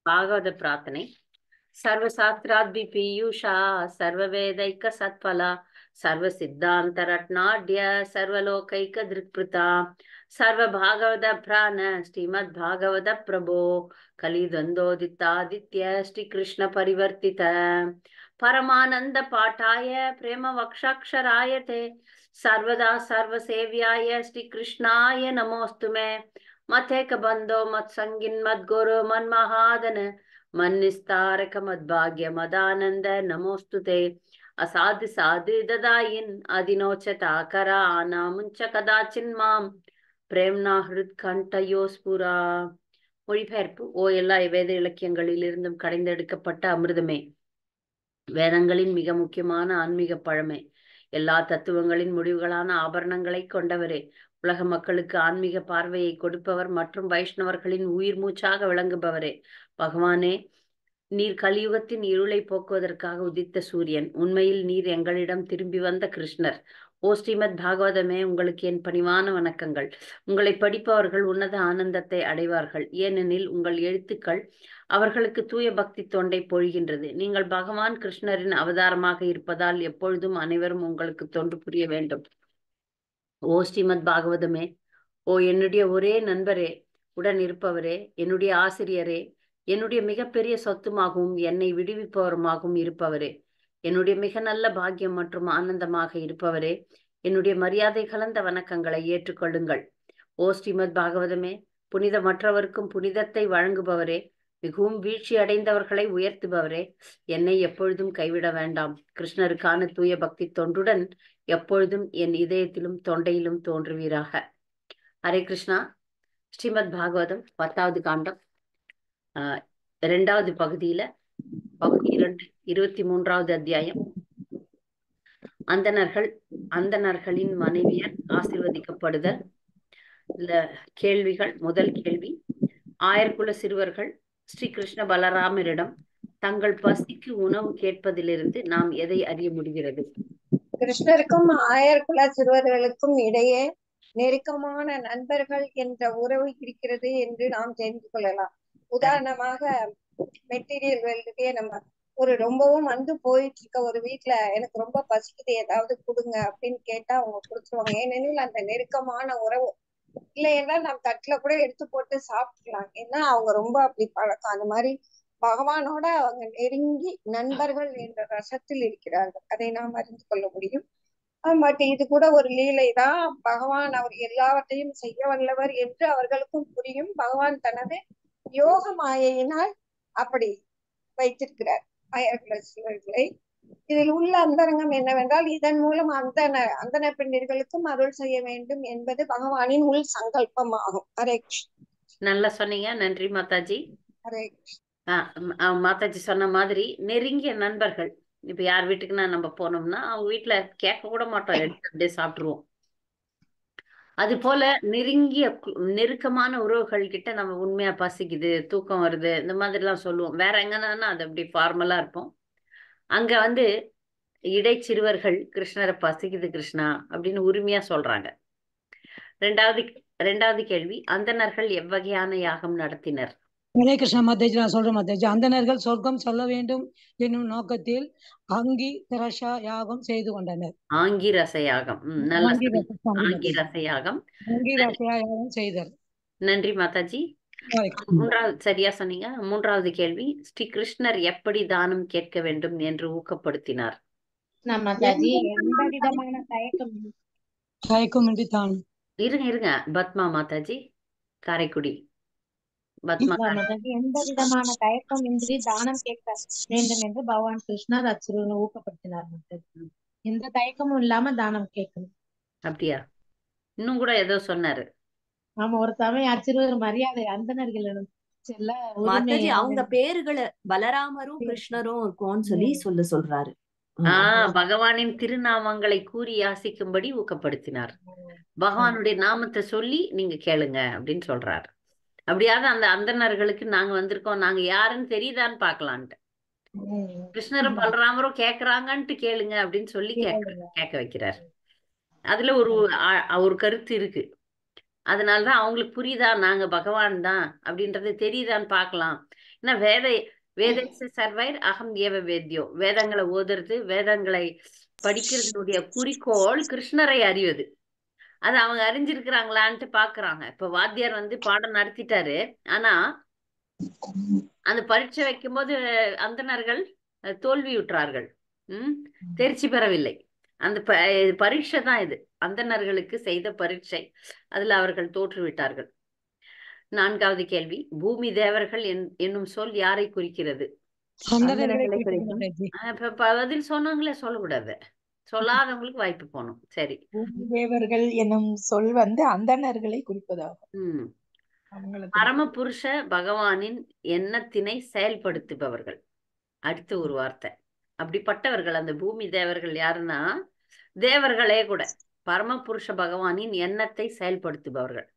ಭಾಗವತ ಪ್ರಾರ್ಥನೆ. ಸರ್ವಶಾಸ್ತ್ರಾದ್ವಿ ಪೀಯೂಷ ಸರ್ವವೇದೈಕ ಸತ್ಫಲ ಸರ್ವಸಿದ್ಧಾಂತರತ್ನಾಢ್ಯ ಸರ್ವಲೋಕೈಕ ದೃಕ್ಪೃತ ಸರ್ವಭಾಗವತ ಪ್ರಾಣ ಶ್ರೀಮದ್ ಭಾಗವತ ಪ್ರಭೋ ಕಲಿದ್ವಂದೋದಿತಾದಿತ್ಯ ಶ್ರೀಕೃಷ್ಣ ಪರಿವರ್ತಿತ ಪರಮಾನಂದ ಪಾಠಾಯ ಪ್ರೇಮ ವಕ್ಷಾಕ್ಷರಾಯತೆ ಸರ್ವದಾ ಸರ್ವಸೇವ್ಯಾಯ ಶ್ರೀಕೃಷ್ಣಾಯ ನಮೋಸ್ತು ಮೇ ಮಥೇಕ ಬಂಧೋ ಮತ್ಸಂಗಿನ್ ಮದ್ಗುರು ಮನ್ಮಹಾದನ ಮನ್ನಿಸ್ತಾರಕ ಮದ್ಭಾಗ್ಯ ಮದಾನಂದ ನಮೋಸ್ತುತೆ ಅಸಾಧು ಸಾಧು ದದಾಯಿನ್ அதினோச்சத ஆகரா ஆனா முஞ்ச கதாச்சின் மாம் பிரேம்னா ஹிருத் கண்டயோஸ்புரா. மொழிபெயர்ப்பு. ஓ எல்லா வேத இலக்கியங்களிலிருந்தும் கடைந்தெடுக்கப்பட்ட அமிர்தமே, வேதங்களின் மிக முக்கியமான ஆன்மீக பழமை, எல்லா தத்துவங்களின் முடிவுகளான ஆபரணங்களை கொண்டவரே, உலக மக்களுக்கு ஆன்மீக பார்வையை கொடுப்பவர் மற்றும் வைஷ்ணவர்களின் உயிர் மூச்சாக விளங்குபவரே, பகவானே, நீர் கலியுகத்தின் இருளை போக்குவதற்காக உதித்த சூரியன். உண்மையில் நீர் எங்களிடம் திரும்பி வந்த கிருஷ்ணர். ஓ ஸ்ரீமத் பாகவதமே, உங்களுக்கு என் பணிவான வணக்கங்கள். உங்களை படிப்பவர்கள் உன்னத ஆனந்தத்தை அடைவார்கள், ஏனெனில் உங்கள் எழுத்துக்கள் அவர்களுக்கு தூய பக்தி தொண்டை பொழிகின்றது. நீங்கள் பகவான் கிருஷ்ணரின் அவதாரமாக இருப்பதால் எப்பொழுதும் அனைவரும் உங்களுக்கு தொண்டு புரிய வேண்டும். ஓ ஸ்ரீமத் பாகவதமே, ஓ என்னுடைய ஒரே நண்பரே, உடன் இருப்பவரே, என்னுடைய ஆசிரியரே, என்னுடைய மிகப்பெரிய சொத்துமாகவும் என்னை விடுவிப்பவருமாகவும் இருப்பவரே, என்னுடைய மிக நல்ல பாக்கியம் மற்றும் ஆனந்தமாக இருப்பவரே, என்னுடைய மரியாதை கலந்த வணக்கங்களை ஏற்றுக்கொள்ளுங்கள். ஓ ஸ்ரீமத் பாகவதமே, புனிதமற்றவருக்கும் புனிதத்தை வழங்குபவரே, மிகவும் வீழ்ச்சி அடைந்தவர்களை உயர்த்துபவரே, என்னை எப்பொழுதும் கைவிட வேண்டாம். கிருஷ்ணருக்கான தூய பக்தி தொண்டுடன் எப்பொழுதும் என் இதயத்திலும் தொண்டையிலும் தோன்றுவீராக. ஹரே கிருஷ்ணா. ஸ்ரீமத் பாகவதம் 10வது காண்டம், 2வது பகுதியில பகுதி 2, 23வது அத்தியாயம். அந்தணர்களின் மனைவியர் ஆசீர்வதிக்கப்படுதல். இல்ல கேள்விகள். முதல் கேள்வி, ஆயர்குல சிறுவர்கள் ஸ்ரீ கிருஷ்ண பலராமரிடம் தங்கள் பசிக்கு உணவு கேட்பதிலிருந்து நாம் எதை அறிய முடிகிறது? கிருஷ்ணருக்கும் ஆயர்குல சிறுவர்களுக்கும் இடையே நெருக்கமான நண்பர்கள் என்ற உறவு இருக்கிறது என்று நாம் தெரிந்து கொள்ளலாம். உதாரணமாக, மெட்டீரியல் வேர்ல்டுக்கே நம்ம ரொம்பவும் போயிட்டு இருக்க ஒரு வீட்டுல எனக்கு ரொம்ப பசிக்குது, ஏதாவது கொடுங்க அப்படின்னு கேட்டா அவங்க கொடுத்துருவாங்க. ஏனெனில் அந்த நெருக்கமான உறவு. இல்லைன்னா நம்ம தட்டுல கூட எடுத்து போட்டு சாப்பிடலாம், ஏன்னா அவங்க ரொம்ப அப்படி பழக்கம். அந்த மாதிரி பகவானோட அவங்க நெருங்கி நண்பர்கள் என்ற ரசத்தில் இருக்கிறார்கள், அதை நாம் அறிந்து கொள்ள முடியும். பட் இது கூட ஒரு லீலை தான். பகவான் அவர் எல்லாவற்றையும் செய்ய வல்லவர் என்று அவர்களுக்கும் புரியும். பகவான் தனது யோக மாயையினால் அப்படி வைத்திருக்கிறார் ஆயர்குல சிறுவர்களை. இதில் உள்ள அந்தரங்கம் என்னவென்றால், இதன் மூலம் அந்தன பெண்ணிர்களுக்கும் அருள் செய்ய வேண்டும் என்பது பகவானின் உள் சங்கல்பம் ஆகும். ஹரே கிருஷ்ணா. நல்லா சொன்னீங்க, நன்றி மாதாஜி. ஹரே மாதாஜி சொன்ன மாதிரி நெருங்கிய நண்பர்கள். இப்ப யார் வீட்டுக்குன்னா நம்ம போனோம்னா அவங்க வீட்டுல கேட்க கூட மாட்டோம், எடுத்து அப்படியே சாப்பிட்டுருவோம். அது போல நெருக்கமான உறவுகள் கிட்ட நம்ம உண்மையா பசிக்குது, தூக்கம் வருது, இந்த மாதிரி எல்லாம் சொல்லுவோம். வேற எங்கன்னா அது அப்படி ஃபார்மலா இருப்போம். அங்க இடைச்சிறுவர்கள் கிருஷ்ணரை பசிக்குது கிருஷ்ணா அப்படின்னு உரிமையா சொல்றாங்க. ரெண்டாவது கேள்வி, அந்தணர்கள் எவ்வகையான யாகம் நடத்தினர்? ஹரே கிருஷ்ணா மாதாஜி, நான் சொல்றேன் மாதாஜி. அந்தணர்கள் சொர்க்கம் சொல்ல வேண்டும் என்னும் நோக்கத்தில் ஆங்கிரச யாகம் செய்து கொண்டனர். ஆங்கிரச யாகம். ஆங்கிரச யாகம் செய்தர். நன்றி மாதாஜி. சரியா சொன்னீங்க. 3வது கேள்வி, ஸ்ரீ கிருஷ்ணர் எப்படி தானம் கேட்க வேண்டும் என்று ஊக்கப்படுத்தினார்? தயக்கமின்றி தானம். இருங்க பத்மா மாதாஜி, காரைக்குடி பத்மா. எந்த விதமான தயக்கமின்றி தானம் கேட்க வேண்டும் என்று பகவான் கிருஷ்ணர் அச்சுறுவனை ஊக்கப்படுத்தினார். எந்த தயக்கமும் இல்லாம தானம் கேட்கணும். அப்படியா? இன்னும் கூட ஏதோ சொன்னாரு. ஆமா, ஒரு சமயம் அச்சுறுவர் மரியாதை அந்தணர்களிடம் செல்ல அவங்க பேருகளை பலராமரும் கிருஷ்ணரும் இருக்கும்னு சொல்றாரு. பகவானின் திருநாமங்களை கூறி யாசிக்கும்படி ஊக்கப்படுத்தினார். பகவானுடைய நாமத்தை சொல்லி நீங்க கேளுங்க அப்படின்னு சொல்றாரு. அப்படியாவது அந்த அந்தணர்களுக்கு நாங்க வந்திருக்கோம், நாங்க யாருன்னு தெரியுதான்னு பாக்கலான்ட்டு கிருஷ்ணரும் பலராமரும் கேக்குறாங்கன்ட்டு கேளுங்க அப்படின்னு சொல்லி கேட்க வைக்கிறார். அதுல ஒரு கருத்து இருக்கு. அதனாலதான் அவங்களுக்கு புரியுதா நாங்க பகவான் தான் அப்படின்றது தெரியுதான்னு பார்க்கலாம். ஏன்னா வேதேச சர்வைர் அகம் ஏவ வேத்யோ, வேதங்களை ஓதுறது, வேதங்களை படிக்கிறதுடைய குறிக்கோள் கிருஷ்ணரை அறிவது. அது அவங்க அறிஞ்சிருக்கிறாங்களான்ட்டு பாக்குறாங்க. இப்ப வாத்தியார் வந்து பாடம் நடத்திட்டாரு, ஆனா அந்த பரீட்சை வைக்கும்போது அந்தணர்கள் தோல்வியுற்றார்கள். தேர்ச்சி பெறவில்லை. அந்த பரீட்சை தான் இது, அந்தணர்களுக்கு செய்த பரீட்சை. அதுல அவர்கள் தோற்றுவிட்டார்கள். 4வது கேள்வி, பூமி தேவர்கள் என்னும் சொல் யாரை குறிக்கிறது? அந்தணர்களை அந்தணர்களை குறிக்கும் குறிக்கும். மாதாஜி. இப்ப பதில் சொன்னவங்களே சொல்லக்கூடாது, சொல்லாதவங்களுக்கு வாய்ப்பு போகணும். சரி. பூமி தேவர்கள் எனும் சொல் வந்து அந்தணர்களை குறிப்பதாகும். அவங்களை பரமபுருஷ பகவானின் எண்ணத்தினை செயல்படுத்துபவர்கள். அடுத்த ஒரு வார்த்தை, அப்படிப்பட்டவர்கள் அந்த பூமி தேவர்கள் யாருன்னா தேவர்களே கூட பரமபுருஷ பகவானின் எண்ணத்தை செயல்படுத்துபவர்கள்.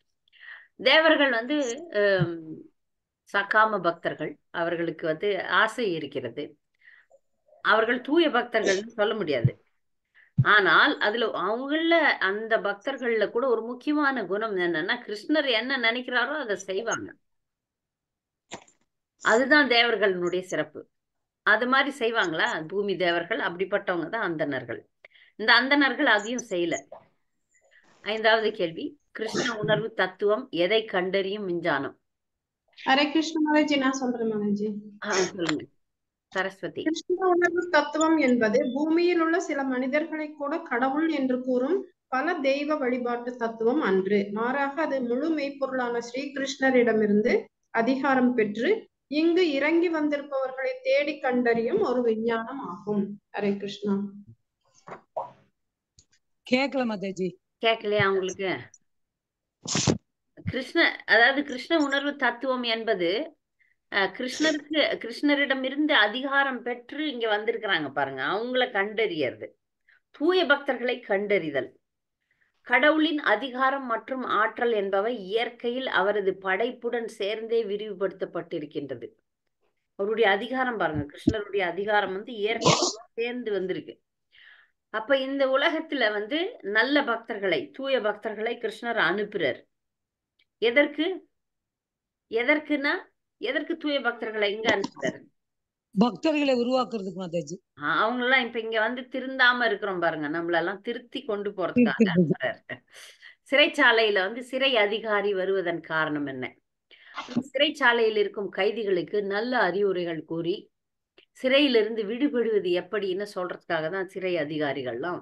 தேவர்கள் வந்து சகாம பக்தர்கள், அவர்களுக்கு வந்து ஆசை இருக்கிறது. அவர்கள் தூய பக்தர்கள்னு சொல்ல முடியாது. ஆனால் அதுல அவங்கள அந்த பக்தர்கள்ல கூட ஒரு முக்கியமான குணம் என்னன்னா, கிருஷ்ணர் என்ன நினைக்கிறாரோ அதை செய்வாங்க. அதுதான் தேவர்களுடைய சிறப்பு. அது மாதிரி செய்வாங்களா பூமி தேவர்கள்? அப்படிப்பட்டவங்க தான் அந்தணர்கள். இந்த அந்தணர்கள் அதையும் செய்யல. 5வது கேள்வி, கிருஷ்ண உணர்வு தத்துவம் எதை கண்டறியும் விஞ்ஞானம்? ஹரே கிருஷ்ண மாதாஜி, நான் சொல்றேன் மாதாஜி. சொல்லுங்க சரஸ்வதி. கிருஷ்ண உணர்வு தத்துவம் என்பது பூமியில் உள்ள சில மனிதர்களை கூட கடவுள் என்று கூறும் பல தெய்வ வழிபாட்டு தத்துவம் அன்று. மாறாக அது முழு மெய்ப்பொருளான ஸ்ரீகிருஷ்ணரிடமிருந்து அதிகாரம் பெற்று இங்கு இறங்கி வந்திருப்பவர்களை தேடி கண்டறியும் ஒரு விஞ்ஞானம் ஆகும். ஹரே கிருஷ்ணா. கேக்கல மாதாஜி. கேட்கலையா உங்களுக்கு? அதாவது கிருஷ்ண உணர்வு தத்துவம் என்பது கிருஷ்ணரிடம் இருந்து அதிகாரம் பெற்று இங்க வந்திருக்கிறாங்க பாருங்க, அவங்கள கண்டறியறது. தூய பக்தர்களை கண்டறிதல். கடவுளின் அதிகாரம் மற்றும் ஆற்றல் என்பவை இயற்கையில் அவரது படைப்புடன் சேர்ந்தே விரிவுபடுத்தப்பட்டிருக்கின்றது. அவருடைய அதிகாரம் பாருங்க, கிருஷ்ணருடைய அதிகாரம் வந்து இயற்கையோட சேர்ந்து வந்திருக்கு. அப்ப இந்த உலகத்துல வந்து நல்ல பக்தர்களை, தூய பக்தர்களை கிருஷ்ணர் அனுப்புறார். எதற்கு தூய பக்தர்களை இங்க அனுப்புறாரு? பக்தர்களை உருவாக்குறதுக்கு மாதாஜி. அவங்கெல்லாம் இப்ப இங்க வந்து திருந்தாம இருக்கிறோம் பாருங்க, நம்மளெல்லாம் திருத்தி கொண்டு போறதுக்காக அனுப்புறாரு. சிறைச்சாலையில வந்து சிறை அதிகாரி வருவதன் காரணம் என்ன? சிறைச்சாலையில் இருக்கும் கைதிகளுக்கு நல்ல அறிவுரைகள் கூறி சிறையிலிருந்து விடுபடுவது எப்படின்னு சொல்றதுக்காக தான் சிறை அதிகாரிகள்லாம்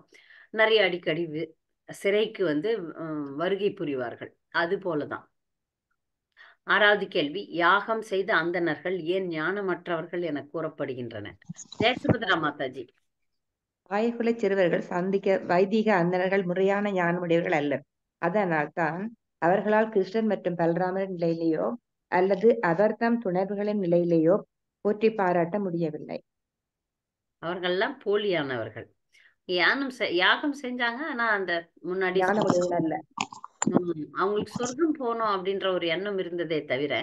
நிறைய அடிக்கடி சிறைக்கு வந்து வருகை புரிவார்கள். அது போலதான். 6வது கேள்வி, யாகம் செய்த அந்தணர்கள் ஏன் ஞானமற்றவர்கள் என கூறப்படுகின்றன? ஜெயசுபத்ரா மாதாஜி. ஆயகுல சிறுவர்கள் சந்திக்க வைதிக அந்தணர்கள் முறையான ஞானமுடையவர்கள் அல்லர். அதனால் தான் அவர்களால் கிருஷ்ணன் மற்றும் பலராமரின் நிலையிலேயோ அல்லது அவர் தம் துணர்வுகளின் நிலையிலேயோ போற்றி பாராட்ட முடியவில்லை. அவர்கள்லாம் போலியானவர்கள். யாகம் செஞ்சாங்க, ஆனா அந்த முன்னாடி ஞானமுடையவர்கள் அல்ல. அவங்களுக்கு சொர்க்கம் போகணும் அப்படின்ற ஒரு எண்ணம் இருந்ததே தவிர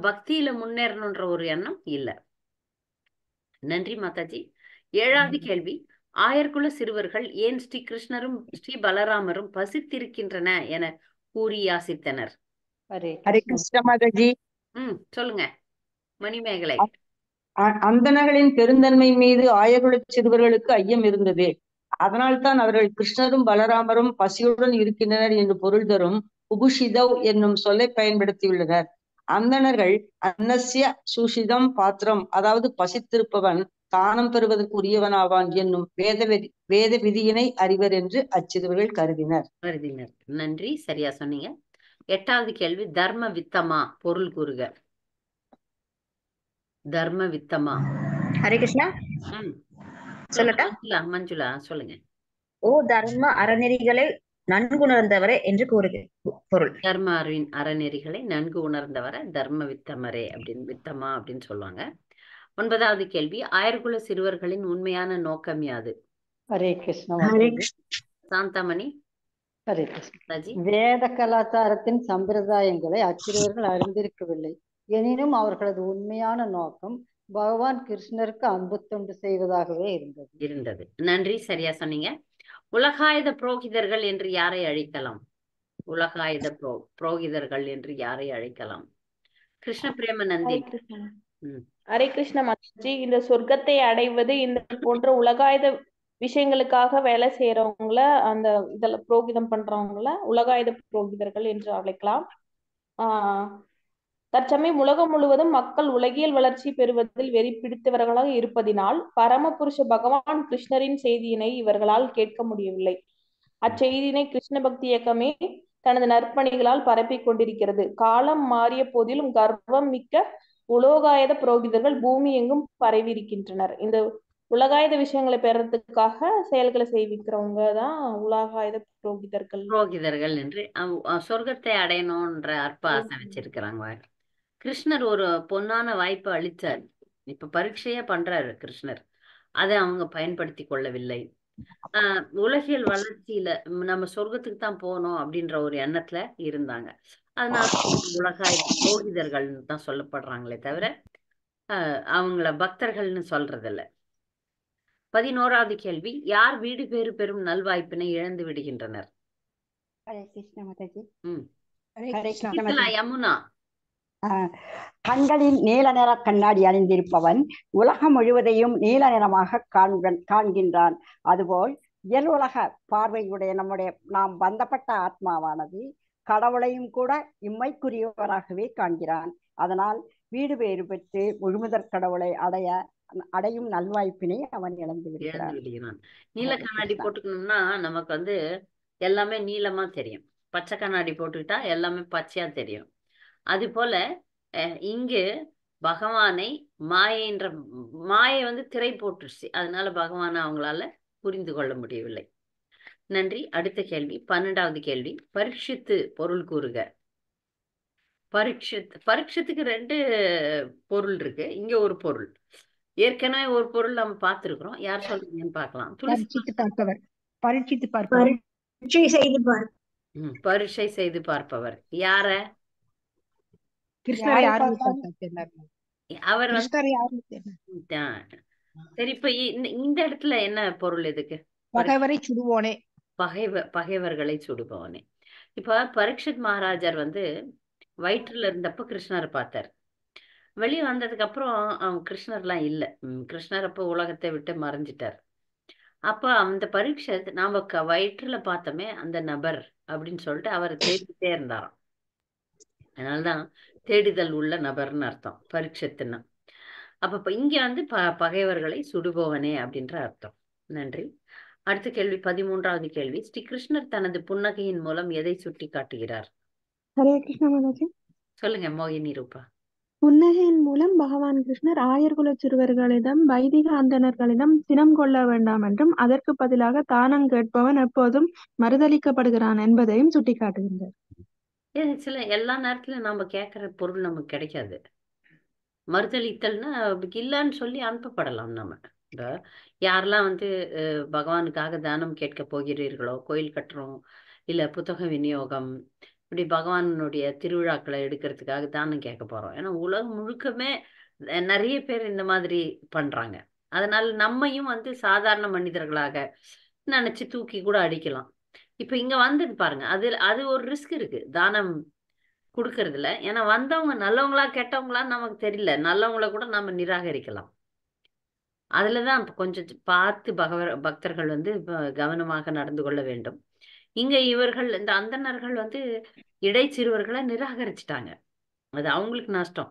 பக்தியில முன்னேறணுன்ற ஒரு எண்ணம் இல்ல. நன்றி மாதாஜி. 7வது கேள்வி, ஆயர்குல சிறுவர்கள் ஏன் ஸ்ரீ கிருஷ்ணரும் ஸ்ரீ பலராமரும் பசித்திருக்கின்றன என கூறி யாசித்தனர்? ஹரே கிருஷ்ண மாதாஜி. சொல்லுங்க மணிமேகலை. அந்தணர்களின் பெருந்தன்மை மீது ஆயகுல சிறுவர்களுக்கு ஐயம் இருந்தது. அதனால்தான் அவர்கள் கிருஷ்ணரும் பலராமரும் பசியுடன் இருக்கின்றனர் என்று பொருள் தரும் உபுஷிதவ் என்னும் சொல்லை பயன்படுத்தியுள்ளனர். அந்தணர்கள் அன்னஸ்ய சுஷிதம் பாத்திரம், அதாவது பசித்திருப்பவன் தானம் பெறுவதற்கு உரியவனாவான் என்னும் வேத விதியினை அறிவர் என்று அச்சிறுவர்கள் கருதினர். நன்றி, சரியா சொன்னீங்க. 8வது கேள்வி, தர்ம வித்தமா பொருள் கூறுக. தர்ம வித்தமா. ஹரே கிருஷ்ணா. சொல்லட்டா? மஞ்சுளா சொல்லுங்க. ஓ தர்ம அறநெறிகளை நன்கு உணர்ந்தவரே என்று கூறுது பொருள். தர்ம அறநெறிகளை நன்கு உணர்ந்தவரை தர்ம வித்தமரே அப்படின்னு, வித்தமா அப்படின்னு சொல்லுவாங்க. 9வது கேள்வி, ஆயர்குல சிறுவர்களின் உண்மையான நோக்கம் யாது? ஹரே கிருஷ்ணா. சாந்தாமணி. ஹரே கிருஷ்ணா. வேத கலாச்சாரத்தின் சம்பிரதாயங்களை அச்சிறுவர்கள் அறிந்திருக்கவில்லை. எனினும் அவர்களது உண்மையான நோக்கம் பகவான் கிருஷ்ணருக்கு அன்பு தொண்டு செய்வதாகவே இருந்தது. நன்றி, சரியா சொன்னீங்க. உலகாயுத புரோகிதர்கள் என்று யாரை அழைக்கலாம்? உலகாயுத புரோகிதர்கள் என்று யாரை அழைக்கலாம்? கிருஷ்ண பிரேமநந்தி. ஹரே கிருஷ்ண மாதாஜி. இந்த சொர்க்கத்தை அடைவது இந்த போன்ற உலகாயுத விஷயங்களுக்காக வேலை செய்யறவங்கள, அந்த இதுல புரோகிதம் பண்றவங்கள உலகாயுத புரோகிதர்கள் என்று அழைக்கலாம். தற்சமயம் உலகம் முழுவதும் மக்கள் உலகியல் வளர்ச்சி பெறுவதில் வெறி பிடித்தவர்களாக இருப்பதினால் பரமபுருஷ பகவான் கிருஷ்ணரின் செய்தியினை இவர்களால் கேட்க முடியவில்லை. அச்செய்தியினை கிருஷ்ண பக்தி இயக்கமே தனது நற்பணிகளால் பரப்பிக் கொண்டிருக்கிறது. காலம் மாறிய போதிலும் கர்வம் மிக்க உலோகாயுத புரோகிதர்கள் பூமி எங்கும் பரவி இருக்கின்றனர். இந்த உலகாயுத விஷயங்களை பெறறதுக்காக செயல்களை செய்விக்கிறவங்க தான் உலகாயுத புரோகிதர்கள் என்று சொர்க்கத்தை அடையணும்ன்ற அற்ப ஆசை வச்சிருக்கிறாங்க. கிருஷ்ணர் ஒரு பொன்னான வாய்ப்பு அளித்தார். இப்ப பரீட்சையா பண்றாரு கிருஷ்ணர். அதை அவங்க பயன்படுத்தி கொள்ளவில்லை. உலகியல் வளர்ச்சியில நம்ம சொர்க்கத்துக்கு தான் போகணும் அப்படின்ற ஒரு எண்ணத்துல இருந்தாங்க. அதனால உலகாயுத புரோகிதர்கள்னு தான் சொல்லப்படுறாங்களே தவிர அவங்கள பக்தர்கள்னு சொல்றது இல்ல. 11வது கேள்வி, யார் வீடு பேறு பெறும் நல்வாய்ப்பினை இழந்து விடுகின்றனர்? ஹரே கிருஷ்ண மாதாஜி. யமுனா. கண்களில் நீல நிற கண்ணாடி அணிந்திருப்பவன் உலகம் முழுவதையும் நீல நிறமாக காண்கின்றான். அதுபோல் இயல் உலக பார்வையுடைய நாம் பந்தப்பட்ட ஆத்மாவானது கடவுளையும் கூட இம்மைக்குரியவராகவே காண்கிறான். அதனால் வீடு பேறு பெற்று முழுமுதற் கடவுளை அடையும் நல்வாய்ப்பினை அவன் இழந்து விடுகிறான். நீல கண்ணாடி போட்டுக்கணும்னா நமக்கு எல்லாமே நீளமா தெரியும். பச்சை கண்ணாடி போட்டுக்கிட்டா எல்லாமே பச்சையா தெரியும். அது போல இங்கு பகவானை மாயை திரை போட்டுருச்சு. அதனால பகவானை அவங்களால புரிந்து கொள்ள முடியவில்லை. நன்றி. அடுத்த கேள்வி, 12வது கேள்வி, பரீட்சித்து பொருள் கூறுக. பரீட்சத்துக்கு 2 பொருள் இருக்கு. இங்க ஒரு பொருள், ஏற்கனவே ஒரு பொருள் நம்ம பார்த்திருக்கிறோம். யார் சொல்றீங்கன்னு பார்க்கலாம். பரீட்சை செய்து பார்ப்பவர் யார? அவர் சரி. இப்ப இந்த இடத்துல என்ன பொருள் எதுக்கு? பகைவரை சுடுவோனே. பகைவர்களை சுடுபவனே. இப்ப பரீட்சித் மகாராஜர் வயிற்றுல இருந்தப்ப கிருஷ்ணரை பார்த்தார். வெளியே வந்ததுக்கு அப்புறம் அவங்க கிருஷ்ணர்லாம் இல்ல. கிருஷ்ணர் அப்ப உலகத்தை விட்டு மறைஞ்சிட்டார். அப்ப அந்த பரீட்சித் நாம வயிற்றுல பார்த்தோமே அந்த நபர் அப்படின்னு சொல்லிட்டு அவர் தேடிட்டே இருந்தாராம். அதனாலதான் தேடிதல் உள்ள நபர்னு அர்த்தம் பரீட்சித்துன்னா. அப்ப இங்க பகைவர்களை சுடுபவனே அப்படின்ற அர்த்தம். நன்றி. அடுத்த கேள்வி, 13வது கேள்வி, ஸ்ரீ கிருஷ்ணர் தனது புன்னகையின் மூலம் எதை சுட்டி காட்டுகிறார்? ஹரே கிருஷ்ண மாதாஜி. சொல்லுங்க மோகினி ரூபா. புன்னகையின் மூலம் பகவான் கிருஷ்ணர் ஆயர்குல சிறுவர்களிடம் வைதிக அந்தணர்களிடம் சினம் கொள்ள வேண்டாம் என்றும் அதற்கு பதிலாக தானம் கேட்பவன் எப்போதும் மறுதளிக்கப்படுகிறான் என்பதையும் சுட்டிக்காட்டுகின்றார். சில எல்லா நேரத்திலும் நம்ம கேட்கிற பொருள் நமக்கு கிடைக்காது. மறுதளித்தல்னா இல்லைன்னு சொல்லி அனுப்பப்படலாம். நம்ம யாரெல்லாம் பகவானுக்காக தானம் கேட்க போகிறீர்களோ, கோயில் கட்டுறோம் இல்ல புத்தக விநியோகம், இப்படி பகவானுடைய திருவிழாக்களை எடுக்கிறதுக்காக தானம் கேட்க போறோம். ஏன்னா உலகம் முழுக்கமே நிறைய பேர் இந்த மாதிரி பண்றாங்க. அதனால நம்மையும் சாதாரண மனிதர்களாக நினைச்சு தூக்கி கூட அடிக்கலாம். இப்ப இங்க பாருங்க, அது ஒரு ரிஸ்க் இருக்கு தானம் கொடுக்கறதுல. ஏன்னா வந்தவங்க நல்லவங்களா கெட்டவங்களான்னு நமக்கு தெரியல. நல்லவங்கள கூட நம்ம நிராகரிக்கலாம். அதுலதான் கொஞ்சம் பார்த்து பக்தர்கள் கவனமாக நடந்து கொள்ள வேண்டும். இங்க இவர்கள் இந்த அந்தணர்கள் இடைச்சிறுவர்களை நிராகரிச்சுட்டாங்க. அது அவங்களுக்கு நஷ்டம்.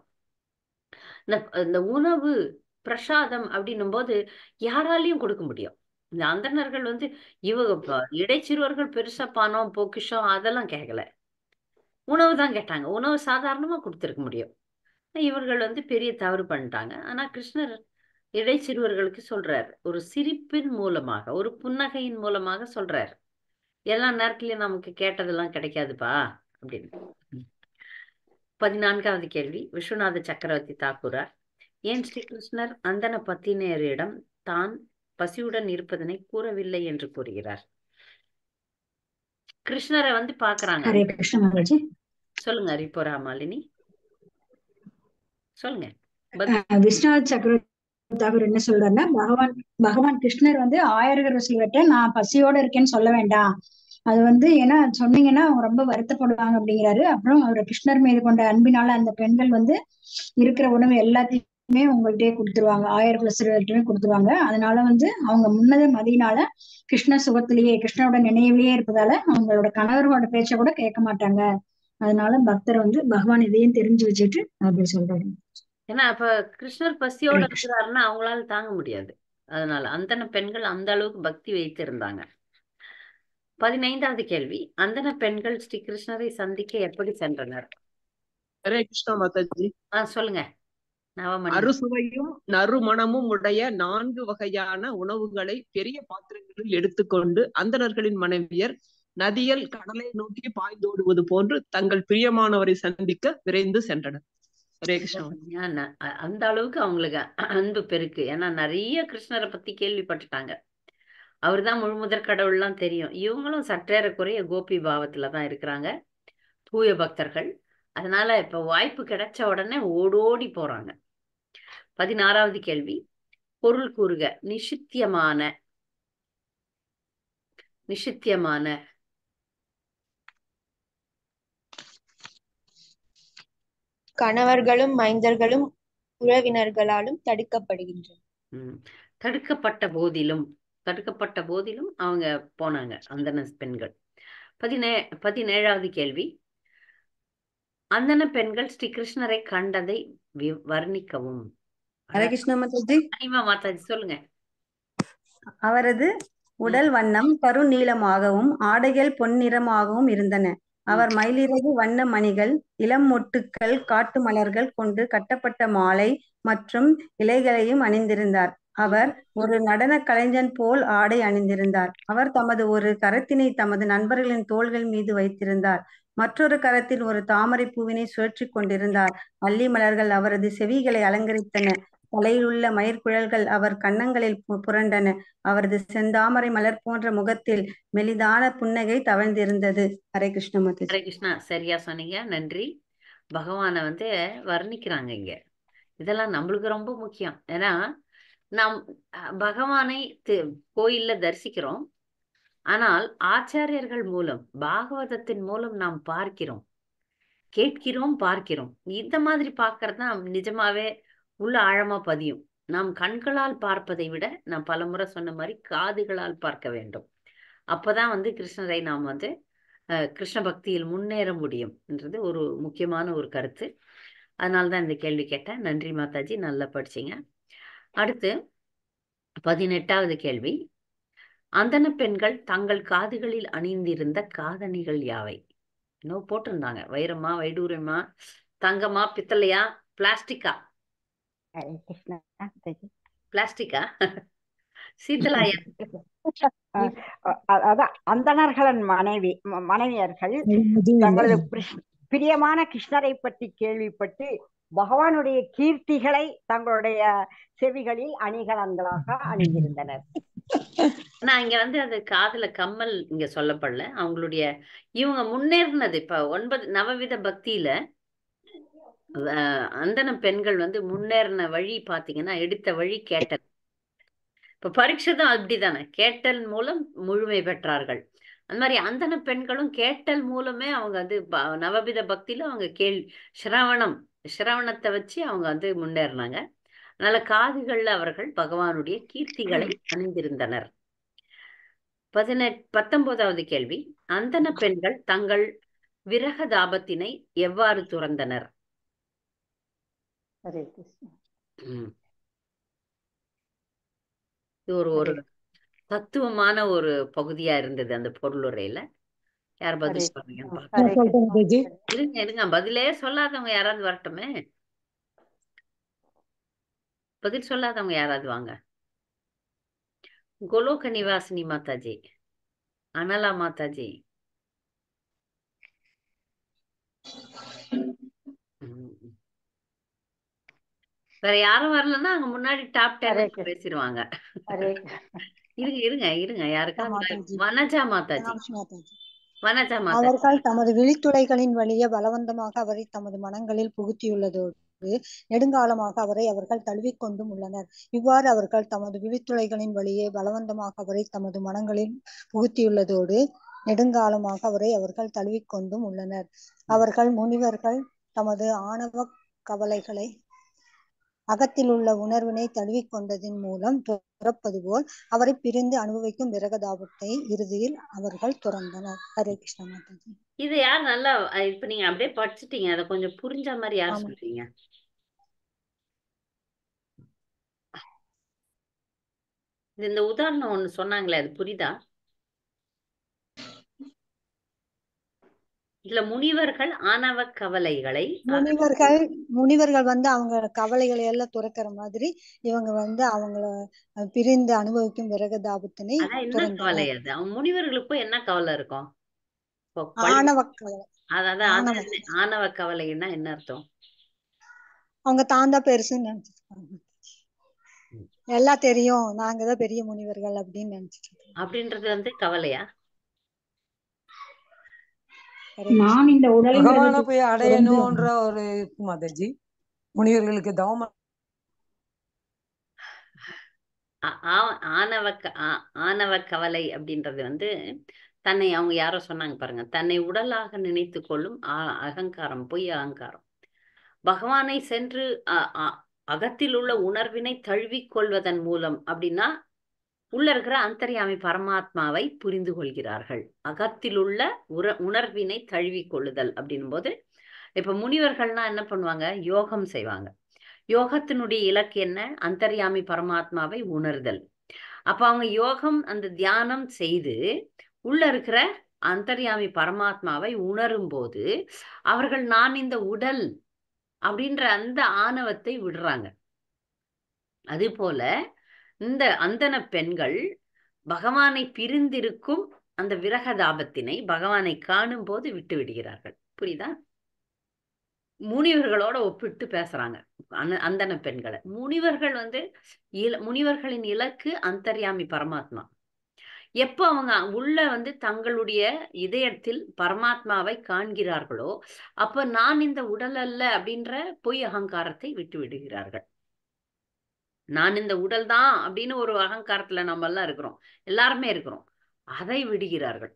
இந்த உணவு பிரசாதம் அப்படின்னும் போது யாராலையும் கொடுக்க முடியும். இந்த அந்தணர்கள் இவங்க இடைச்சிறுவர்கள் பெருசா பணம் பொக்கிஷம் அதெல்லாம் கேட்கல, உணவு தான் கேட்டாங்க. உணவு சாதாரணமா கொடுத்துருக்க முடியும். இவர்கள் பெரிய தவறு பண்ணிட்டாங்க. ஆனா கிருஷ்ணர் இடைச்சிறுவர்களுக்கு சொல்றாரு, ஒரு சிரிப்பின் மூலமாக, ஒரு புன்னகையின் மூலமாக சொல்றாரு, எல்லா நேரத்திலயும் நமக்கு கேட்டதெல்லாம் கிடைக்காதுப்பா அப்படின்னு. 14வது கேள்வி, விஸ்வநாத சக்கரவர்த்தி தாக்கூரார், ஏன் ஸ்ரீ கிருஷ்ணர் அந்தன பத்தினியரிடம் தான் பசியுடன் இருப்பதனை கூறவில்லை என்று கூறுகிறார்? கிருஷ்ணரை பாக்குறாங்க. சொல்லுங்க ரிப்போரா மாலினி, சொல்லுங்க. விஸ்வநாத சக்கரவர்த்தி தாக்கூர் என்ன சொல்றாருன்னா, பகவான் கிருஷ்ணர் ஆயர்கள் சிலவற்றை நான் பசியோட இருக்கேன்னு சொல்ல வேண்டாம், அது வந்து ஏன்னா சொன்னீங்கன்னா அவங்க ரொம்ப வருத்தப்படுவாங்க அப்படிங்கிறாரு. அப்புறம் அவர் கிருஷ்ணர் மீது கொண்ட அன்பினால அந்த பெண்கள் வந்து இருக்கிற உணவு எல்லாத்தையுமே உங்கள்கிட்டயே கொடுத்துருவாங்க, 1000 குல சிறுவர்கிட்டயுமே கொடுத்துருவாங்க. அதனால வந்து அவங்க முன்னத மதியினால கிருஷ்ண சுகத்திலேயே கிருஷ்ணரோட நினைவிலேயே இருப்பதால அவங்களோட கணவரோட பேச்ச கூட கேட்க மாட்டாங்க. அதனால பக்தர் வந்து பகவான் இதையும் தெரிஞ்சு வச்சுட்டு அப்படி சொல்றாரு. ஏன்னா அப்ப கிருஷ்ணர் பசியோட இருக்கிறாருன்னா அவங்களால தாங்க முடியாது. அதனால அந்தன பெண்கள் அந்த அளவுக்கு பக்தி வைத்திருந்தாங்க. 15வது கேள்வி, அந்தன பெண்கள் ஸ்ரீ கிருஷ்ணரை சந்திக்க எப்படி சென்றனர்? ஹரே கிருஷ்ணா மாதாஜி. சொல்லுங்க. அறுசுவையும் நறுமணமும் உடைய 4 வகையான உணவுகளை பெரிய பாத்திரங்களில் எடுத்துக்கொண்டு அந்தணர்களின் மனைவியர் நதியில் கடலை நோக்கி பாய்ந்தோடுவது போன்று தங்கள் பிரியமானவரை சந்திக்க விரைந்து சென்றனர். ஹரே கிருஷ்ணா. அந்த அளவுக்கு அவங்களுக்கு அன்பு பெருக்கு. ஏன்னா நிறைய கிருஷ்ணரை பத்தி கேள்விப்பட்டுட்டாங்க. அவர்தான் முழுமுதற் கடவுள்லாம் தெரியும். இவங்களும் சற்றேறக்குறைய கோபி பாவத்துலதான் இருக்கிறாங்க, தூய பக்தர்கள். அதனால இப்ப வாய்ப்பு கிடைச்ச உடனே ஓடோடி போறாங்க. 16வது கேள்வி, பொருள் கூறுக. நிஷித்தியமான கணவர்களும் மைந்தர்களும் உறவினர்களாலும் தடுக்கப்படுகின்றனர். தடுக்கப்பட்ட போதிலும் அவங்க போனாங்க அந்தன பெண்கள். 17வது கேள்வி, அந்தன பெண்கள் ஸ்ரீ கிருஷ்ணரை கண்டதை வர்ணிக்கவும். ஹரே கிருஷ்ணா மாதாஜி. மாதாஜி சொல்லுங்க. அவரது உடல் வண்ணம் கருநீலமாகவும் ஆடைகள் பொன்னிறமாகவும் இருந்தன. அவர் மயிலிறகு வண்ண மணிகள், இளம் மொட்டுக்கள், காட்டு மலர்கள் கொண்டு கட்டப்பட்ட மாலை மற்றும் இலைகளையும் அணிந்திருந்தார். அவர் ஒரு நடன கலைஞன் போல் ஆடை அணிந்திருந்தார். அவர் தமது ஒரு கரத்தினை தமது நண்பர்களின் தோள்கள் மீது வைத்திருந்தார். மற்றொரு கரத்தில் ஒரு தாமரை பூவினை சுழற்றி கொண்டிருந்தார். அல்லி மலர்கள் அவரது செவிகளை அலங்கரித்தன. தலையிலுள்ள மயிர்குழல்கள் அவர் கன்னங்களில் புரண்டன. அவரது செந்தாமரை மலர் போன்ற முகத்தில் மெலிதான புன்னகை தவழ்ந்திருந்தது. ஹரே கிருஷ்ண மாதாஜி. ஹரே கிருஷ்ணா. சரியா சொன்னீங்க, நன்றி. பகவான வந்து வர்ணிக்கிறாங்க இங்க. இதெல்லாம் நம்மளுக்கு ரொம்ப முக்கியம். ஏன்னா நாம் பகவானை கோயில்ல தரிசிக்கிறோம், ஆனால் ஆச்சாரியர்கள் மூலம் பாகவதத்தின் மூலம் நாம் பார்க்கிறோம், கேட்கிறோம், பார்க்கிறோம். இந்த மாதிரி பார்க்கறதுதான் நிஜமாவே உள்ள ஆழமா பதியும். நாம் கண்களால் பார்ப்பதை விட நாம் பலமுறை சொன்ன மாதிரி காதுகளால் பார்க்க வேண்டும். அப்பதான் வந்து கிருஷ்ணரை நாம் வந்து கிருஷ்ண பக்தியில் முன்னேற முடியும் என்றது ஒரு முக்கியமான ஒரு கருத்து. அதனால்தான் இந்த கேள்வி கேட்டேன். நன்றி மாதாஜி, நல்லா படிச்சீங்க. அடுத்து 18வது கேள்வி, அந்தன பெண்கள் தங்கள் காதுகளில் அணிந்திருந்த காதணிகள் யாவை? இன்னும் போட்டிருந்தாங்க. வைரமா, வைடூரியமா, தங்கமா, பித்தளையா, பிளாஸ்டிக்கா? பிளாஸ்டிக்கா? சீத்தலாயா? அதான் அந்தணர்களின் மனைவியர்கள் தங்களது பிரியமான கிருஷ்ணரை பற்றி கேள்விப்பட்டு பகவானுடைய கீர்த்திகளை தங்களுடைய செவிகளில் அணிகலன்களாக அணிந்திருந்தனர். ஆனா இங்க வந்து அது காதுல கம்மல் இங்க சொல்லப்படல. அவங்களுடைய இவங்க முன்னேறினது இப்ப 9 நவவித பக்தியில அந்தன பெண்கள் வந்து முன்னேறின வழி பாத்தீங்கன்னா, எடுத்த வழி கேட்டல். இப்ப பரீட்சைதான் அப்படித்தானே, கேட்டல் மூலம் முழுமை பெற்றார்கள். அந்த மாதிரி அந்தன பெண்களும் கேட்டல் மூலமே அவங்க வந்து நவவித பக்தியில அவங்க சிரவணத்தை வச்சு அவங்க வந்து முன்னேறினாங்க. அதனால காதுகள்ல அவர்கள் பகவானுடைய கீர்த்திகளை அணிந்திருந்தனர். 19வது கேள்வி, அந்தன பெண்கள் தங்கள் விரக தாபத்தினை எவ்வாறு துறந்தனர்? இது ஒரு தத்துவமான ஒரு பகுதியா இருந்தது அந்த பொருளுரையில. யார் பதில் சொல்றீங்க? இருங்க, பதிலே சொல்லாதவங்க யாராவது வரட்டுமே. பதில் சொல்லாதவங்க யாராவது வாங்க. கோலோக நிவாசினி மாதாஜி, அனலா மாதாஜி. வேற யாரும் வரலன்னா அங்க முன்னாடி டாப் 10 பேசிடுவாங்க. இருங்க யாருக்காவது. வனஜா மாதாஜி. வனஜா மாதாஜி. அவர்கள் தமது விழித்துளைகளின் வழியே பலவந்தமாக அவரை தமது மனங்களில் புகுத்தியுள்ளதோடு நெடுங்காலமாக அவர்கள் தழுவிக்கொண்டும் உள்ளனர். இவ்வாறு அவர்கள் தமது விழித்துளைகளின் வழியே பலவந்தமாக அவரை தமது மனங்களில் புகுத்தியுள்ளதோடு நெடுங்காலமாக அவரை அவர்கள் தழுவிக்கொண்டும் உள்ளனர். அவர்கள் முனிவர்கள் தமது ஆணவ கவலைகளை அகத்தில் உள்ள உணர்வினை தழுவிக்கொண்டதின் மூலம் துறப்பது போல் அவரை பிரிந்து அனுபவிக்கும் விரகதாபத்தை இறுதியில் அவர்கள் துறந்தனர். ஹரே கிருஷ்ண மாதாஜி. இது யார் நல்லா இப்ப நீங்க அப்படியே படிச்சுட்டீங்க, அதை கொஞ்சம் புரிஞ்ச மாதிரி யார் ஆமா. சொல்றீங்க? இந்த உதாரணம் ஒண்ணு சொன்னாங்களே, அது புரியுதா? இதுல முனிவர்கள் ஆணவ கவலைகளை முனிவர்கள் அவங்க கவலைகளை எல்லாம் துறக்கிற மாதிரி இவங்க அவங்கள பிரிந்து அனுபவிக்கும் விரகதாபத்தினை என்ன கவலை அது? அவங்க முனிவர்களுக்கும் என்ன கவலை இருக்கும்? ஆணவ கவலை. அதாவது ஆணவ கவலைன்னா என்ன அர்த்தம்? அவங்க தாண்டா பெருசுன்னு நினைச்சிருக்காங்க. எல்லாம் தெரியும், நாங்கதான் பெரிய முனிவர்கள் அப்படின்னு நினைச்சிட்டு இருக்காங்க. அப்படின்றது கவலையா? நான் இந்த பகவானை போய் அடையணும்ன்ற ஒரு மாதாஜி முனிவர்களுக்கு தவம். ஆணவ கவலை அப்படின்றது தன்னை அவங்க யாரோ சொன்னாங்க பாருங்க, தன்னை உடலாக நினைத்து கொள்ளும் அகங்காரம், பொய் அகங்காரம். பகவானை சென்று அகத்தில் உள்ள உணர்வினை தழுவிக் கொள்வதன் மூலம் அப்படின்னா உள்ள இருக்கிற அந்தர்யாமி பரமாத்மாவை புரிந்து கொள்கிறார்கள். அகத்தில் உள்ள உணர்வினை தழுவிக் கொள்ளுதல் அப்படின்னும் போது இப்ப முனிவர்கள்னா என்ன பண்ணுவாங்க? யோகம் செய்வாங்க. யோகத்தினுடைய இலக்கு என்ன? அந்தர்யாமி பரமாத்மாவை உணர்தல். அப்ப அவங்க யோகம், அந்த தியானம் செய்து உள்ள இருக்கிற அந்தர்யாமி பரமாத்மாவை உணரும் போது அவர்கள் நான் இந்த உடல் அப்படின்ற அந்த ஆணவத்தை விடுறாங்க. அது போல இந்த அந்தன பெண்கள் பகவானை பிரிந்திருக்கும் அந்த விரகதாபத்தினை பகவானை காணும் போது விட்டு விடுகிறார்கள். புரியுதா? முனிவர்களோட ஒப்பிட்டு பேசுறாங்க அந்தன பெண்களை. முனிவர்கள் முனிவர்களின் இலக்கு அந்தர்யாமி பரமாத்மா. எப்ப அவங்க உள்ள தங்களுடைய இதயத்தில் பரமாத்மாவை காண்கிறார்களோ அப்ப நான் இந்த உடல் அல்ல அப்படின்ற பொய் அகங்காரத்தை விட்டு விடுகிறார்கள். நான் இந்த உடல் தான் அப்படின்னு ஒரு அகங்காரத்துல நம்ம எல்லாம் இருக்கிறோம், எல்லாருமே இருக்கிறோம். அதை விடுகிறார்கள்.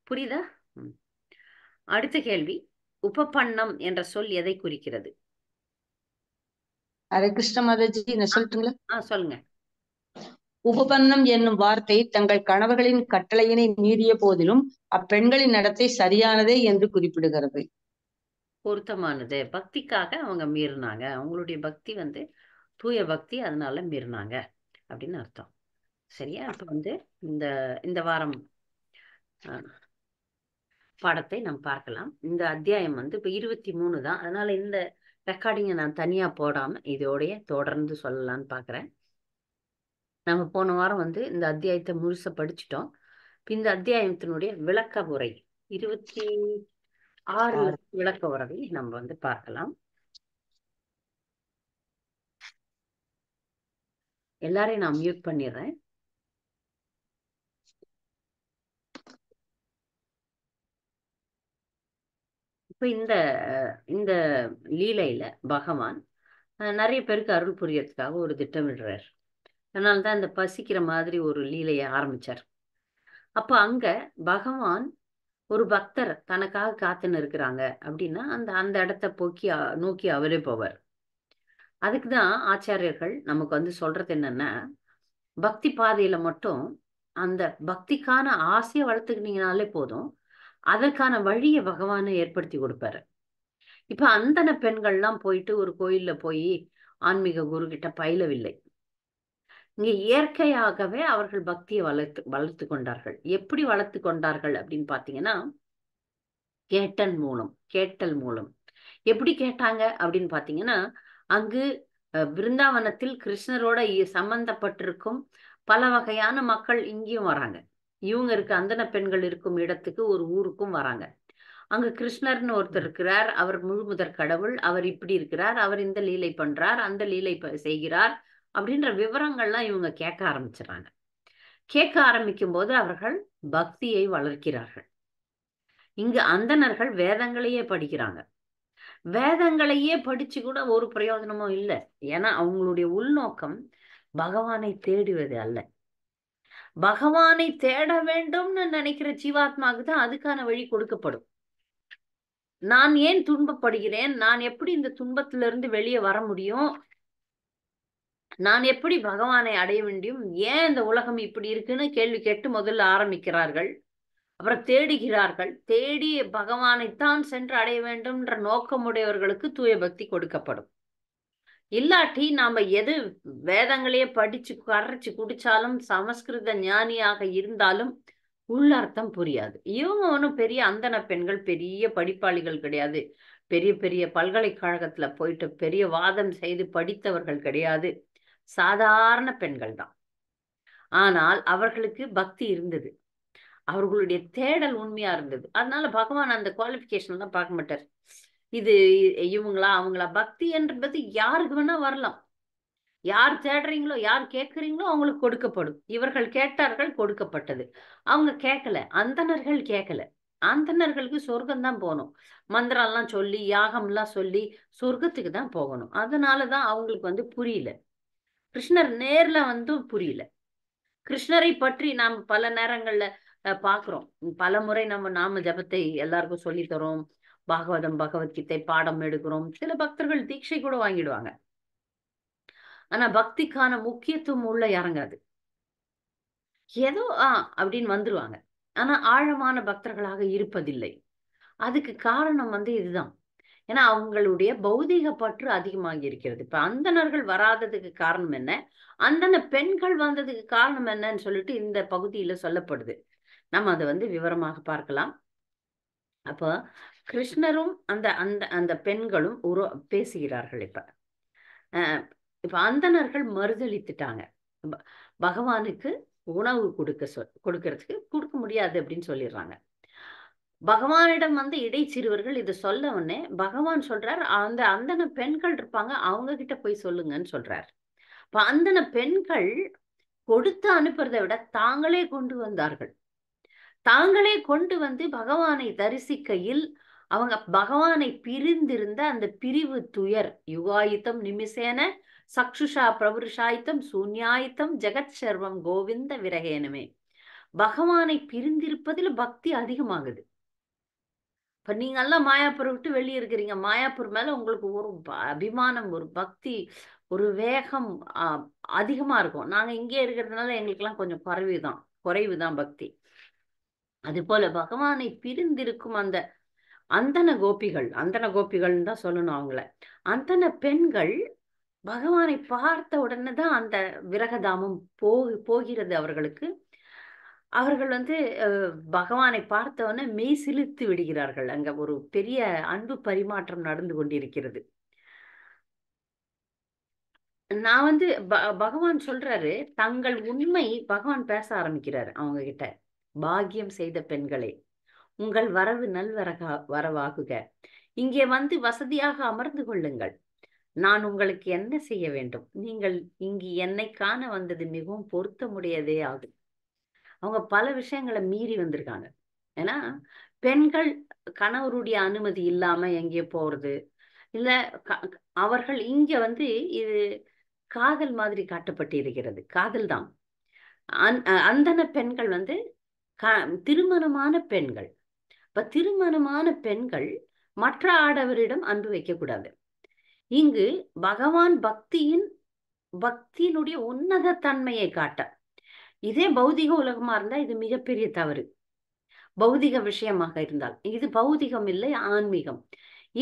புரியுதா? அடுத்த கேள்வி, உபபன்னம் என்ற சொல் எதை குறிக்கிறது? ஹரே கிருஷ்ண மாதாஜி, நான் சொல்லட்டுங்களா? சொல்லுங்க. உபபன்னம் என்னும் வார்த்தை தங்கள் கணவர்களின் கட்டளையினை மீறிய போதிலும் அப்பெண்களின் நடத்தை சரியானதே என்று குறிப்பிடுகிறது. பொருத்தமானது. பக்திக்காக அவங்க மீறினாங்க, அவங்களுடைய பக்தி தூய பக்தி, அதனால மீறினாங்க அப்படின்னு அர்த்தம். சரியா? இப்ப இந்த இந்த வாரம் பாடத்தை நாம் பார்க்கலாம். இந்த அத்தியாயம் இப்ப 23 தான். அதனால இந்த ரெக்கார்டிங்கை நான் தனியா போடாம இதோடைய தொடர்ந்து சொல்லலான்னு பாக்குறேன். நம்ம போன வாரம் இந்த அத்தியாயத்தை முழுச படிச்சுட்டோம். இந்த அத்தியாயத்தினுடைய விளக்க உரை 26 விளக்க உரை நம்ம பார்க்கலாம். எல்லாரையும் நான் மியூட் பண்ணிடுறேன். இப்ப இந்த லீலையில பகவான் நிறைய பேருக்கு அருள் புரியறதுக்காக ஒரு திட்டமிடுறார். அதனால்தான் இந்த பசிக்கிற மாதிரி ஒரு லீலையை ஆரம்பிச்சார். அப்ப அங்க பகவான் ஒரு பக்தர் தனக்காக காத்துன்னு இருக்கிறாங்க அப்படின்னா அந்த இடத்த நோக்கி அவரே போவார். அதுக்குதான் ஆச்சாரியர்கள் நமக்கு சொல்றது என்னன்னா, பக்தி பாதையில மட்டும் அந்த பக்திக்கான ஆசையை வளர்த்துக்கிட்டீங்கனாலே போதும், அதற்கான வழியை பகவானை ஏற்படுத்தி கொடுப்பாரு. இப்ப அந்தன பெண்கள்லாம் போயிட்டு ஒரு கோயில்ல போய் ஆன்மீக குரு கிட்ட பயிலவில்லை. இங்க இயற்கையாகவே அவர்கள் பக்தியை வளர்த்து கொண்டார்கள். எப்படி வளர்த்து கொண்டார்கள் அப்படின்னு பாத்தீங்கன்னா, கேட்டல் மூலம். எப்படி கேட்டாங்க அப்படின்னு பாத்தீங்கன்னா, அங்கு பிருந்தாவனத்தில் கிருஷ்ணரோட சம்பந்தப்பட்டிருக்கும் பல வகையான மக்கள் இங்கேயும் வராங்க. இவங்க அந்தன பெண்கள் இருக்கும் இடத்துக்கு ஒரு ஊருக்கும் வராங்க. அங்க கிருஷ்ணர்னு ஒருத்தர் இருக்கிறார், அவர் முழுமுதற் கடவுள், அவர் இப்படி இருக்கிறார், அவர் இந்த லீலை பண்றார், அந்த லீலை செய்கிறார் அப்படின்ற விவரங்கள்லாம் இவங்க கேட்க ஆரம்பிச்சுறாங்க. கேட்க ஆரம்பிக்கும் போது அவர்கள் பக்தியை வளர்க்கிறார்கள். இங்கு அந்தணர்கள் வேதங்களையே படிக்கிறாங்க. வேதங்களையே படிச்சு கூட ஒரு பிரயோஜனமும் இல்லை. ஏன்னா அவங்களுடைய உள்நோக்கம் பகவானை தேடுவது அல்ல. பகவானை தேட வேண்டும்னு நினைக்கிற ஜீவாத்மாவுக்கு தான் அதுக்கான வழி கொடுக்கப்படும். நான் ஏன் துன்பப்படுகிறேன், நான் எப்படி இந்த துன்பத்திலிருந்து வெளியே வர முடியும், நான் எப்படி பகவானை அடைய முடியும், ஏன் இந்த உலகம் இப்படி இருக்குன்னு கேள்வி கேட்டு முதல்ல ஆரம்பிக்கிறார்கள். அப்புறம் தேடுகிறார்கள். தேடி பகவானைத்தான் சென்று அடைய வேண்டும்ன்ற நோக்கமுடையவர்களுக்கு தூய பக்தி கொடுக்கப்படும். இல்லாட்டி நாம எது வேதங்களையே படிச்சு கரைச்சு குடிச்சாலும், சமஸ்கிருத ஞானியாக இருந்தாலும் உள்ளர்த்தம் புரியாது. இவங்க ஒன்றும் பெரிய அந்தன பெண்கள், பெரிய படிப்பாளிகள் கிடையாது, பெரிய பெரிய பல்கலைக்கழகத்துல போயிட்டு பெரிய வாதம் செய்து படித்தவர்கள் கிடையாது, சாதாரண பெண்கள் தான். ஆனால் அவர்களுக்கு பக்தி இருந்தது, அவர்களுடைய தேடல் உண்மையா இருந்தது. அதனால பகவான் அந்த குவாலிஃபிகேஷன் தான் பார்க்க மாட்டார். இது இவங்களா அவங்களா. பக்தி என்பது யாருக்கு வேணா வரலாம். யார் தேடுறீங்களோ, யார் கேட்குறீங்களோ அவங்களுக்கு கொடுக்கப்படும். இவர்கள் கேட்டார்கள், கொடுக்கப்பட்டது. அவங்க கேட்கல, அந்தணர்கள் கேட்கல. அந்தணர்களுக்கு சொர்க்கம் தான் போகணும். மந்திரம் எல்லாம் சொல்லி, யாகம்லாம் சொல்லி சொர்க்கத்துக்கு தான் போகணும். அதனாலதான் அவங்களுக்கு புரியல. கிருஷ்ணர் நேர்ல புரியல. கிருஷ்ணரை பற்றி நாம் பல நேரங்கள்ல பாக்குறோம். பல முறை நம்ம நாம ஜபத்தை எல்லாருக்கும் சொல்லி தரோம். பாகவதம், பகவத்கீதை பாடம் எடுக்கிறோம். சில பக்தர்கள் தீட்சை கூட வாங்கிடுவாங்க. ஆனா பக்திக்கான முக்கியத்துவம் உள்ள இறங்காது. ஏதோ அப்படின்னு வந்துருவாங்க. ஆனா ஆழமான பக்தர்களாக இருப்பதில்லை. அதுக்கு காரணம் இதுதான். ஏன்னா அவங்களுடைய பௌதிக பற்று அதிகமாகி இருக்கிறது. இப்ப அந்தணர்கள் வராததுக்கு காரணம் என்ன, அந்தன பெண்கள் வந்ததுக்கு காரணம் என்னன்னு சொல்லிட்டு இந்த பகுதியில சொல்லப்படுது. நம்ம அதை விவரமாக பார்க்கலாம். அப்ப கிருஷ்ணரும் அந்த அந்த அந்த பெண்களும் பேசுகிறார்கள். இப்ப அந்தணர்கள் மறுதளித்துட்டாங்க. பகவானுக்கு உணவு கொடுக்கறதுக்கு கொடுக்க முடியாது அப்படின்னு சொல்லிடுறாங்க. பகவானிடம் இடைச்சிறுவர்கள் இதை சொல்ல உடனே பகவான் சொல்றார், அந்த அந்தன பெண்கள் இருப்பாங்க, அவங்க கிட்ட போய் சொல்லுங்கன்னு சொல்றார். இப்ப அந்தன பெண்கள் கொடுத்து அனுப்புறதை விட தாங்களே கொண்டு வந்தார்கள். தாங்களே கொண்டு பகவானை தரிசிக்கையில் அவங்க பகவானை பிரிந்திருந்த அந்த பிரிவு துயர், யுகாயுத்தம் நிமிஷேன சக்ஷுஷா பிரபுருஷாயுத்தம் சூன்யாயுத்தம் ஜெகத் சர்வம் கோவிந்த விரகேனமே. பகவானை பிரிந்திருப்பதில் பக்தி அதிகமாகுது. இப்ப நீங்க எல்லாம் மாயாப்பூர் விட்டு வெளியே இருக்கிறீங்க. மாயாப்பூர் மேல உங்களுக்கு ஒரு அபிமானம், ஒரு பக்தி, ஒரு வேகம் அதிகமா இருக்கும். நாங்க இங்கே இருக்கிறதுனால எங்களுக்கு எல்லாம் கொஞ்சம் குறைவுதான் பக்தி. அது போல பகவானை பிரிந்திருக்கும் அந்த அந்தன கோபிகள்னு தான் சொல்லணும் அவங்கள. அந்தன பெண்கள் பகவானை பார்த்த உடனே தான் அந்த விரகதாமம் போகிறது அவர்களுக்கு. அவர்கள் பகவானை பார்த்தவொடனே மெய் சிலிர்த்து விடுகிறார்கள். அங்க ஒரு பெரிய அன்பு பரிமாற்றம் நடந்து கொண்டிருக்கிறது. நான் பகவான் சொல்றாரு, தங்கள் உண்மை பகவான் பேச ஆரம்பிக்கிறாரு அவங்க கிட்ட. பாக்கியம் செய்த பெண்களே, உங்கள் வரவு வரவாகுக. இங்கே வசதியாக அமர்ந்து கொள்ளுங்கள். நான் உங்களுக்கு என்ன செய்ய வேண்டும்? நீங்கள் இங்கு என்னை காண வந்தது மிகவும் பொருத்தமுடையதே ஆகும். அவங்க பல விஷயங்களை மீறி வந்திருக்காங்க. ஏன்னா பெண்கள் கணவருடைய அனுமதி இல்லாம எங்கேயோ போறது இல்ல, அவர்கள் இங்க இது காதல் மாதிரி காட்டப்பட்டு இருக்கிறது. காதல் தான். அந்தன பெண்கள் திருமணமான பெண்கள். இப்ப திருமணமான பெண்கள் மற்ற ஆடவரிடம் அன்பு வைக்க கூடாது. இங்கு பகவான் பக்தியினுடைய உன்னத தன்மையை காட்ட. இதே பௌதிக உலகமா இருந்தா இது மிகப்பெரிய தவறு. பௌதிக விஷயமாக இருந்தால் இது பௌதிகம் இல்லை, ஆன்மீகம்.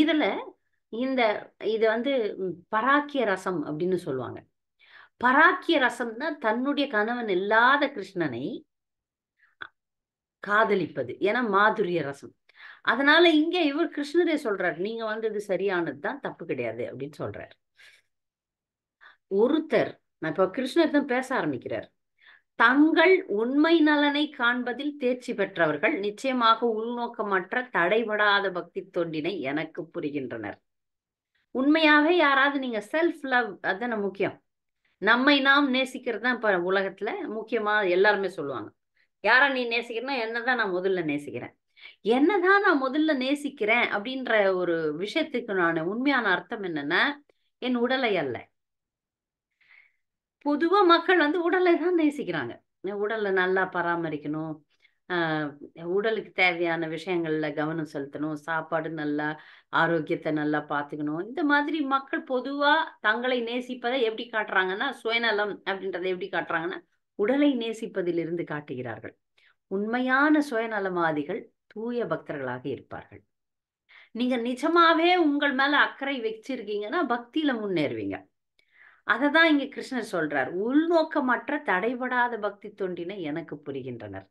இதுல இது பராக்கிய ரசம் அப்படின்னு சொல்லுவாங்க. பராக்கிய ரசம் தான் தன்னுடைய கணவன் இல்லாத கிருஷ்ணனை காதலிப்பது. ஏன்னா மாதுரிய ரசம். அதனால இங்க இவர் கிருஷ்ணரே சொல்றாரு, நீங்க வந்தது சரியானதுதான், தப்பு கிடையாது அப்படின்னு சொல்றாரு. ஒருத்தர் இப்ப கிருஷ்ணர் தான் பேச ஆரம்பிக்கிறார். தங்கள் உண்மை நலனை காண்பதில் தேர்ச்சி பெற்றவர்கள் நிச்சயமாக உள்நோக்கமற்ற தடைபடாத பக்தி தொண்டினை எனக்கு புரிகின்றனர். உண்மையாவே யாராவது நீங்க செல்ஃப் லவ், அதுதானே முக்கியம். நம்மை நாம் நேசிக்கிறது தான் இப்ப உலகத்துல முக்கியமா எல்லாருமே சொல்லுவாங்க. யாரா நீ நேசிக்கிறேன்னா என்னதான் நான் முதல்ல நேசிக்கிறேன், என்னதான் நான் முதல்ல நேசிக்கிறேன் அப்படின்ற ஒரு விஷயத்துக்கு நான் உண்மையான அர்த்தம் என்னன்னா, என் உடலை அல்ல. பொதுவா மக்கள் உடலை தான் நேசிக்கிறாங்க. உடலை நல்லா பராமரிக்கணும், உடலுக்கு தேவையான விஷயங்கள்ல கவனம் செலுத்தணும், சாப்பாடு நல்லா, ஆரோக்கியத்தை நல்லா பார்த்துக்கணும். இந்த மாதிரி மக்கள் பொதுவா தங்களை நேசிப்பதை எப்படி காட்டுறாங்கன்னா, சுயநலம் அப்படின்றத எப்படி காட்டுறாங்கன்னா, உடலை நேசிப்பதிலிருந்து காட்டுகிறார்கள். உண்மையான சுயநலவாதிகள் தூய பக்தர்களாக இருப்பார்கள். நீங்க நிஜமாவே உங்கள் மேல அக்கறை வச்சிருக்கீங்கன்னா பக்தியில முன்னேறுவீங்க. அததான் இங்க கிருஷ்ணர் சொல்றார். உள்நோக்கமற்ற தடைபடாத பக்தி தொண்டினை எனக்கு புரிகின்றனர்.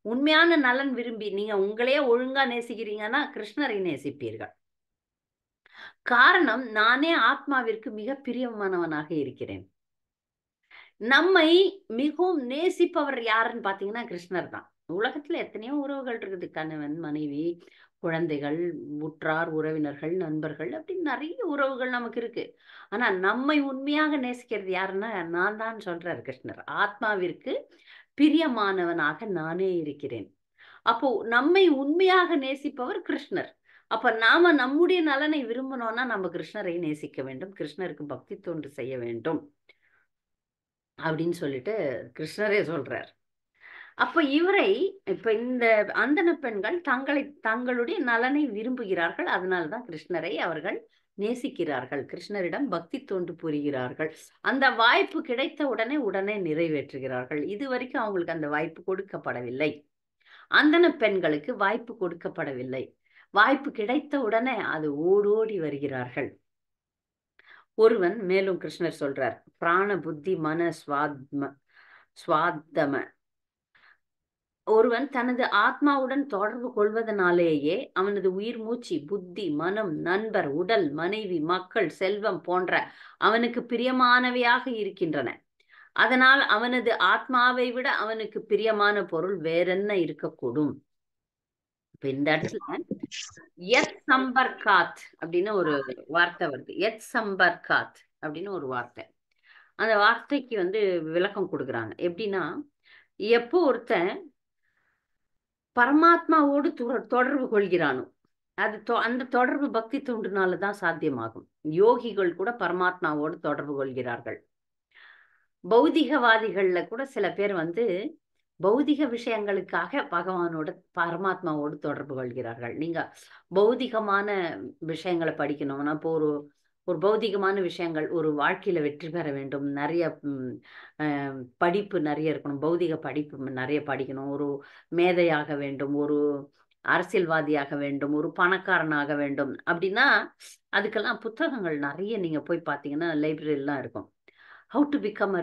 உண்மையான நலன் விரும்பி நீங்க உங்களையே ஒழுங்கா நேசிக்கிறீங்கன்னா கிருஷ்ணரை நேசிப்பீர்கள். காரணம், நானே ஆத்மாவிற்கு மிக பிரியமானவனாக இருக்கிறேன். நம்மை மிகவும் நேசிப்பவர் யாருன்னு பாத்தீங்கன்னா கிருஷ்ணர் தான். உலகத்துல எத்தனையோ உறவுகள் இருக்குது, கணவன், மனைவி, குழந்தைகள், உற்றார், உறவினர்கள், நண்பர்கள், அப்படின்னு நிறைய உறவுகள் நமக்கு இருக்கு. ஆனா நம்மை உண்மையாக நேசிக்கிறது யாருன்னா நான் தான் சொல்றார் கிருஷ்ணர். ஆத்மாவிற்கு பிரியமானவனாக நானே இருக்கிறேன். அப்போ நம்மை உண்மையாக நேசிப்பவர் கிருஷ்ணர். அப்ப நாம நம்முடைய நலனை விரும்பணும்னா நம்ம கிருஷ்ணரை நேசிக்க வேண்டும், கிருஷ்ணருக்கு பக்தி தொண்டு செய்ய வேண்டும் அப்படின்னு சொல்லிட்டு கிருஷ்ணரே சொல்றார். அப்ப இவரை இப்ப இந்த அந்தன பெண்கள் தங்களுடைய நலனை விரும்புகிறார்கள். அதனால்தான் கிருஷ்ணரை அவர்கள் நேசிக்கிறார்கள், கிருஷ்ணரிடம் பக்தி தொண்டு புரிகிறார்கள். அந்த வாய்ப்பு கிடைத்த உடனே நிறைவேற்றுகிறார்கள். இதுவரைக்கும் அவங்களுக்கு அந்த வாய்ப்பு கொடுக்கப்படவில்லை. அந்தன பெண்களுக்கு வாய்ப்பு கொடுக்கப்படவில்லை. வாய்ப்பு கிடைத்த உடனே அது ஓடோடி வருகிறார்கள். ஒருவன், மேலும் கிருஷ்ணர் சொல்றார், பிராண புத்தி மன சுவாத்தம ஒருவன் தனது ஆத்மாவுடன் தொடர்பு கொள்வதனாலேயே அவனது உயிர் மூச்சு, புத்தி, மனம், நண்பர், உடல், மனைவி, மக்கள், செல்வம் போன்ற அவனுக்கு பிரியமானவையாக இருக்கின்றன. அதனால் அவனது ஆத்மாவை விட அவனுக்கு பிரியமான பொருள் வேறென்ன இருக்கக்கூடும்? இப்ப இந்த இடத்துல எத் சம்பர்காத் அப்படின்னு ஒரு வார்த்தை வருது. எத் சம்பர்காத் அப்படின்னு ஒரு வார்த்தை. அந்த வார்த்தைக்கு விளக்கம் கொடுக்குறாங்க. எப்படின்னா, எப்போ ஒருத்தன் பரமாத்மாவோடு தொடர்பு கொள்கிறானோ அந்த தொடர்பு பக்தி தொண்டுனாலதான் சாத்தியமாகும். யோகிகள் கூட பரமாத்மாவோடு தொடர்பு கொள்கிறார்கள். பௌதிகவாதிகள்ல கூட சில பேர் பௌதிக விஷயங்களுக்காக பரமாத்மாவோடு தொடர்பு கொள்கிறார்கள். நீங்க பௌதிகமான விஷயங்களை படிக்கணும்னா, இப்போ ஒரு பௌதிகமான விஷயங்கள், ஒரு வாழ்க்கையில வெற்றி பெற வேண்டும், நிறைய படிப்பு நிறைய இருக்கணும், பௌதிக படிப்பு நிறைய படிக்கணும், ஒரு மேதையாக வேண்டும், ஒரு அரசியல்வாதியாக வேண்டும், ஒரு பணக்காரனாக வேண்டும் அப்படின்னா அதுக்கெல்லாம் புத்தகங்கள் நிறைய நீங்க போய் பார்த்தீங்கன்னா லைப்ரரிலாம் இருக்கும். How to become a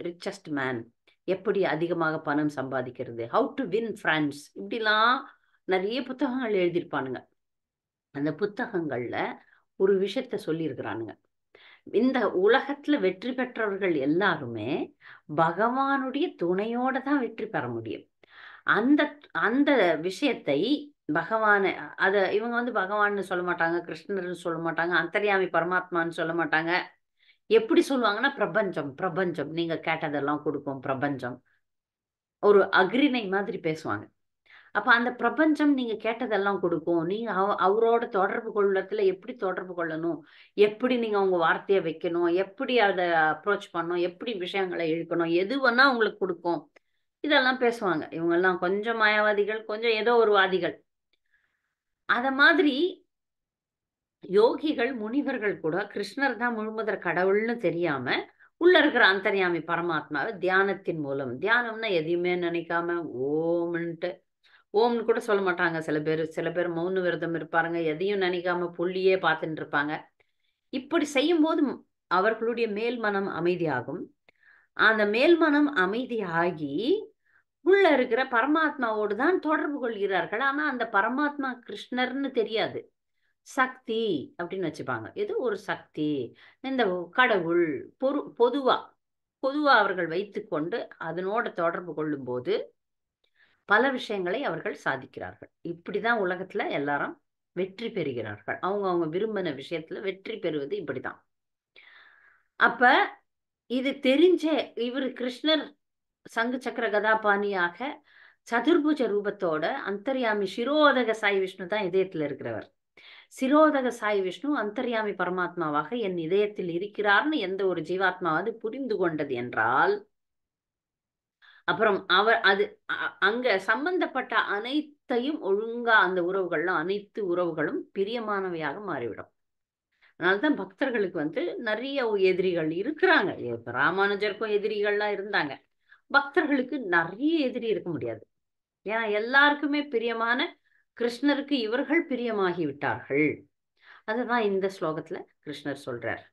richest man, எப்படி அதிகமாக பணம் சம்பாதிக்கிறது, ஹவு டு வின் ஃப்ரெண்ட்ஸ், இப்படிலாம் நிறைய புத்தகங்கள் எழுதியிருப்பானுங்க. அந்த புத்தகங்கள்ல ஒரு விஷயத்த சொல்லியிருக்கிறானுங்க. இந்த உலகத்துல வெற்றி பெற்றவர்கள் எல்லாருமே பகவானுடைய துணையோட தான் வெற்றி பெற முடியும். அந்த அந்த விஷயத்தை இவங்க பகவான்னு சொல்ல மாட்டாங்க, கிருஷ்ணர்னு சொல்ல மாட்டாங்க, அந்தர்யாமி பரமாத்மான்னு சொல்ல மாட்டாங்க. எப்படி சொல்லுவாங்கன்னா பிரபஞ்சம் நீங்க கேட்டதெல்லாம் கொடுக்கும், பிரபஞ்சம் ஒரு அக்ரிணை மாதிரி பேசுவாங்க. அப்ப அந்த பிரபஞ்சம் நீங்க கேட்டதெல்லாம் கொடுக்கும். நீங்க அவரோட தொடர்பு கொள்ளத்துல எப்படி தொடர்பு கொள்ளணும், எப்படி நீங்க உங்க வார்த்தையை வைக்கணும், எப்படி அதை அப்ரோச் பண்ணணும், எப்படி விஷயங்களை இழுக்கணும், எது வேணா உங்களுக்கு கொடுக்கும், இதெல்லாம் பேசுவாங்க. இவங்க எல்லாம் கொஞ்சம் மாயாவாதிகள், கொஞ்சம் ஏதோ ஒரு வாதிகள். அத மாதிரி யோகிகள், முனிவர்கள் கூட கிருஷ்ணர் தான் முழுமுதற் கடவுள்னு தெரியாம உள்ள இருக்கிற அந்தர்யாமி பரமாத்மாவை தியானத்தின் மூலம், தியானம்னா எதையுமே நினைக்காம ஓம்னு கூட சொல்ல மாட்டாங்க. சில பேர் மௌன விரதம் இருப்பாருங்க, எதையும் நினைக்காம புள்ளியே பார்த்துட்டு இருப்பாங்க. இப்படி செய்யும் போது அவர்களுடைய மேல் மனம் அமைதியாகும். அந்த மேல் மனம் அமைதியாகி உள்ள இருக்கிற பரமாத்மாவோடு தான் தொடர்பு கொள்கிறார்கள். ஆனா அந்த பரமாத்மா கிருஷ்ணர்னு தெரியாது, சக்தி அப்படின்னு வச்சுப்பாங்க. இது ஒரு சக்தி, இந்த கடவுள் பொதுவா அவர்கள் வைத்துக்கொண்டு அதனோட தொடர்பு கொள்ளும் போது பல விஷயங்களை அவர்கள் சாதிக்கிறார்கள். இப்படிதான் உலகத்துல எல்லாரும் வெற்றி பெறுகிறார்கள். அவங்க விரும்பின விஷயத்துல வெற்றி பெறுவது இப்படிதான். அப்ப இது தெரிஞ்ச இவர் கிருஷ்ணர் சங்கு சக்கர கதாபாணியாக சதுர்புஜ ரூபத்தோட அந்தர்யாமி சிரோதக சாய் விஷ்ணு தான் இதயத்துல இருக்கிறவர். சிரோதக சாய் விஷ்ணு அந்தர்யாமி பரமாத்மாவாக என் இதயத்தில் இருக்கிறார்னு எந்த ஒரு ஜீவாத்மாவது புரிந்து கொண்டது என்றால் அப்புறம் அங்க சம்பந்தப்பட்ட அனைத்தையும் ஒழுங்கா அந்த உறவுகள்லாம் அனைத்து உறவுகளும் பிரியமானவையாக மாறிவிடும். அதனால்தான் பக்தர்களுக்கு நிறைய எதிரிகள் இருக்கிறாங்க. இப்ப ராமானுஜருக்கும் எதிரிகள்லாம் இருந்தாங்க. பக்தர்களுக்கு நிறைய எதிரி இருக்க முடியாது. ஏன்னா எல்லாருக்குமே பிரியமான கிருஷ்ணருக்கு இவர்கள் பிரியமாகி விட்டார்கள். அதுதான் இந்த ஸ்லோகத்துல கிருஷ்ணர் சொல்றார்.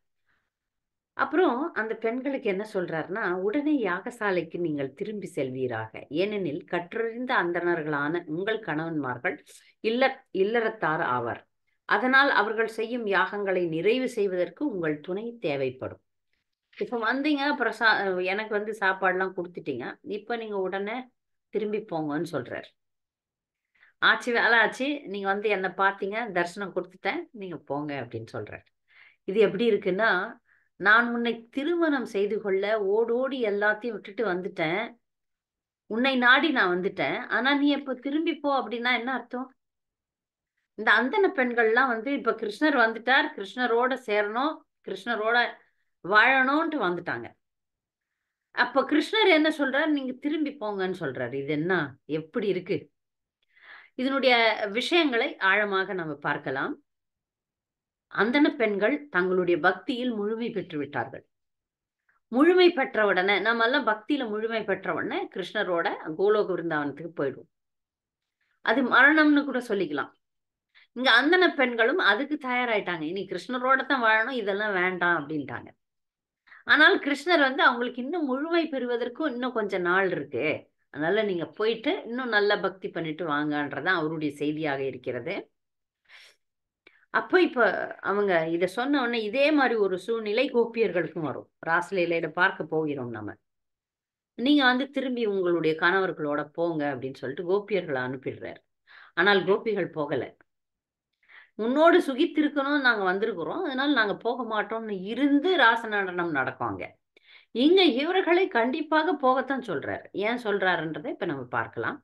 அப்புறம் அந்த பெண்களுக்கு என்ன சொல்றாருன்னா, உடனே யாகசாலைக்கு நீங்கள் திரும்பி செல்வீராக, ஏனெனில் கற்றறிந்த அந்தணர்களான உங்கள் கணவன்மார்கள் இல்லறத்தார் ஆவர். அதனால் அவர்கள் செய்யும் யாகங்களை நிறைவு செய்வதற்கு உங்கள் துணை தேவைப்படும். இப்ப வந்தீங்க, அப்புறம் எனக்கு சாப்பாடுலாம் கொடுத்துட்டீங்க, இப்ப நீங்க உடனே திரும்பி போங்கன்னு சொல்றாரு. ஆச்சு வேலை ஆச்சு, நீங்க என்னை பார்த்தீங்க, தரிசனம் கொடுத்துட்டேன், நீங்க போங்க அப்படின்னு சொல்றாரு. இது எப்படி இருக்குன்னா, நான் உன்னை திருமணம் செய்து கொள்ள ஓடோடி எல்லாத்தையும் விட்டுட்டு வந்துட்டேன், உன்னை நாடி நான் வந்துட்டேன், ஆனா நீ இப்ப திரும்பி போ அப்படின்னா என்ன அர்த்தம்? இந்த அந்தன பெண்கள்லாம் இப்ப கிருஷ்ணர் வந்துட்டார், கிருஷ்ணரோட சேரணும், கிருஷ்ணரோட வாழணும்ட்டு வந்துட்டாங்க. அப்ப கிருஷ்ணர் என்ன சொல்றாரு? நீங்க திரும்பி போங்கன்னு சொல்றாரு. இது என்ன எப்படி இருக்கு? இதனுடைய விஷயங்களை ஆழமாக நம்ம பார்க்கலாம். அந்தன பெண்கள் தங்களுடைய பக்தியில் முழுமை பெற்று விட்டார்கள். முழுமை பெற்ற உடனே நம்ம எல்லாம் பக்தியில முழுமை பெற்ற உடனே கிருஷ்ணரோட கோலோக விருந்தாவனத்துக்கு போயிடுவோம். அது மரணம்னு கூட சொல்லிக்கலாம். இங்க அந்தன பெண்களும் அதுக்கு தயாராயிட்டாங்க. இனி கிருஷ்ணரோட தான் வாழணும், இதெல்லாம் வேண்டாம் அப்படின்ட்டாங்க. ஆனால் கிருஷ்ணர் அவங்களுக்கு இன்னும் முழுமை பெறுவதற்கும் இன்னும் கொஞ்சம் நாள் இருக்கு, அதனால நீங்க போயிட்டு இன்னும் நல்ல பக்தி பண்ணிட்டு வாங்கன்றதான் அவருடைய செய்தியாக இருக்கிறது. அப்ப இப்ப அவங்க இத சொன்ன உடனே இதே மாதிரி ஒரு சூழ்நிலை கோபியர்களுக்கும் வரும். ராசலீலையில பார்க்க போகிறோம் நம்ம. நீங்க திரும்பி உங்களுடைய கணவர்களோட போங்க அப்படின்னு சொல்லிட்டு கோபியர்களை அனுப்பிடுறாரு. ஆனால் கோபிகள் போகல. உன்னோடு சுகித்திருக்கணும், நாங்க வந்திருக்கிறோம், அதனால நாங்க போக மாட்டோம்னு இருந்து ராச நடனம் நடக்குவாங்க. இங்க இவர்களை கண்டிப்பாக போகத்தான் சொல்றாரு. ஏன் சொல்றாருன்றதை இப்ப நம்ம பார்க்கலாம்.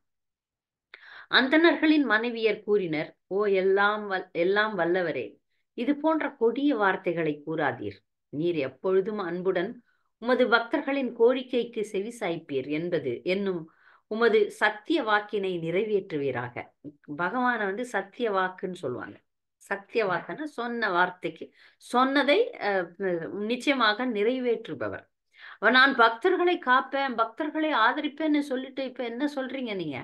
அந்தணர்களின் மனைவியர் கூறினர், ஓ எல்லாம் வல்லவரே, இது போன்ற கொடிய வார்த்தைகளை கூறாதீர். நீர் எப்பொழுதும் அன்புடன் உமது பக்தர்களின் கோரிக்கைக்கு செவி சாய்ப்பீர் என்னும் உமது சத்திய வாக்கினை நிறைவேற்றுவீராக. பகவான சத்திய வாக்குன்னு சொல்லுவாங்க. சத்திய வாக்குன்னா சொன்ன வார்த்தைக்கு சொன்னதை நிச்சயமாக நிறைவேற்றுபவர். நான் பக்தர்களை காப்பேன், பக்தர்களை ஆதரிப்பேன்னு சொல்லிட்டு இப்ப என்ன சொல்றீங்க நீங்க?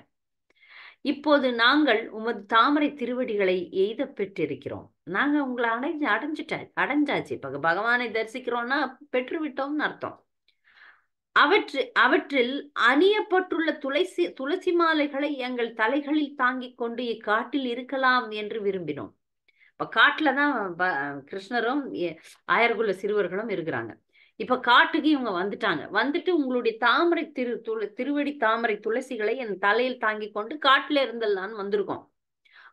இப்போது நாங்கள் உமது தாமரை திருவடிகளை எய்த பெற்றிருக்கிறோம். நாங்க உங்களை அடைஞ்சாச்சு. இப்ப பகவானை தரிசிக்கிறோம்னா பெற்று விட்டோம்னு அர்த்தம். அவற்றில் அணியப்பட்டுள்ள துளசி மாலைகளை எங்கள் தலைகளில் தாங்கிக் கொண்டு இக்காட்டில் இருக்கலாம் என்று விரும்பினோம். இப்ப காட்டுலதான் கிருஷ்ணரும் ஆயர்குல சிறுவர்களும் இருக்கிறாங்க. இப்ப காட்டுக்கு இவங்க வந்துட்டு உங்களுடைய தாமரை திருவடி தாமரை துளசிகளை என் தலையில் தாங்கி கொண்டு காட்டுல இருந்தெல்லாம் வந்திருக்கோம்.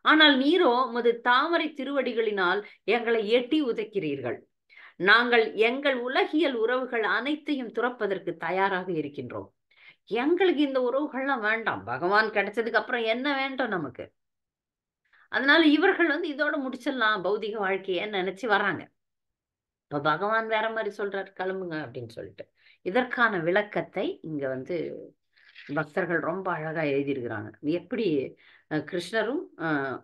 ஆனால் நீரோ உமது தாமரை திருவடிகளினால் எங்களை எட்டி உதைக்கிறீர்கள். நாங்கள் எங்கள் உலகியல் உறவுகள் அனைத்தையும் துறப்பதற்கு தயாராக இருக்கின்றோம். எங்களுக்கு இந்த உறவுகள்லாம் வேண்டாம். பகவான் கிடைச்சதுக்கு அப்புறம் என்ன வேண்டும் நமக்கு? அதனால இவர்கள் இதோட முடிச்சிடலாம் பௌதிக வாழ்க்கைய நினைச்சு வராங்க. இப்ப பகவான் வேற மாதிரி சொல்றாரு, கிளம்புங்க அப்படின்னு சொல்லிட்டு. இதற்கான விளக்கத்தை இங்க பக்தர்கள் ரொம்ப அழகா எழுதியிருக்கிறாங்க. எப்படி கிருஷ்ணரும்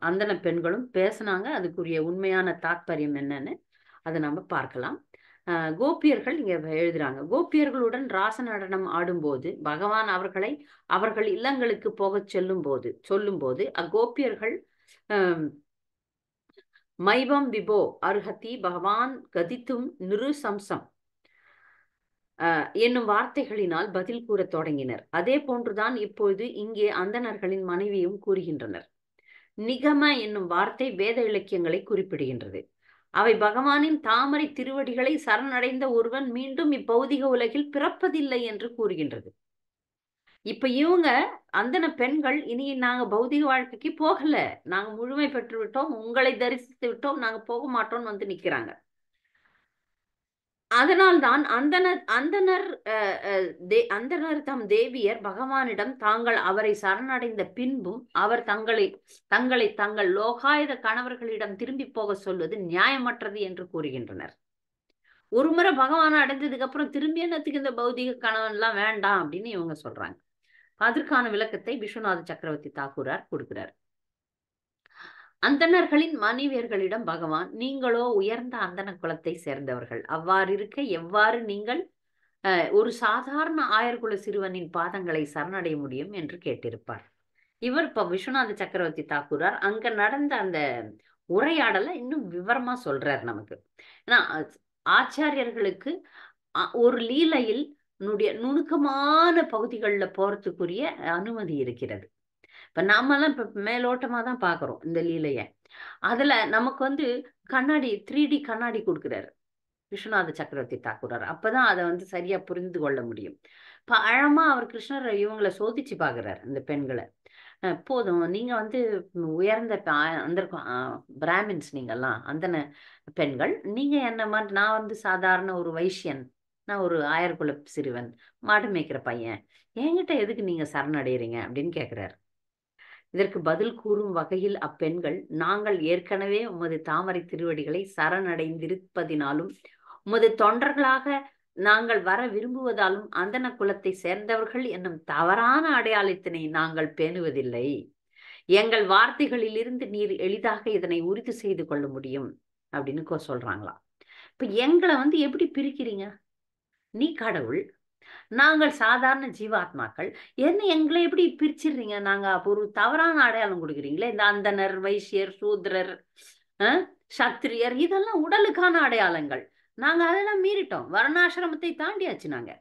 அந்தன பெண்களும் பேசினாங்க, அதுக்குரிய உண்மையான தாத்பரியம் என்னன்னு அதை நம்ம பார்க்கலாம். கோபியர்கள் இங்க எழுதுறாங்க, கோபியர்களுடன் ராச நடனம் ஆடும்போது பகவான் அவர்களை அவர்கள் இல்லங்களுக்கு போக சொல்லும் போது அக்கோபியர்கள் மைவம் விபோ அர்ஹதி பகவான் கதித்தும் நிருசம்சம் என்னும் வார்த்தைகளினால் பதில் கூற தொடங்கினர். அதே போன்றுதான் இப்பொழுது இங்கே அந்தணர்களின் மனைவியும் கூறுகின்றனர். நிகம என்னும் வார்த்தை வேத இலக்கியங்களை குறிப்பிடுகின்றது. அவை பகவானின் தாமரை திருவடிகளை சரணடைந்த ஒருவன் மீண்டும் இப்பௌதிக உலகில் பிறப்பதில்லை என்று கூறுகின்றது. இப்ப இவங்க அந்தன பெண்கள் இனி நாங்க பௌதிக வாழ்க்கைக்கு போகல, நாங்க முழுமை பெற்று விட்டோம், உங்களை தரிசித்து விட்டோம், நாங்க போக மாட்டோம்னு நிக்கிறாங்க. அதனால்தான் அந்தனர் தம் தேவியர் பகவானிடம் தாங்கள் அவரை சரணடைந்த பின்பும் அவர் தங்கள் லோகாயுத கணவர்களிடம் திரும்பி போக சொல்வது நியாயமற்றது என்று கூறுகின்றனர். ஒரு முறை பகவானை அடைஞ்சதுக்கு அப்புறம் திரும்பி என்னத்துக்கு இந்த பௌதிக கணவன் எல்லாம் வேண்டாம் அப்படின்னு இவங்க சொல்றாங்க. அதற்கான விளக்கத்தை விஸ்வநாத சக்கரவர்த்தி தாக்கூரார் கொடுக்கிறார். அந்தணர்களின் மனைவியர்களிடம் பகவான், நீங்களோ உயர்ந்த அந்தன குலத்தை சேர்ந்தவர்கள், அவ்வாறு இருக்க எவ்வாறு நீங்கள் ஒரு சாதாரண ஆயர்குல சிறுவனின் பாதங்களை சரணடைய முடியும் என்று கேட்டிருப்பார். இவர் இப்ப விஸ்வநாத சக்கரவர்த்தி தாக்கூரார் அங்க நடந்த அந்த உரையாடலை இன்னும் விவரமா சொல்றார் நமக்கு. ஏன்னா ஆச்சாரியர்களுக்கு ஒரு லீலையில் நுணுக்கமான பகுதிகளில் போறதுக்குரிய அனுமதி இருக்கிறது. இப்ப நாமெல்லாம் இப்ப மேலோட்டமா தான் பாக்குறோம் இந்த லீலைய. அதுல நமக்கு கண்ணாடி 3D கண்ணாடி கொடுக்கிறாரு விஸ்வநாத சக்கரவர்த்தி தாக்கூரார். அப்பதான் அதை சரியா புரிந்து கொள்ள முடியும். இப்ப ஆழமா அவர் கிருஷ்ணர் இவங்களை சோதிச்சு பாக்குறாரு, இந்த பெண்களை. போதும், நீங்க உயர்ந்த அந்த பிராமின்ஸ், நீங்கெல்லாம் அந்தன பெண்கள், நீங்க என்ன மாதிரி, நான் சாதாரண ஒரு வைசியன், நான் ஒரு ஆயர்குல சிறுவன், மாடு மேய்க்கிற பையன், என்கிட்ட எதுக்கு நீங்க சரணடைறீங்க அப்படின்னு கேட்கிறாரு. இதற்கு பதில் கூறும் வகையில் அப்பெண்கள், நாங்கள் ஏற்கனவே உமது தாமரை திருவடிகளை சரணடைந்திருப்பதினாலும் உமது தொண்டர்களாக நாங்கள் வர விரும்புவதாலும் அந்தன குலத்தை சேர்ந்தவர்கள் என்னும் தவறான அடையாளத்தினை நாங்கள் பேணுவதில்லை. எங்கள் வார்த்தைகளிலிருந்து நீர் எளிதாக இதனை உறுதி செய்து கொள்ள முடியும் அப்படின்னு சொல்றாங்களாம். இப்ப எங்களை எப்படி பிரிக்கிறீங்க? நீ கடவுள், நாங்கள் சாதாரண ஜீவாத்மாக்கள், எங்களை எப்படி பிரிச்சிடுறீங்க? நாங்க ஒரு தவறான அடையாளம் கொடுக்குறீங்களே. இந்த அந்தனர், வைசியர், சூத்ரர், சத்திரியர், இதெல்லாம் உடலுக்கான அடையாளங்கள். நாங்க அதெல்லாம் மீறிட்டோம், வர்ணாசிரமத்தை தாண்டியாச்சு. நாங்க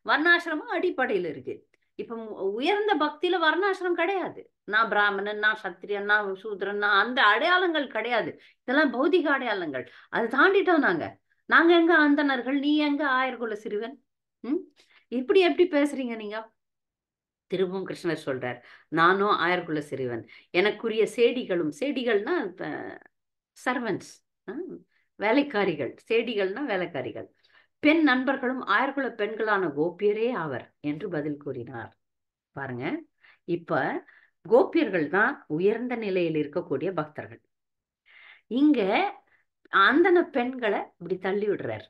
வர்ணாசிரமம் அடிப்படையில் இருக்கு. இப்ப உயர்ந்த பக்தியில வர்ணாசிரமம் கிடையாது. நான் பிராமணன், நான் சத்திரியன், நான் சூத்ரன், நான் அந்த அடையாளங்கள் கிடையாது. இதெல்லாம் பௌதிக அடையாளங்கள். அது தாண்டிட்டோம் நாங்க. நாங்க எங்க அந்தணர்கள், நீ எங்க ஆயர்குல சிறுவன்? இப்படி எப்படி பேசுறீங்க நீங்க? திரும்பவும் கிருஷ்ணர் சொல்றார், நானும் ஆயர்குல சிறுவன், எனக்குரிய சேடிகளும், சேடிகள்னா சர்வன்ட்ஸ், வேலைக்காரிகள், சேடிகள்னா வேலைக்காரிகள், பெண் நண்பர்களும் ஆயர்குல பெண்களான கோபியரே ஆவர் என்று பதில் கூறினார். பாருங்க, இப்ப கோபியர்கள் தான் உயர்ந்த நிலையில் இருக்கக்கூடிய பக்தர்கள். இங்க அந்தன பெண்களை இப்படி தள்ளி விடுறாரு.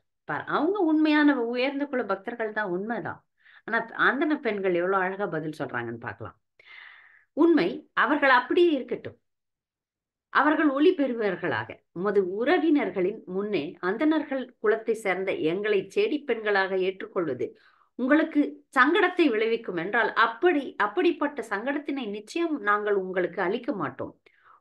அவங்க உண்மையான உயர்ந்த குல பக்தர்கள் தான், உண்மைதான். ஆனா அந்தன பெண்கள் எவ்வளவு அழகா பதில் சொல்றாங்கன்னு பார்க்கலாம். உண்மை, அவர்கள் அப்படியே இருக்கட்டும், அவர்கள் ஒளி பெறுவர்களாக உமது உறவினர்களின் முன்னே அந்தணர்கள் குலத்தை சேர்ந்த எங்களை சேடி பெண்களாக ஏற்றுக்கொள்வது உங்களுக்கு சங்கடத்தை விளைவிக்கும் என்றால் அப்படிப்பட்ட சங்கடத்தினை நிச்சயம் நாங்கள் உங்களுக்கு அளிக்க மாட்டோம்.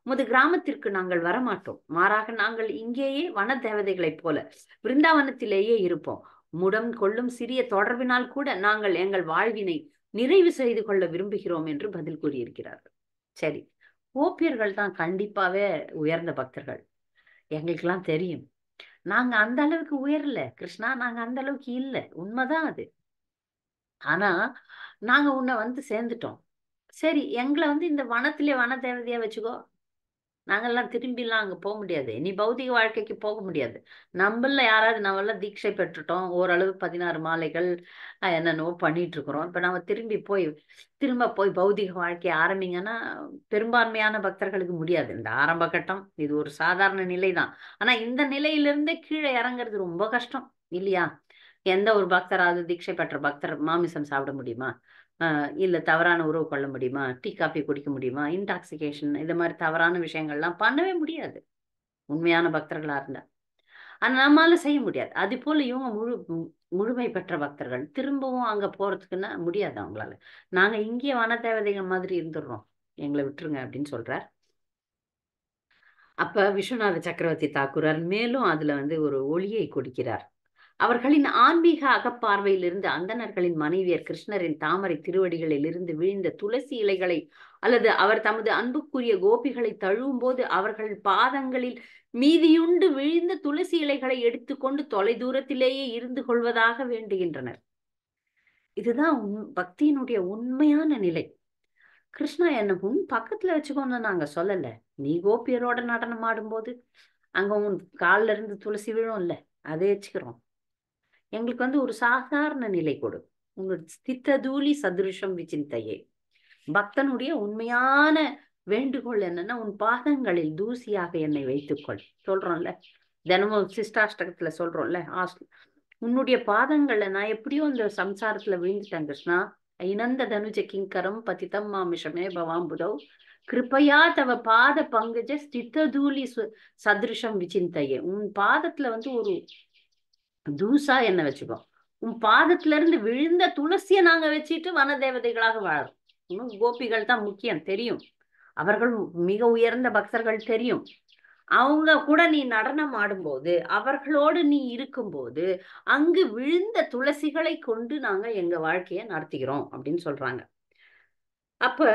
உமது கிராமத்திற்கு நாங்கள் வரமாட்டோம். மாறாக நாங்கள் இங்கேயே வன தேவதைகளைப் போல விருந்தாவனத்திலேயே இருப்போம். முடம் கொள்ளும் சிறிய தொடர்பினால் கூட நாங்கள் எங்கள் வாழ்வினை நிறைவு செய்து கொள்ள விரும்புகிறோம் என்று பதில் கூறியிருக்கிறார்கள். சரி, கோபியர்கள் தான் கண்டிப்பாவே உயர்ந்த பக்தர்கள், எங்களுக்கெல்லாம் தெரியும். நாங்க அந்த அளவுக்கு உயரல கிருஷ்ணா, நாங்க அந்த அளவுக்கு இல்லை, உண்மைதான் அது. ஆனா நாங்க உன்னை சேர்ந்துட்டோம். சரி, எங்களை இந்த வனத்திலே வன தேவதையா வச்சுக்கோ. நாங்கெல்லாம் திரும்பிலாம் அங்க போக முடியாது, நீ பௌதிக வாழ்க்கைக்கு போக முடியாது. நம்மள யாராவது, நம்மளாம் தீட்சை பெற்றுட்டோம், ஓரளவு 16 மாலைகள் என்னென்னவோ பண்ணிட்டு இருக்கிறோம். இப்ப நம்ம திரும்ப போய் பௌதிக வாழ்க்கையை ஆரம்பிங்கன்னா பெரும்பான்மையான பக்தர்களுக்கு முடியாது. இந்த ஆரம்ப கட்டம் இது ஒரு சாதாரண நிலை தான். ஆனா இந்த நிலையிலிருந்தே கீழே இறங்குறது ரொம்ப கஷ்டம் இல்லையா? எந்த ஒரு பக்தராவது, தீட்சை பெற்ற பக்தர் மாமிசம் சாப்பிட முடியுமா? இல்ல தவறான உறவு கொள்ள முடியுமா? டீ காஃபி குடிக்க முடியுமா? இன்டாக்சிகேஷன், இது மாதிரி தவறான விஷயங்கள்லாம் பண்ணவே முடியாது உண்மையான பக்தர்களா இருந்தா. ஆனா நம்மளால செய்ய முடியாது. அது போல இவங்க முழுமை பெற்ற பக்தர்கள் திரும்பவும் அங்க போறதுக்குன்னா முடியாது அவங்களால. நாங்க இங்கே வன தேவதைகள் மாதிரி இருந்துடுறோம், எங்களை விட்டுருங்க அப்படின்னு சொல்றார். அப்ப விஸ்வநாத சக்கரவர்த்தி தாக்கூரார் மேலும் அதுல ஒரு ஒளியை கொடுக்கிறார். அவர்களின் ஆன்மீக அகப்பார்வையிலிருந்து அந்தணர்களின் மனைவியர் கிருஷ்ணரின் தாமரை திருவடிகளில் இருந்து விழுந்த துளசி இலைகளை அல்லது அவர் தமது அன்புக்குரிய கோபிகளை தழுவும் போது அவர்கள் பாதங்களில் மீதியுண்டு விழுந்த துளசி இலைகளை எடுத்துக்கொண்டு தொலை தூரத்திலேயே இருந்து கொள்வதாக வேண்டுகின்றனர். இதுதான் பக்தியினுடைய உண்மையான நிலை. கிருஷ்ணா என்ன பக்கத்துல வச்சுக்கோன்னு நாங்க சொல்லல. நீ கோபியரோட நடனம் ஆடும்போது அங்க உன் காலில இருந்து துளசி விழும் இல்ல, அதை வச்சுக்கிறோம். எங்களுக்கு ஒரு சாதாரண நிலை கொடு. உங்களோட ஸ்தித்ததூலி சதுருஷம் விசிந்தையே. பக்தனுடைய உண்மையான வேண்டுகோள் என்னன்னா, உன் பாதங்களில் தூசியாக என்னை வைத்துக்கொள். சொல்றோம்ல தினமும் சிஷ்டாஷ்டகத்துல சொல்றோம்ல, உன்னுடைய பாதங்கள்ல நான் எப்படியோ இந்த சம்சாரத்துல விழுந்துட்டேன் கிருஷ்ணா, ஐனந்த தனுஜ கிங்கரம் பதிதம் மாமிஷமே பவாம்புதௌ கிருபையா தவ பாத பங்கஜ ஸ்திததூலி சதிருஷம் விசிந்தையே. உன் பாதத்துல வந்து ஒரு தூசா என்ன வச்சுக்கோ, உன் பாதத்துல இருந்து விழுந்த துளசிய நாங்க வச்சுட்டு வன தேவதைகளாக வாழறோம். இன்னும் கோபிகள் தான் முக்கியம் தெரியும், அவர்கள் மிக உயர்ந்த பக்தர்கள் தெரியும். அவங்க கூட நீ நடனம் ஆடும்போது, அவர்களோடு நீ இருக்கும்போது, அங்கு விழுந்த துளசிகளை கொண்டு நாங்க எங்க வாழ்க்கைய நடத்துகிறோம் அப்படின்னு சொல்றாங்க. அப்ப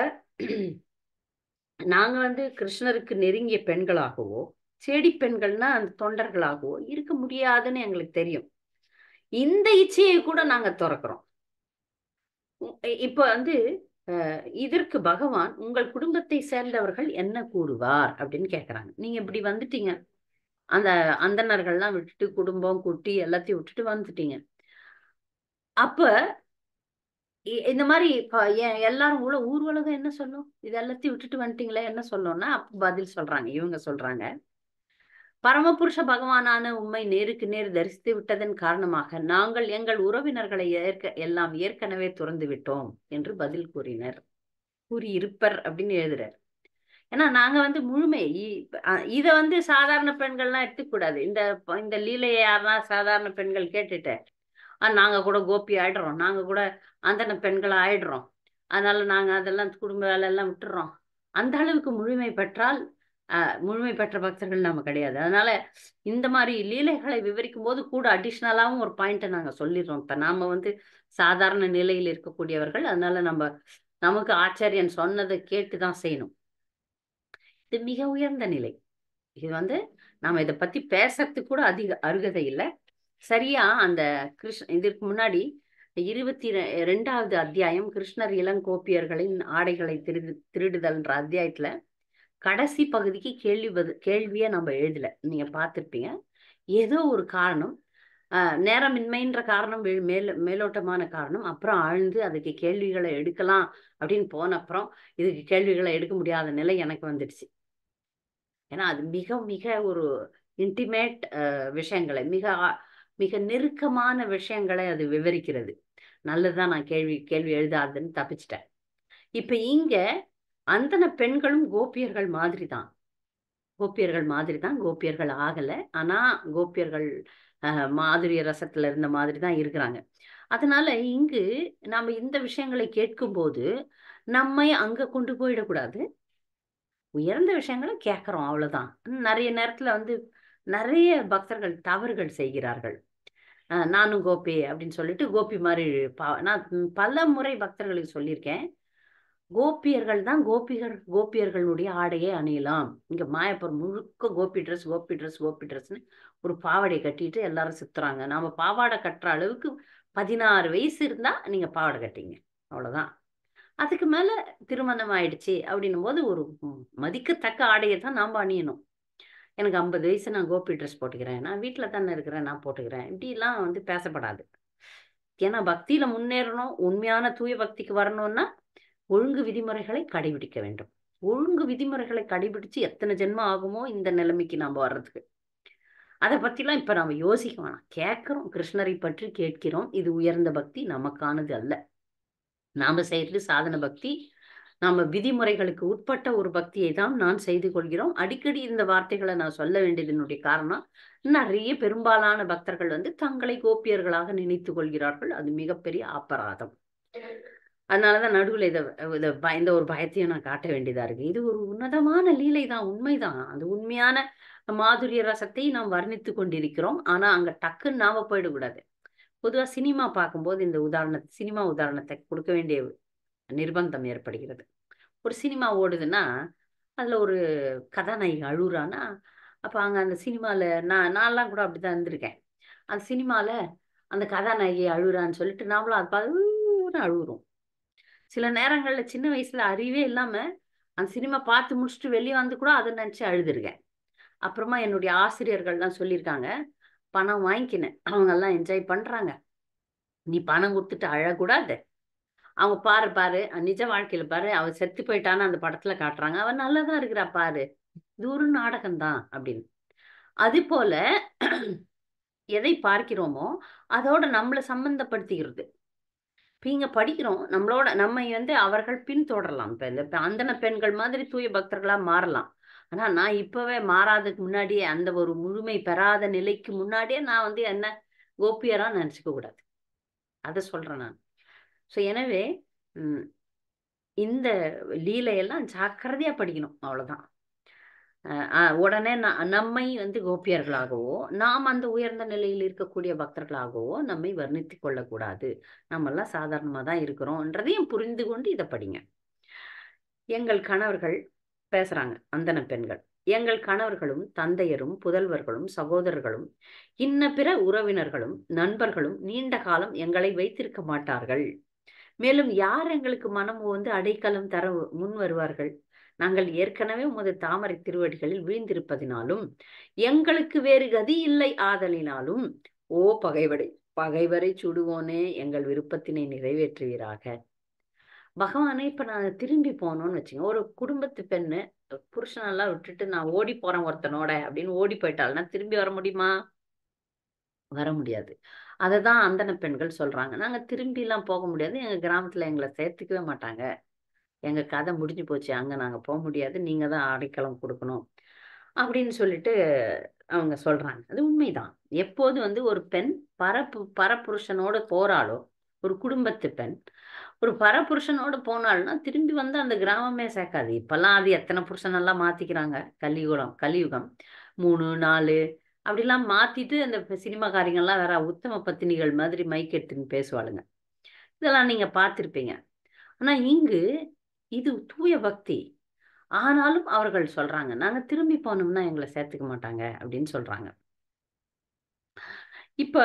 நாங்க வந்து கிருஷ்ணருக்கு நெருங்கிய பெண்களாகவோ, செடி பெண்கள்னா அந்த தொண்டர்களாகவோ இருக்க முடியாதுன்னு எங்களுக்கு தெரியும். இந்த இச்சையை கூட நாங்க துறக்கிறோம். இப்ப வந்து இதற்கு பகவான் உங்கள் குடும்பத்தை சேர்ந்தவர்கள் என்ன கூறுவார் அப்படின்னு கேக்குறாங்க. நீங்க இப்படி வந்துட்டீங்க, அந்த அந்தணர்கள்லாம் விட்டுட்டு குடும்பம் குட்டி எல்லாத்தையும் விட்டுட்டு வந்துட்டீங்க. அப்ப இந்த மாதிரி எல்லாரும் கூட ஊர்வலகம் என்ன சொல்லும், இது எல்லாத்தையும் விட்டுட்டு வந்துட்டீங்களே என்ன சொல்லணும்னா, அப்ப பதில் சொல்றாங்க, இவங்க சொல்றாங்க, பரமபுருஷ பகவானான உம்மை நேருக்கு நேர் தரிசித்து விட்டதன் காரணமாக நாங்கள் எங்கள் உறவினர்களை எல்லாம் ஏற்கனவே துறந்து விட்டோம் என்று பதில் கூறினர், கூறியிருப்பர் அப்படின்னு எழுதுறார். ஏன்னா நாங்க வந்து முழுமை இத வந்து சாதாரண பெண்கள்லாம் எடுத்துக்கூடாது. இந்த லீலையை யாருன்னா சாதாரண பெண்கள் கேட்டுட்டு நாங்க கூட கோபி ஆயிடுறோம், நாங்க கூட அந்தன பெண்களை ஆயிடுறோம், அதனால நாங்க அதெல்லாம் குடும்ப வேலை எல்லாம் விட்டுறோம், அந்த அளவுக்கு முழுமை பெற்றால் முழுமை பெற்ற பக்தர்கள் நம்ம கிடையாது. அதனால இந்த மாதிரி லீலைகளை விவரிக்கும் போது கூட அடிஷ்னலாவும் ஒரு பாயிண்ட்டை நாங்க சொல்லிடுறோம். இப்ப நாம வந்து சாதாரண நிலையில் இருக்கக்கூடியவர்கள், அதனால நமக்கு ஆச்சாரியன் சொன்னதை கேட்டுதான் செய்யணும். இது மிக உயர்ந்த நிலை. இது வந்து நாம இதை பத்தி பேசுறதுக்கு கூட அதிக அருகதை இல்லை. சரியா அந்த இதற்கு முன்னாடி 22வது அத்தியாயம் கிருஷ்ணர் இளங்கோப்பியர்களின் ஆடைகளை திருடுதல்ன்ற அத்தியாயத்துல கடைசி பகுதிக்கு கேள்வியை நம்ம எழுதல, நீங்க பார்த்திருப்பீங்க. ஏதோ ஒரு காரணம், நேரமின்மைன்ற காரணம், மேலோட்டமான காரணம், அப்புறம் ஆழ்ந்து அதுக்கு கேள்விகளை எடுக்கலாம் அப்படின்னு போன அப்புறம் இதுக்கு கேள்விகளை எடுக்க முடியாத நிலை எனக்கு வந்துடுச்சு. ஏன்னா அது மிக மிக ஒரு இன்டிமேட் விஷயங்களை, மிக மிக நெருக்கமான விஷயங்களை அது விவரிக்கிறது. நல்லதுதான் நான் கேள்வி எழுதாதுன்னு தப்பிச்சிட்டேன். இப்ப இங்க அந்தன பெண்களும் கோபியர்கள் மாதிரி தான், கோபியர்கள் ஆகல, ஆனா கோபியர்கள் மாதுரிய ரசத்துல இருந்த மாதிரி தான் இருக்கிறாங்க. அதனால இங்கு நாம இந்த விஷயங்களை கேட்கும் போது நம்மை அங்க கொண்டு போயிடக்கூடாது, உயர்ந்த விஷயங்களை கேட்கிறோம் அவ்வளவுதான். நிறைய நேரத்துல வந்து நிறைய பக்தர்கள் தவறுகள் செய்கிறார்கள். நானும் கோபி அப்படின்னு சொல்லிட்டு கோபி மாதிரி நான் பல முறை பக்தர்களுக்கு சொல்லியிருக்கேன், கோபியர்கள் தான் கோபியர்களுடைய ஆடையை அணியலாம். இங்க மாயப்பூர் முழுக்க கோபி ட்ரெஸ்ன்னு ஒரு பாவாடை கட்டிட்டு எல்லாரும் சுத்துறாங்க. நாம பாவாடை கட்டுற அளவுக்கு 16 வயசு இருந்தா நீங்க பாவாடை கட்டிங்க, அவ்வளவுதான். அதுக்கு மேல திருமணம் ஆயிடுச்சு அப்படின்னும் போது ஒரு மதிக்கத்தக்க ஆடையை தான் நாம அணியணும். எனக்கு 50 வயசு, நான் கோபி ட்ரெஸ் போட்டுக்கிறேன், நான் வீட்டில் தானே இருக்கிறேன், நான் போட்டுக்கிறேன், இப்படிலாம் வந்து பேசப்படாது. ஏன்னா பக்தியில முன்னேறணும், உண்மையான தூய பக்திக்கு வரணும்னா ஒழுங்கு விதிமுறைகளை கடைபிடிக்க வேண்டும். ஒழுங்கு விதிமுறைகளை கடைபிடிச்சு எத்தனை ஜென்மம் ஆகுமோ இந்த நிலைமைக்கு நாம வர்றதுக்கு. அதை பத்திலாம் இப்ப நாம யோசிக்க வேணாம். கேட்கிறோம், கிருஷ்ணரை பற்றி கேட்கிறோம், இது உயர்ந்த பக்தி, நமக்கானது அல்ல. நாம செய்யறது சாதன பக்தி, நாம விதிமுறைகளுக்கு உட்பட்ட ஒரு பக்தியை தான் நான் செய்து கொள்கிறோம். அடிக்கடி இந்த வார்த்தைகளை நான் சொல்ல வேண்டியதனுடைய காரணம், நிறைய பெரும்பாலான பக்தர்கள் வந்து தங்களை கோபியர்களாக நினைத்து கொள்கிறார்கள். அது மிகப்பெரிய அபராதம். அதனாலதான் நடுவில் இந்த ஒரு பயத்தையும் நான் காட்ட வேண்டியதா இருக்கு. இது ஒரு உன்னதமான லீலை தான், உண்மைதான். அந்த உண்மையான மாதுரிய ரசத்தை நாம் வர்ணித்து கொண்டிருக்கிறோம். ஆனா அங்க டக்குன்னு நாம போயிடக்கூடாது. பொதுவா சினிமா பார்க்கும்போது இந்த சினிமா உதாரணத்தை கொடுக்க வேண்டிய நிர்பந்தம் ஏற்படுகிறது. ஒரு சினிமா ஓடுதுன்னா அதுல ஒரு கதாநாயகி அழுறானா, அப்ப அங்க அந்த சினிமால நான்லாம் கூட அப்படிதான் இருந்திருக்கேன். அந்த சினிமால அந்த கதாநாயகி அழுறான்னு சொல்லிட்டு நாமளும் அது பார்த்து அழுகுறோம். சில நேரங்கள்ல சின்ன வயசுல அறிவே இல்லாம அந்த சினிமா பார்த்து முடிச்சுட்டு வெளியே வந்து கூட அதை நினைச்சு அழுதுருக்கேன். அப்புறமா என்னுடைய ஆசிரியர்கள் தான் சொல்லியிருக்காங்க, பணம் வாங்கிக்கினேன், அவங்க எல்லாம் என்ஜாய் பண்றாங்க, நீ பணம் கொடுத்துட்டு அழக்கூடாது, அவங்க பாரு நிஜ வாழ்க்கையில பாரு, அவ செத்து போயிட்டான்னு அந்த படத்துல காட்டுறாங்க, அவன் நல்லாதான் இருக்கிறா பாரு, இது ஒரு நாடகம்தான் அப்படின்னு. அது போல எதை பார்க்கிறோமோ அதோட நம்மளை சம்பந்தப்படுத்திக்கிறது. இப்ப இங்க படிக்கிறோம், நம்ம வந்து அவர்கள் பின்தொடரலாம். இப்ப இந்த அந்தன பெண்கள் மாதிரி தூய பக்தர்களா மாறலாம். ஆனா நான் இப்பவே மாறாததுக்கு முன்னாடியே, அந்த ஒரு முழுமை பெறாத நிலைக்கு முன்னாடியே நான் வந்து என்ன கோபியரா நினைச்சுக்க கூடாது. அதை சொல்றேன் நான். சோ எனவே இந்த லீலையெல்லாம் ஜாக்கிரதையா படிக்கணும், அவ்வளவுதான். உடனே நம்மை வந்து கோபியர்களாகவோ, நாம் அந்த உயர்ந்த நிலையில் இருக்கக்கூடிய பக்தர்களாகவோ நம்மை வர்ணித்துக் கொள்ளக்கூடாது. நம்ம எல்லாம் சாதாரணமா தான் இருக்கிறோம்ன்றதையும் புரிந்து கொண்டு இதை படிங்க. எங்கள் கணவர்கள் பேசுறாங்க அந்தன பெண்கள். எங்கள் கணவர்களும் தந்தையரும் புதல்வர்களும் சகோதரர்களும் இன்ன பிற உறவினர்களும் நண்பர்களும் நீண்ட காலம் எங்களை வைத்திருக்க மாட்டார்கள். மேலும் யார் எங்களுக்கு மனம் வந்து அடைக்கலம் தர முன் வருவார்கள்? நாங்கள் ஏற்கனவே உமது தாமரை திருவடிகளில் வீழ்ந்திருப்பதினாலும் எங்களுக்கு வேறு கதி இல்லை ஆதலினாலும், ஓ பகைவரை சுடுவோனே, எங்கள் விருப்பத்தினை நிறைவேற்றுவீராக. பகவானே, இப்ப நான் திரும்பி போனோம்னு வச்சுங்க, ஒரு குடும்பத்து பெண்ணு புருஷனெல்லாம் விட்டுட்டு நான் ஓடி போறேன் ஒருத்தனோட அப்படின்னு ஓடி போயிட்டாள்னா திரும்பி வர முடியுமா? வர முடியாது. அததான் அந்தன பெண்கள் சொல்றாங்க. நாங்க திரும்பி எல்லாம் போக முடியாது, எங்க கிராமத்துல எங்களை சேர்த்துக்கவே மாட்டாங்க, எங்க கதை முடிஞ்சு போச்சு, அங்க நாங்க போக முடியாது, நீங்க தான் அடைக்கலம் கொடுக்கணும் அப்படின்னு சொல்லிட்டு அவங்க சொல்றாங்க. அது உண்மைதான். எப்போது வந்து ஒரு பெண் பரப்புருஷனோட போறாளோ, ஒரு குடும்பத்து பெண் ஒரு பரபுருஷனோட போனாள்னா திரும்பி வந்து அந்த கிராமமே சேர்க்காது. இப்பெல்லாம் அது எத்தனை புருஷனெல்லாம் மாத்திக்கிறாங்க. கலியுகம் 3 4 அப்படிலாம் மாத்திட்டு அந்த சினிமாக்காரிங்கெல்லாம் வேற உத்தம பத்தினிகள் மாதிரி மைக் எடுத்துன்னு பேசுவாளுங்க. இதெல்லாம் நீங்க பார்த்திருப்பீங்க. ஆனா இங்கு இது தூய பக்தி. ஆனாலும் அவர்கள் சொல்றாங்க, நாங்க திரும்பி போனோம்னா எங்களை சேர்த்துக்க மாட்டாங்க அப்படின்னு சொல்றாங்க. இப்ப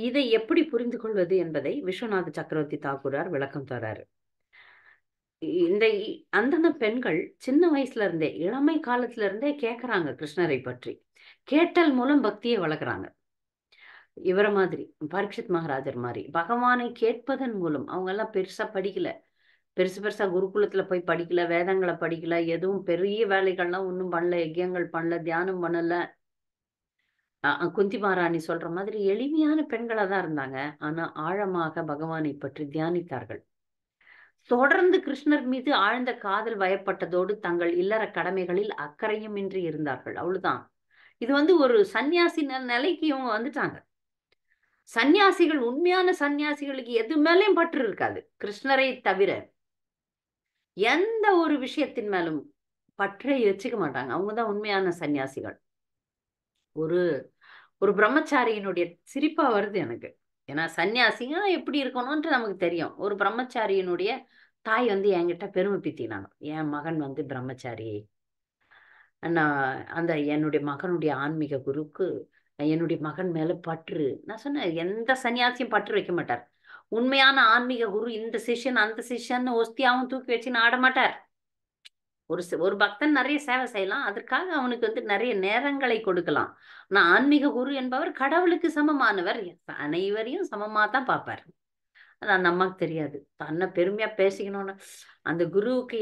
இதை எப்படி புரிந்து கொள்வது என்பதை விஸ்வநாத சக்கரவர்த்தி தாக்கூரார் விளக்கம் தர்றாரு. இந்த அந்தன பெண்கள் சின்ன வயசுல இருந்தே, இளமை காலத்துல இருந்தே கேட்கறாங்க கிருஷ்ணரை பற்றி. கேட்டல் மூலம் பக்தியை வளர்க்குறாங்க. இவர மாதிரி பரீட்சித் மகாராஜர் மாதிரி பகவானை கேட்பதன் மூலம். அவங்க எல்லாம் பெருசா படிக்கல, பெருசா குருகுலத்துல போய் படிக்கல, வேதங்களை படிக்கல, எதுவும் பெரிய வேலைகள்லாம் ஒன்றும் பண்ணல, யஜ்யங்கள் பண்ணல, தியானம் பண்ணல. குந்தி மகாராணி சொல்ற மாதிரி எளிமையான பெண்களா தான் இருந்தாங்க. ஆனா ஆழமாக பகவானை பற்றி தியானித்தார்கள். தொடர்ந்து கிருஷ்ணர் மீது ஆழ்ந்த காதல் வயப்பட்டதோடு தங்கள் இல்லற கடமைகளில் அக்கறையும் இன்றி இருந்தார்கள். அவ்வளவுதான். இது வந்து ஒரு சன்னியாசி நிலைக்கு இவங்க வந்துட்டாங்க. சன்னியாசிகள், உண்மையான சன்னியாசிகளுக்கு எது மேலேயும் பற்று இருக்காது. கிருஷ்ணரை தவிர எந்த ஒரு விஷயத்தின் மேலும் பற்றை வச்சுக்க மாட்டாங்க. அவங்கதான் உண்மையான சன்னியாசிகள். ஒரு பிரம்மச்சாரியினுடைய சிரிப்பா வருது எனக்கு. ஏன்னா சன்னியாசிங்க எப்படி இருக்கணும்ன்ட்டு நமக்கு தெரியும். ஒரு பிரம்மச்சாரியினுடைய தாய் வந்து என்கிட்ட பெருமை பீத்தினாங்க, என் மகன் வந்து பிரம்மச்சாரி, நான் என்னுடைய மகனுடைய ஆன்மீக குருக்கு என்னுடைய மகன் மேல பற்று. நான் சொன்னேன், எந்த சன்னியாசியும் பற்று வைக்க மாட்டார். உண்மையான ஆன்மீக குரு இந்த சிஷ்யன் அந்த சிஷ்யன் ஒஸ்தியாவும் தூக்கி வச்சுன்னு ஆட மாட்டார். ஒரு பக்தன் நிறைய சேவை செய்யலாம், அதற்காக அவனுக்கு வந்து நிறைய நேரங்களை கொடுக்கலாம். ஆனா ஆன்மீக குரு என்பவர் கடவுளுக்கு சமமானவர், அனைவரையும் சமமா தான் பார்ப்பார். அதான் நமக்கு தெரியாது. தன்னை பெருமையா பேசிக்கணும்னு அந்த குருவுக்கு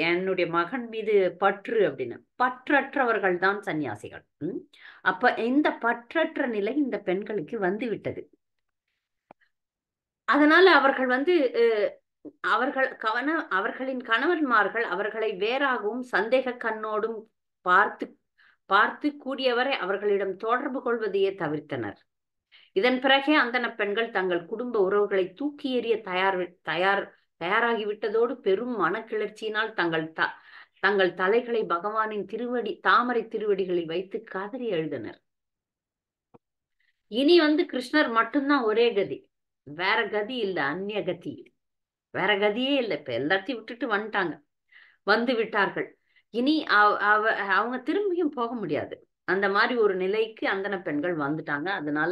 என்னுடைய மகன் மீது பற்று அப்படின்னு. பற்றற்றவர்கள் தான் சன்னியாசிகள். அப்ப இந்த பற்றற்ற நிலை இந்த பெண்களுக்கு வந்து விட்டது. அதனால அவர்கள் வந்து அவர்களின் கணவன்மார்கள் அவர்களை வேறாகவும் சந்தேக கண்ணோடும் பார்த்து கூடியவரை அவர்களிடம் தொடர்பு கொள்வதையே தவிர்த்தனர். இதன் பிறகே அந்தன பெண்கள் தங்கள் குடும்ப உறவுகளை தூக்கி எறிய தயாராகிவிட்டதோடு பெரும் மனக்கிளர்ச்சியினால் தங்கள் தலைகளை பகவானின் தாமரை திருவடிகளில் வைத்து கதறி எழுதினர். இனி வந்து கிருஷ்ணர் மட்டும்தான் ஒரே கதி, வேற கதி இல்ல, அந்நிய கதி, வேற கதியே இல்லை. இப்ப எல்லாத்தையும் விட்டுட்டு வந்து விட்டார்கள். இனி அவங்க திரும்பியும் போக முடியாது. அந்த மாதிரி ஒரு நிலைக்கு அந்தன பெண்கள் வந்துட்டாங்க. அதனால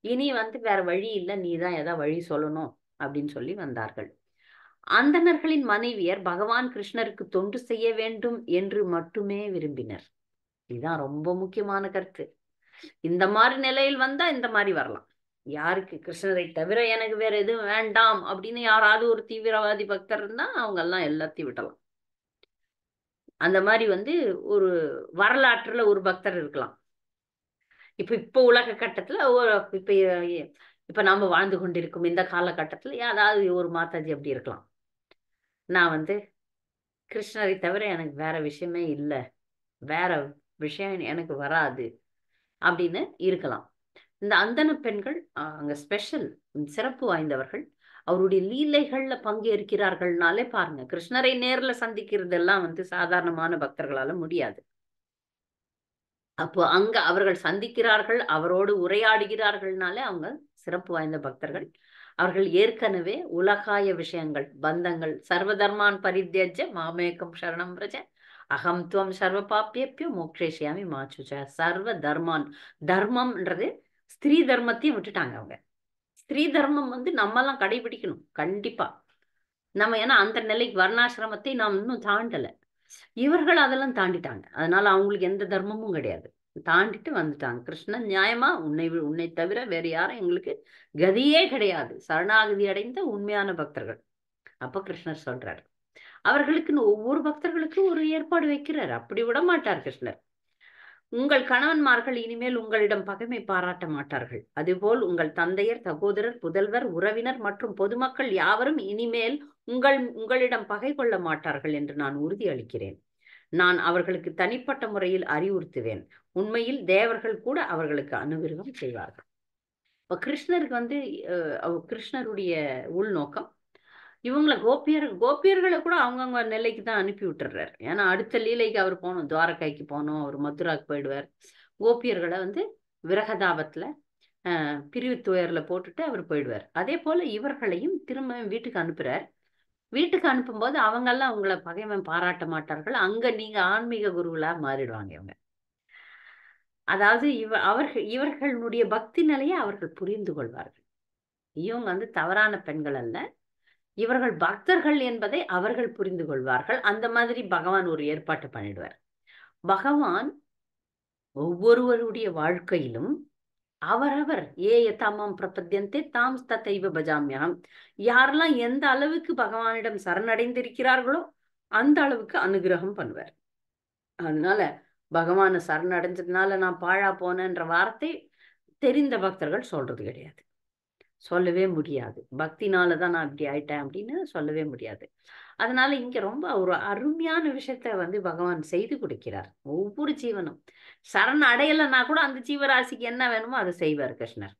இனி வந்து வேற வழி இல்லை, நீதான் ஏதாவது வழி சொல்லணும் அப்படின்னு சொல்லி வந்தார்கள். அந்தணர்களின் மனைவியர் பகவான் கிருஷ்ணருக்கு தொண்டு செய்ய வேண்டும் என்று மட்டுமே விரும்பினர். இதுதான் ரொம்ப முக்கியமான கருத்து. இந்த மாதிரி நிலையில் வந்தா இந்த மாதிரி வரலாம். யாருக்கு கிருஷ்ணரை தவிர எனக்கு வேற எதுவும் வேண்டாம் அப்படின்னு யாராவது ஒரு தீவிரவாதி பக்தர் இருந்தா அவங்க எல்லாம் எல்லாத்தையும் விடலாம். அந்த மாதிரி வந்து ஒரு வரலாற்றுல ஒரு பக்தர் இருக்கலாம். இப்ப உலக கட்டத்துல இப்ப இப்ப நாம வாழ்ந்து கொண்டிருக்கும் இந்த காலகட்டத்துல யாராவது ஒரு மாதாஜி அப்படி இருக்கலாம், நான் வந்து கிருஷ்ணரை தவிர எனக்கு வேற விஷயமே இல்லை, வேற விஷயம் எனக்கு வராது அப்படின்னு இருக்கலாம். இந்த அந்தன பெண்கள் அங்க ஸ்பெஷல் சிறப்பு வாய்ந்தவர்கள். அவருடைய லீலைகள்ல பங்கேற்கிறார்கள்னாலே பாருங்க, கிருஷ்ணரை நேர்ல சந்திக்கிறதெல்லாம் வந்து சாதாரணமான பக்தர்களால முடியாது. அப்போ அங்க அவர்கள் சந்திக்கிறார்கள், அவரோடு உரையாடுகிறார்கள்னாலே அவங்க சிறப்பு வாய்ந்த பக்தர்கள். அவர்கள் ஏற்கனவே உலகாய விஷயங்கள், பந்தங்கள், சர்வதர்மான் பரித்யஜ்ய மாமேகம் சரணம் பிரஜ அகம் துவம் சர்வ பாப்பியப்பியோ மோக்ஷேஷியாமி மாச்சுச்ச. சர்வ தர்மான், தர்மம்ன்றது ஸ்திரீ தர்மத்தையும் விட்டுட்டாங்க அவங்க. ஸ்திரீ தர்மம் வந்து நம்மெல்லாம் கடைபிடிக்கணும் கண்டிப்பா. நம்ம ஏன்னா அந்த நிலைக்கு வர்ணாசிரமத்தை நாம் இன்னும் தாண்டல. இவர்கள் அதெல்லாம் தாண்டிட்டாங்க. அதனால அவங்களுக்கு எந்த தர்மமும் கிடையாது, தாண்டிட்டு வந்துட்டாங்க. கிருஷ்ணன் நியாயமா உன்னை தவிர வேற யாரும் எங்களுக்கு கதியே கிடையாது, சரணாகதி அடைந்த உண்மையான பக்தர்கள். அப்ப கிருஷ்ணர் சொல்றாரு, அவர்களுக்குன்னு ஒவ்வொரு பக்தர்களுக்கும் ஒரு ஏற்பாடு வைக்கிறார். அப்படி விட மாட்டார் கிருஷ்ணர். உங்கள் கணவன்மார்கள் இனிமேல் உங்களிடம் பகைமை பாராட்ட மாட்டார்கள். அதுபோல் உங்கள் தந்தையர், சகோதரர், புதல்வர், உறவினர் மற்றும் பொதுமக்கள் யாவரும் இனிமேல் உங்களிடம் பகை கொள்ள மாட்டார்கள் என்று நான் உறுதி அளிக்கிறேன். நான் அவர்களுக்கு தனிப்பட்ட முறையில் அறிவுறுத்துவேன். உண்மையில் தேவர்கள் கூட அவர்களுக்கு அனுகிரகம் செய்வார்கள். இப்ப கிருஷ்ணருக்கு வந்து கிருஷ்ணருடைய உள்நோக்கம், இவங்களை கோபியர்களை கூட அவங்கவுங்க நிலைக்கு தான் அனுப்பி விட்டுறாரு. ஏன்னா அடுத்த லீலைக்கு அவர் போகணும், துவாரகைக்கு போகணும், அவர் மதுராக்கு போயிடுவார். கோபியர்களை வந்து விரகதாபத்துல பிரிவு துயர்ல போட்டுட்டு அவர் போயிடுவார். அதே போல இவர்களையும் திரும்ப வீட்டுக்கு அனுப்புறார். வீட்டுக்கு அனுப்பும்போது அவங்கெல்லாம் உங்களை பகைவன் பாராட்ட மாட்டார்கள், அங்க நீங்க ஆன்மீக குருவலா மாறிடுவாங்க இவங்க. அதாவது இவர்களுடைய பக்தி நிலையை அவர்கள் புரிந்து கொள்வார்கள். இவங்க வந்து தவறான பெண்கள் அல்ல, இவர்கள் பக்தர்கள் என்பதை அவர்கள் புரிந்து கொள்வார்கள். அந்த மாதிரி பகவான் ஒரு ஏற்பாட்டை பண்ணிடுவார். பகவான் ஒவ்வொருவருடைய வாழ்க்கையிலும் அவரவர் யதாமாம் பிரபத்யந்தே தாம் ததைவ பஜாமியம், யாரெல்லாம் எந்த அளவுக்கு பகவானிடம் சரணடைந்திருக்கிறார்களோ அந்த அளவுக்கு அனுகிரகம் பண்ணுவார். அதனால பகவானை சரணடைஞ்சதுனால நான் பாழா போனேன்ற வார்த்தை தெரிந்த பக்தர்கள் சொல்றது கிடையாது, சொல்லவே முடியாது. பக்தினாலதான் நான் இப்படி ஆயிட்டேன் அப்படின்னு சொல்லவே முடியாது. அதனால இங்க ரொம்ப ஒரு அருமையான விஷயத்த வந்து பகவான் செய்து கொடுக்கிறார். ஒவ்வொரு ஜீவனும் சரண் அடையலைன்னா கூட அந்த ஜீவராசிக்கு என்ன வேணுமோ அதை செய்வார் கிருஷ்ணர்.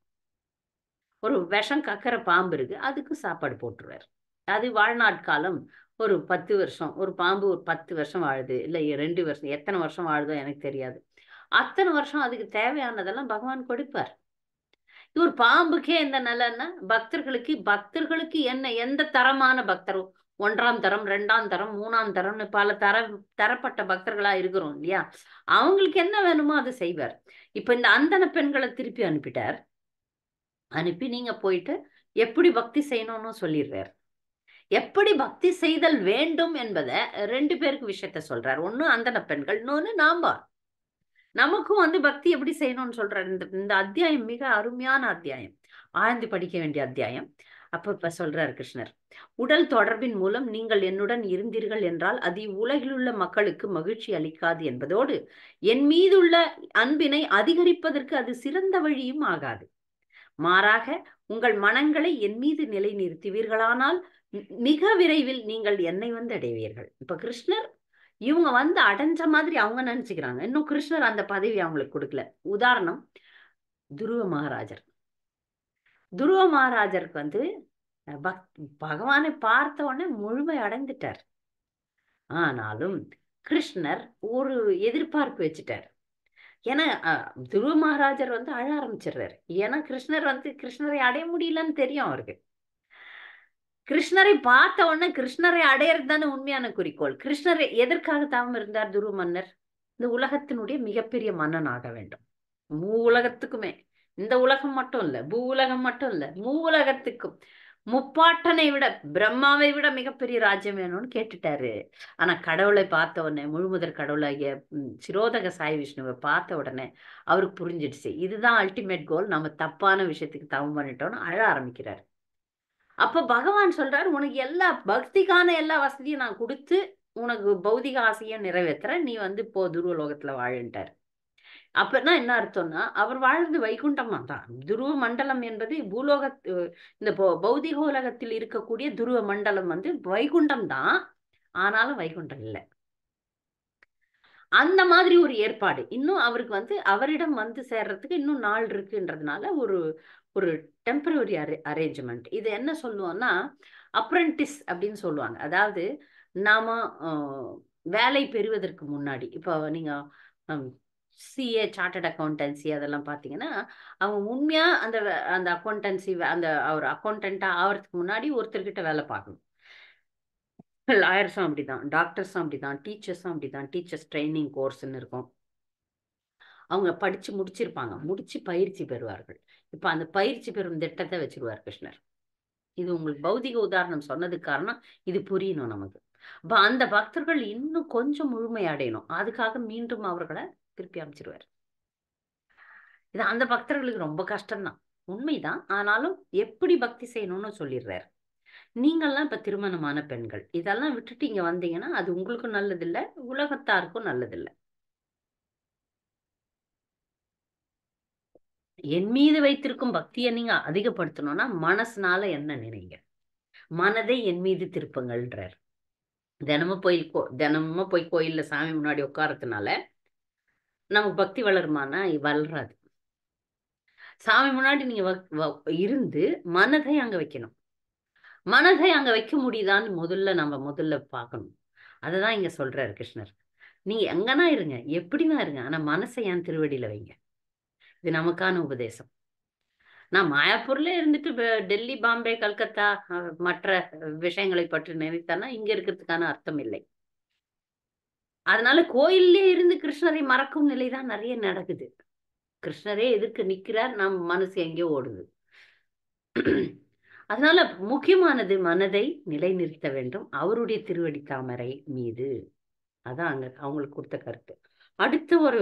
ஒரு விஷம் கக்கிற பாம்பு இருக்கு, அதுக்கு சாப்பாடு போட்டுருவார். அது வாழ்நாட்காலம் ஒரு 10 வருஷம். ஒரு பாம்பு ஒரு 10 வருஷம் வாழுது, இல்லை 2 வருஷம், எத்தனை வருஷம் வாழுதோ எனக்கு தெரியாது. அத்தனை வருஷம் அதுக்கு தேவையானதெல்லாம் பகவான் கொடுப்பார். ஒரு பாம்புக்கே இந்த நிலைன்னா பக்தர்களுக்கு என்ன, எந்த தரமான பக்தரோ, 1ஆம் தரம், 2ஆம் தரம், 3ஆம் தரம்னு பல தரப்பட்ட பக்தர்களா இருக்கிறோம் இல்லையா, அவங்களுக்கு என்ன வேணுமோ அதை செய்வார். இப்ப இந்த அந்தன பெண்களை திருப்பி அனுப்பிட்டார். அனுப்பி நீங்க போயிட்டு எப்படி பக்தி செய்யணும்னு சொல்லிடுறார். எப்படி பக்தி செய்தல் வேண்டும் என்பதை 2 பேருக்கு விஷயத்த சொல்றார். ஒண்ணு அந்தன பெண்கள், இன்னொன்னு நாம. நமக்கும் வந்து பக்தி எப்படி செய்யணும்னு சொல்றாரு. இந்த அத்தியாயம் மிக அருமையான அத்தியாயம், ஆழ்ந்து படிக்க வேண்டிய அத்தியாயம். இப்ப சொல்றாரு கிருஷ்ணர், உடல் தொடர்பின் மூலம் நீங்கள் என்னுடன் இருந்தீர்கள் என்றால் அது உலகிலுள்ள மக்களுக்கு மகிழ்ச்சி அளிக்காது என்பதோடு என் மீதுள்ள அன்பினை அதிகரிப்பதற்கு அது சிறந்த வழியும் ஆகாது. மாறாக உங்கள் மனங்களை என் மீது நிலைநிறுத்துவீர்களானால் மிக விரைவில் நீங்கள் என்னை வந்து அடைவீர்கள். இப்ப கிருஷ்ணர் இவங்க வந்து அடைஞ்ச மாதிரி அவங்க நினைச்சுக்கிறாங்க. இன்னும் கிருஷ்ணர் அந்த பதவி அவங்களுக்கு கொடுக்கல. உதாரணம், துருவ மகாராஜர். துருவ மகாராஜருக்கு வந்து பகவானை பார்த்த உடனே முழுமை அடைந்துட்டார். ஆனாலும் கிருஷ்ணர் ஒரு எதிர்பார்ப்பு வச்சுட்டார். ஏன்னா துருவ மகாராஜர் வந்து அழ ஆரம்பிச்சிடுறாரு. ஏன்னா கிருஷ்ணரை அடைய முடியலன்னு தெரியும் அவருக்கு. கிருஷ்ணரை பார்த்த உடனே கிருஷ்ணரை அடையிறது தானே உண்மையான குறிக்கோள். கிருஷ்ணரை எதற்காக தாம இருந்தார் துருவ மன்னர்? இந்த உலகத்தினுடைய மிகப்பெரிய மன்னன் ஆக வேண்டும். உலகத்துக்குமே, இந்த உலகம் மட்டும் இல்ல, பூ உலகம் மட்டும் இல்ல, உலகத்துக்கும் முப்பாட்டனை விட, பிரம்மாவை விட மிகப்பெரிய ராஜ்யம் வேணும்னு கேட்டுட்டாரு. ஆனா கடவுளை பார்த்த உடனே, முழுமுதற் கடவுளாகிய சிரோதக சாய் விஷ்ணுவை பார்த்த உடனே அவருக்கு புரிஞ்சிடுச்சு, இதுதான் அல்டிமேட் கோல், நம்ம தப்பான விஷயத்துக்கு தவம் பண்ணிட்டோம்னு அழ ஆரம்பிக்கிறார். அப்ப பகவான் சொல்றாரு, உனக்கு எல்லா பக்திக்கான எல்லா வசதியும் நான் கொடுத்து உனக்கு பௌதிக ஆசையும் நிறைவேற்றுற, நீ வந்து போ துருவலோகத்துல வாழுன்ட்டார். அப்பனா என்ன அர்த்தம்னா அவர் வாழ்றது வைகுண்டமா தான். துருவ மண்டலம் என்பது பூலோக இந்த பௌதிக உலகத்தில் இருக்கக்கூடிய துருவ மண்டலம் வந்து வைகுண்டம் தான், ஆனாலும் வைகுண்டம் இல்லை. அந்த மாதிரி ஒரு ஏற்பாடு இன்னும் அவருக்கு வந்து அவரிடம் வந்து சேர்றதுக்கு இன்னும் நாள் இருக்குன்றதுனால ஒரு ஒரு டெம்பரரி அரேஞ்ச்மெண்ட். இது என்ன சொல்லுவோம்னா அப்ரெண்டிஸ் அப்படின்னு சொல்லுவாங்க. அதாவது நாம வேலை பெறுவதற்கு முன்னாடி இப்போ நீங்க சிஏ சார்ட்டர்ட் அக்கௌண்டன்சி அதெல்லாம் பார்த்தீங்கன்னா அவங்க உண்மையா அந்த அந்த அக்கௌண்டன்சி அந்த ஒரு அக்கௌண்டண்டா ஆகிறதுக்கு முன்னாடி ஒருத்தர்கிட்ட வேலை பார்க்கணும். லாயர்ஸும் அப்படிதான், டாக்டர்ஸும் அப்படிதான், டீச்சர்ஸும் அப்படிதான். டீச்சர்ஸ் ட்ரைனிங் கோர்ஸ்ன்னு இருக்கும். அவங்க படிச்சு முடிச்சிருப்பாங்க, முடிச்சு பயிற்சி பெறுவார்கள். இப்ப அந்த பயிற்சி பெறும் திட்டத்தை வச்சிருவார் கிருஷ்ணர். இது உங்களுக்கு பௌதிக உதாரணம் சொன்னதுக்கு காரணம் இது புரியணும் நமக்கு. அந்த பக்தர்கள் இன்னும் கொஞ்சம் முழுமையடையணும், அதுக்காக மீண்டும் அவர்களை திருப்பி அமைச்சிருவார். இது அந்த பக்தர்களுக்கு ரொம்ப கஷ்டம்தான், உண்மைதான். ஆனாலும் எப்படி பக்தி செய்யணும்னு சொல்லிடுறாரு. நீங்கள்லாம் இப்ப திருமணமான பெண்கள் இதெல்லாம் விட்டுட்டு இங்க வந்தீங்கன்னா அது உங்களுக்கும் நல்லதில்லை, உலகத்தாருக்கும் நல்லதில்லை. என் மீது வைத்திருக்கும் பக்தியை நீங்க அதிகப்படுத்தணும்னா மனசுனால என்ன நினைங்க, மனதை என் மீது திருப்புங்கள்ன்றார். தினமும் போய் கோயில்ல சாமி முன்னாடி உட்காரத்துனால நமக்கு பக்தி வளருமானா வளராது. சாமி முன்னாடி நீங்க இருந்து மனதை அங்க வைக்கணும். மனதை அங்க வைக்க முடியுதான்னு முதல்ல பார்க்கணும். அததான் இங்க சொல்றாரு கிருஷ்ணர். நீங்க எங்கன்னா இருங்க, எப்படின்னா இருங்க, ஆனா மனசை என் திருவடியில வைங்க. இது நமக்கான உபதேசம். நான் மாயாப்பூர்ல இருந்துட்டு டெல்லி, பாம்பே, கல்கத்தா மற்ற விஷயங்களை பற்றி நினைத்தானா இங்க இருக்கிறதுக்கான அர்த்தம் இல்லை. அதனால கோயிலே இருந்து கிருஷ்ணரை மறக்கும் நிலைதான் நிறைய நடக்குது. கிருஷ்ணரே எதிர்க்கு நிக்கிறார், நம் மனசு எங்கேயோ ஓடுது. அதனால முக்கியமானது மனதை நிலைநிறுத்த வேண்டும் அவருடைய திருவடி தாமரை மீது. அதான் அங்க அவங்களுக்கு கொடுத்த கருத்து. அடுத்த ஒரு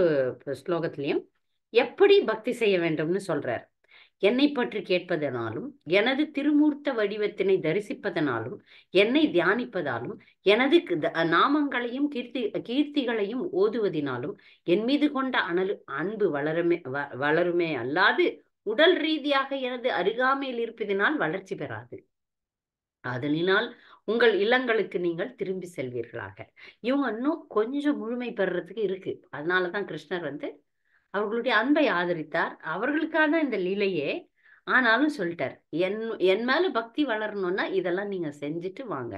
ஸ்லோகத்திலையும் எப்படி பக்தி செய்ய வேண்டும்னு சொல்றார். என்னை பற்றி கேட்பதனாலும், எனது திருமூர்த்த வடிவத்தினை தரிசிப்பதனாலும், என்னை தியானிப்பதாலும், எனது நாமங்களையும் கீர்த்திகளையும் ஓதுவதினாலும் என் மீது கொண்ட அன்பு வளருமே அல்லாது உடல் ரீதியாக எனது அருகாமையில் இருப்பதினால் வளர்ச்சி பெறாது. அதனால் உங்கள் இல்லங்களுக்கு நீங்கள் திரும்பி செல்வீர்களாக. இவங்க இன்னும் கொஞ்சம் முழுமை பெறறதுக்கு இருக்கு. அதனாலதான் கிருஷ்ணர் வந்து அவர்களுடைய அன்பை ஆதரித்தார், அவர்களுக்கான இந்த லீலையே. ஆனாலும் சொல்லிட்டார், என் மேல பக்தி வளரணும்னா இதெல்லாம் நீங்க செஞ்சுட்டு வாங்க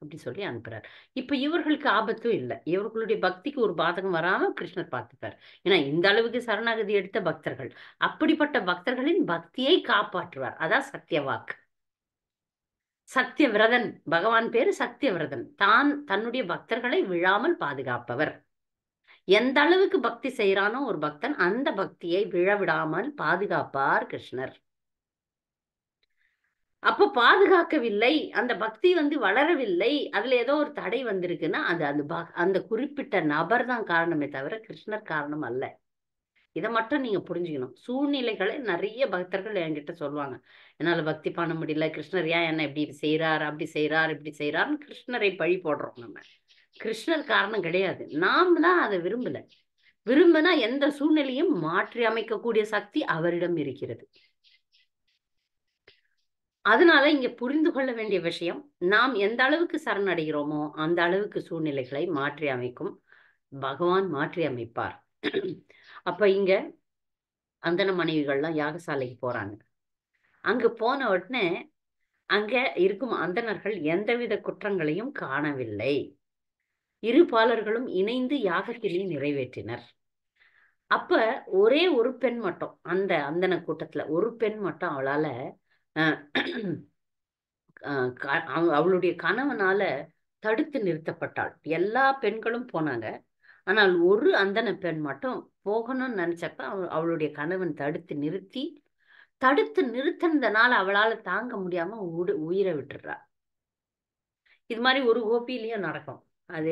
அப்படி சொல்லி அனுப்புறார். இப்ப இவர்களுக்கு ஆபத்தும் இல்லை, இவர்களுடைய பக்திக்கு ஒரு பாதகம் வராம கிருஷ்ணர் பார்த்துப்பார். ஏன்னா இந்த அளவுக்கு சரணாகதி எடுத்த பக்தர்கள், அப்படிப்பட்ட பக்தர்களின் பக்தியை காப்பாற்றுவார். அதான் சத்தியவாக்கு. சத்தியவிரதன், பகவான் பேரு சத்தியவிரதன். தன்னுடைய பக்தர்களை விழாமல் பாதுகாப்பவர். எந்த அளவுக்கு பக்தி செய்யறானோ ஒரு பக்தன், அந்த பக்தியை விழவிடாமல் பாதுகாப்பார் கிருஷ்ணர். அப்ப பாதுகாக்கவில்லை, அந்த பக்தி வந்து வளரவில்லை, அதுல ஏதோ ஒரு தடை வந்திருக்குன்னா அது அந்த குறிப்பிட்ட நபர் தான் காரணமே தவிர கிருஷ்ணர் காரணம் அல்ல. இதை மட்டும் நீங்க புரிஞ்சுக்கணும். சூழ்நிலைகளை நிறைய பக்தர்கள் என்கிட்ட சொல்லுவாங்க, என்னால பக்தி பண்ண முடியல, கிருஷ்ணர் ஏன் என்ன இப்படி செய்யறாரு, அப்படி செய்யறாரு, இப்படி செய்யறாருன்னு கிருஷ்ணரை பழி போடுறோம். நம்ம கிருஷ்ணர் காரணம் கிடையாது, நாம் தான் அதை விரும்பினா எந்த சூழ்நிலையும் மாற்றி அமைக்கக்கூடிய சக்தி அவரிடம் இருக்கிறது. அதனால இங்க புரிந்து கொள்ள வேண்டிய விஷயம், நாம் எந்த அளவுக்கு சரணடைகிறோமோ அந்த அளவுக்கு சூழ்நிலைகளை மாற்றி அமைக்கும் பகவான், மாற்றி அமைப்பார். அப்ப இங்க அந்தன மனைவிகள்லாம் யாகசாலைக்கு போறாங்க. அங்க போன உடனே அங்க இருக்கும் அந்தணர்கள் எந்தவித குற்றங்களையும் காணவில்லை. இரு பாலர்களும் இணைந்து யாகத்திலே நிறைவேற்றினர். அப்ப ஒரே ஒரு பெண் மட்டும், அந்த அந்தன கூட்டத்துல ஒரு பெண் மட்டும் அவளால அவளுடைய கணவனால தடுத்து நிறுத்தப்பட்டாள். எல்லா பெண்களும் போனாங்க, ஆனால் ஒரு அந்தன பெண் மட்டும் போகணும்னு நினைச்சப்ப அவளுடைய கணவன் தடுத்து நிறுத்தினதுனால அவளால தாங்க முடியாம உயிரை விட்டுறா. இது மாதிரி ஒரு கோபிலையும் நடக்கும். அது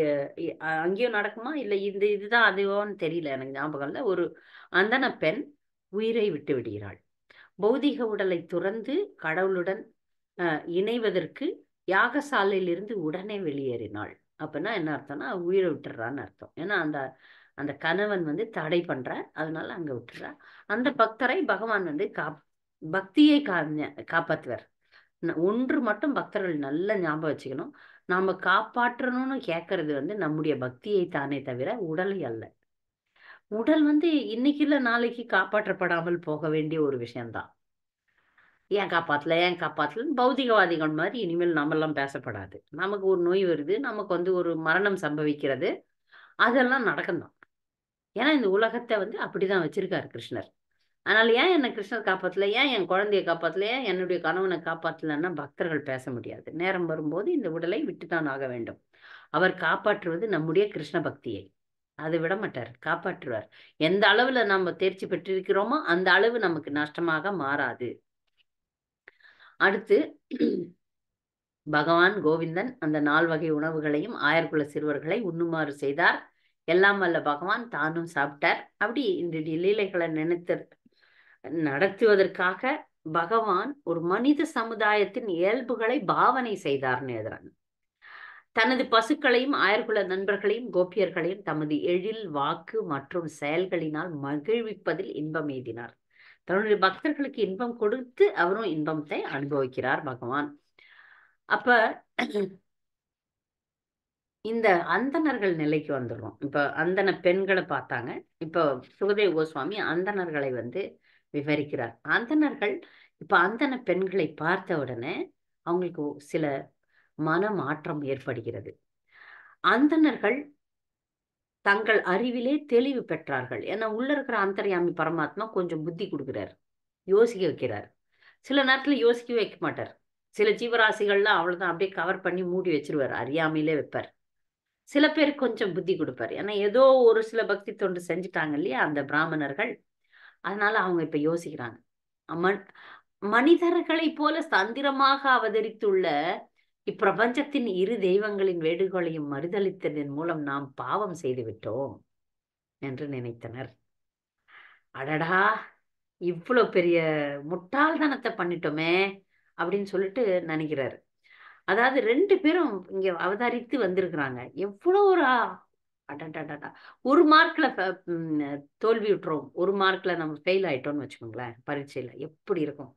அங்கேயும் நடக்குமா இல்லை இதுதான் அதுவோன்னு தெரியல, எனக்கு ஞாபகம் இல்லை. ஒரு அந்தன பெண் உயிரை விட்டு விடுகிறாள். பௌதிக உடலை துறந்து கடவுளுடன் இணைவதற்கு யாகசாலையிலிருந்து உடனே வெளியேறினாள். அப்படின்னா என்ன அர்த்தம்னா உயிரை விட்டுறான்னு அர்த்தம். ஏன்னா அந்த கணவன் வந்து தடை பண்ற, அதனால அங்க விட்டுற. அந்த பக்தரை பகவான் வந்து பக்தியை காப்பாத்துவார். ஒன்று மட்டும் பக்தர்கள் நல்ல ஞாபகம் வச்சுக்கணும், நாம காப்பாற்றணும்னு கேட்கறது வந்து நம்முடைய பக்தியை தானே தவிர உடலை அல்ல. உடல் வந்து இன்னைக்கு இல்ல நாளைக்கு காப்பாற்றப்படாமல் போக வேண்டிய ஒரு விஷயம்தான். ஏன் காப்பாத்தலன்னு பௌதிகவாதிகள் மாதிரி இனிமேல் நம்மெல்லாம் பேசப்படாது. நமக்கு ஒரு நோய் வருது, நமக்கு வந்து ஒரு மரணம் சம்பவிக்கிறது, அதெல்லாம் நடக்கணும். ஏன்னா இந்த உலகத்தை வந்து அப்படிதான் வச்சிருக்காரு கிருஷ்ணர். அதனால ஏன் என்னை கிருஷ்ணர் காப்பாத்தல, ஏன் என் குழந்தைய காப்பாத்தல, ஏன் என்னுடைய கணவனை காப்பாத்தலன்னா பக்தர்கள் பேச முடியாது. நேரம் வரும்போது இந்த உடலை விட்டுத்தான் ஆக வேண்டும். அவர் காப்பாற்றுவது நம்முடைய கிருஷ்ண பக்தியை. அதை விட மாட்டார், காப்பாற்றுவார். எந்த அளவுல நம்ம தேர்ச்சி பெற்றிருக்கிறோமோ அந்த அளவு நமக்கு நஷ்டமாக மாறாது. அடுத்து பகவான் கோவிந்தன் அந்த 4 வகை உணவுகளையும் ஆயர்குல சிறுவர்களை உண்ணுமாறு செய்தார். எல்லாம் வல்ல பகவான் தானும் சாப்பிட்டார். அப்படி இந்த லீலைகளை நடத்துவதற்காக பகவான் ஒரு மனித சமுதாயத்தின் இயல்புகளை பாவனை செய்தார்னு எழுதுறாங்க. தனது பசுக்களையும் ஆயர்குல நண்பர்களையும் கோபியர்களையும் தமது எழில் வாக்கு மற்றும் செயல்களினால் மகிழ்விப்பதில் இன்பம் எய்தினார். தன்னுடைய பக்தர்களுக்கு இன்பம் கொடுத்து அவரும் இன்பத்தை அனுபவிக்கிறார் பகவான். அப்ப இந்த அந்தணர்கள் நிலைக்கு வந்துடுறோம். இப்ப அந்தன பெண்களை பார்த்தாங்க. இப்ப சுகதேவ கோஸ்வாமி அந்தணர்களை வந்து விவரிக்கிறார். அந்தணர்கள் இப்ப அந்தன பெண்களை பார்த்த உடனே அவங்களுக்கு சில மன மாற்றம் ஏற்படுகிறது. அந்தணர்கள் தங்கள் அறிவிலே தெளிவு பெற்றார்கள். ஏன்னா உள்ள இருக்கிற அந்தர்யாமி பரமாத்மா கொஞ்சம் புத்தி கொடுக்கிறார், யோசிக்க வைக்கிறார். சில நேரத்துல யோசிக்க வைக்க மாட்டார். சில ஜீவராசிகள்லாம் அவ்வளவுதான் அப்படியே கவர் பண்ணி மூடி வச்சிருவார், அறியாமையிலே வைப்பார். சில பேர் கொஞ்சம் புத்தி கொடுப்பார். ஏன்னா ஏதோ ஒரு சில பக்தி தொண்டு செஞ்சுட்டாங்க இல்லையா அந்த பிராமணர்கள், அதனால அவங்க இப்ப யோசிக்கிறாங்க. மனிதர்களை போல தந்திரமாக அவதரித்துள்ள இப்பிரபஞ்சத்தின் இரு தெய்வங்களின் வேண்டுகோளையும் மறுதளித்ததன் மூலம் நாம் பாவம் செய்து விட்டோம் என்று நினைத்தனர். அடடா, இவ்வளவு பெரிய முட்டாள்தனத்தை பண்ணிட்டோமே அப்படின்னு சொல்லிட்டு நினைக்கிறாரு. அதாவது 2 பேரும் இங்க அவதரித்து வந்திருக்கிறாங்க. எவ்வளவு ஒரு அடடா, 1 மார்க்ல தோல்வி விட்டுறோம், 1 மார்க்ல நம்ம ஃபெயில் ஆயிட்டோம்னு வச்சுக்கோங்களேன் பரீட்சையில, எப்படி இருக்கும்?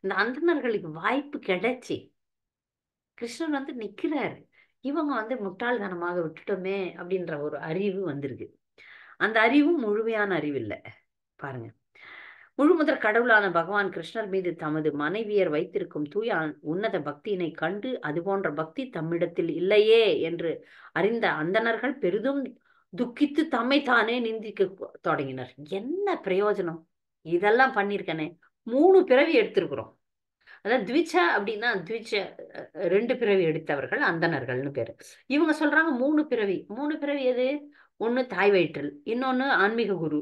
இந்த அந்தணர்களுக்கு வாய்ப்பு கிடைச்சி கிருஷ்ணன் வந்து நிக்கிறாரு, இவங்க வந்து முட்டாள்தனமாக விட்டுட்டோமே அப்படின்ற ஒரு அறிவு வந்திருக்கு. அந்த அறிவும் முழுமையான அறிவு இல்லை பாருங்க. முழுமுதற் கடவுளான பகவான் கிருஷ்ணர் மீது தமது மனைவியர் வைத்திருக்கும் தூய உன்னத பக்தியினை கண்டு அது போன்ற பக்தி தம்மிடத்தில் இல்லையே என்று அறிந்த அந்தணர்கள் பெரிதும் துக்கித்து தம்மை தானே நிந்திக்க தொடங்கினர். என்ன பிரயோஜனம், இதெல்லாம் பண்ணிருக்கனே, 3 பிறவி எடுத்திருக்கிறோம். அதாவது த்விஜ அப்படின்னா 2 பிறவி எடுத்தவர்கள் அந்தணர்கள்னு பேரு. இவங்க சொல்றாங்க 3 பிறவி. 3 பிறவி எது? ஒண்ணு தாய் வயிற்றில், இன்னொன்னு ஆன்மீக குரு,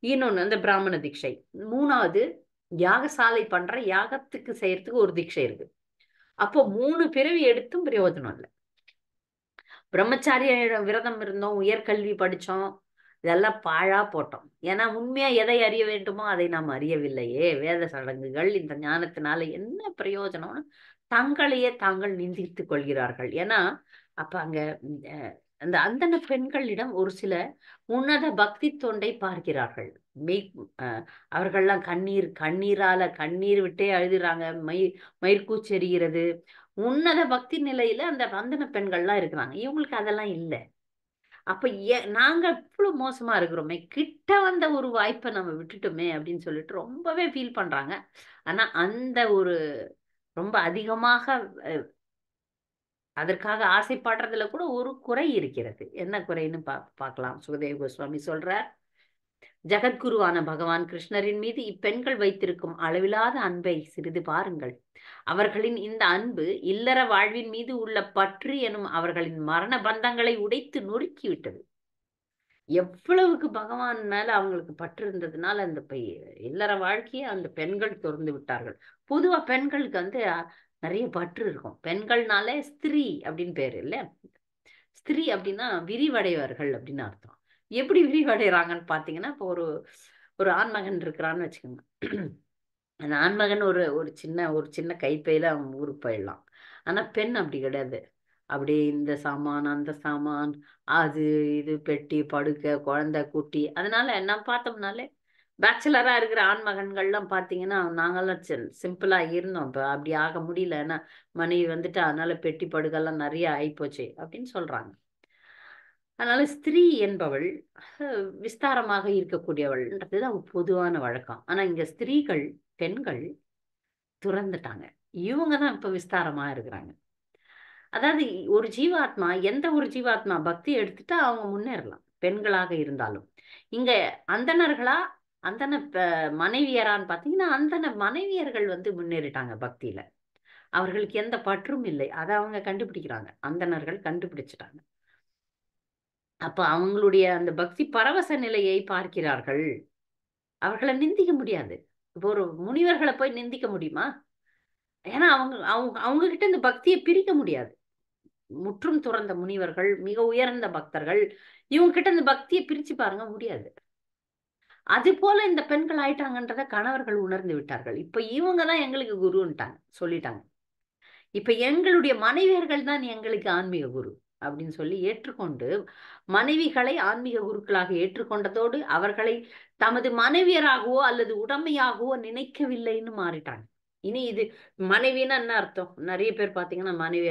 இன்னொன்னு அந்த பிராமண தீட்சை, 3வது யாகசாலை பண்ற யாகத்துக்கு செய்யறதுக்கு ஒரு தீட்சை இருக்கு. அப்போ 3 பிறவி எடுத்தும் பிரயோஜனம் இல்லை. பிரம்மச்சாரிய விரதம் இருந்தோம், உயர்கல்வி படிச்சோம், இதெல்லாம் பாழா போட்டோம். ஏன்னா உண்மையா எதை அறிய வேண்டுமோ அதை நாம் அறியவில்லையே. வேத சடங்குகள் இந்த ஞானத்தினால என்ன பிரயோஜனம்னு தங்களையே தாங்கள் நிந்தித்துக் கொள்கிறார்கள். ஏன்னா அப்ப அங்க அந்த அந்தன பெண்களிடம் ஒரு சில உன்னத பக்தி தொண்டை பார்க்கிறார்கள். அவர்கள்லாம் கண்ணீர் விட்டே அழுதுறாங்க, மயிர்கூச்செறிகிறது. உன்னத பக்தி நிலையில அந்த அந்தன பெண்கள்லாம் இருக்கிறாங்க, இவங்களுக்கு அதெல்லாம் இல்லை. அப்ப நாங்க இவ்வளவு மோசமா இருக்கிறோமே, கிட்ட வந்த ஒரு வாய்ப்பை நம்ம விட்டுட்டோமே அப்படின்னு சொல்லிட்டு ரொம்பவே ஃபீல் பண்றாங்க. ஆனா அந்த ஒரு ரொம்ப அதிகமாக அதற்காக ஆசைப்படுறதுல கூட ஒரு குறை இருக்கிறது. என்ன குறைன்னு பார்க்கலாம். சுகதேவ கோஸ்வாமி சொல்றார், ஜகத்குருவான பகவான் கிருஷ்ணரின் மீது இப்பெண்கள் வைத்திருக்கும் அளவிலாத அன்பை சிறிது பாருங்கள். அவர்களின் இந்த அன்பு இல்லற வாழ்வின் மீது உள்ள பற்று எனும் அவர்களின் மரண பந்தங்களை உடைத்து நொறுக்கிவிட்டது. எவ்வளவுக்கு பகவான் மேல அவங்களுக்கு பற்று இருந்ததுனால அந்த இல்லற வாழ்க்கையை அந்த பெண்கள் திறந்து விட்டார்கள். பொதுவா பெண்களுக்கு வந்து நிறைய பற்று இருக்கும். பெண்கள்னாலே ஸ்திரீ அப்படின்னு பேரு இல்ல, ஸ்திரீ அப்படின்னா விரிவடைவார்கள் அப்படின்னு அர்த்தம். எப்படி விரிவடைறாங்கன்னு பாத்தீங்கன்னா, இப்போ ஒரு ஆண்மகன் இருக்கிறான்னு வச்சுக்கோங்க. அந்த ஆண்மகன் ஒரு சின்ன கைப்பையில அவன் ஊருக்கு போயிடலாம். ஆனா பெண் அப்படி கிடையாது. அப்படியே இந்த சாமான் அந்த சாமான், அது இது, பெட்டி படுக்கை குழந்தை குட்டி. அதனால என்ன பார்த்தோம்னாலே பேச்சுலரா இருக்கிற ஆண்மகன்கள்லாம் பார்த்தீங்கன்னா நாங்கெல்லாம் சிம்பிளா இருந்தோம். இப்போ அப்படி ஆக முடியல, ஏன்னா மனைவி வந்துட்டு, அதனால பெட்டி படுக்கெல்லாம் நிறைய ஆயிப்போச்சு அப்படின்னு சொல்றாங்க. அதனால ஸ்திரீ என்பவள் விஸ்தாரமாக இருக்கக்கூடியவள்ன்றதுதான் பொதுவான வழக்கம். ஆனா இங்க ஸ்திரீகள், பெண்கள் துறந்துட்டாங்க. இவங்க தான் இப்ப விஸ்தாரமா இருக்கிறாங்க. அதாவது ஒரு ஜீவாத்மா, எந்த ஒரு ஜீவாத்மா பக்தி எடுத்துட்டா அவங்க முன்னேறலாம், பெண்களாக இருந்தாலும். இங்க அந்தணர்களா, அந்தன மனைவியரான்னு பாத்தீங்கன்னா, அந்தன மனைவியர்கள் வந்து முன்னேறிட்டாங்க பக்தியில. அவர்களுக்கு எந்த பற்றும் இல்லை, அதை அவங்க கண்டுபிடிக்கிறாங்க, அந்தணர்கள் கண்டுபிடிச்சிட்டாங்க. அப்ப அவங்களுடைய அந்த பக்தி பரவச நிலையை பார்க்கிறார்கள். அவர்களை நிந்திக்க முடியாது. இப்போ ஒரு முனிவர்களை போய் நிந்திக்க முடியுமா? ஏன்னா அவங்க அவங்க அவங்க கிட்ட இந்த பக்தியை பிரிக்க முடியாது. முற்றும் துறந்த முனிவர்கள், மிக உயர்ந்த பக்தர்கள், இவங்க கிட்ட இந்த பக்தியை பிரிச்சு பாருங்க, முடியாது. அது போல இந்த பெண்கள் ஆயிட்டாங்கன்றத கணவர்கள் உணர்ந்து விட்டார்கள். இப்ப இவங்க தான் எங்களுக்கு குருன்ட்டாங்க, சொல்லிட்டாங்க. இப்ப எங்களுடைய மனைவியர்கள் தான் எங்களுக்கு ஆன்மீக குரு அப்படின்னு சொல்லி ஏற்றுக்கொண்டு, மனைவிகளை ஆன்மீக குருக்களாக ஏற்றுக்கொண்டதோடு அவர்களை தமது மனைவியராகவோ அல்லது உடமையாகவோ நினைக்கவில்லைன்னு மாறிட்டாங்க. இனி இது மனைவின்னா என்ன அர்த்தம்? நிறைய பேர் பாத்தீங்கன்னா மனைவி,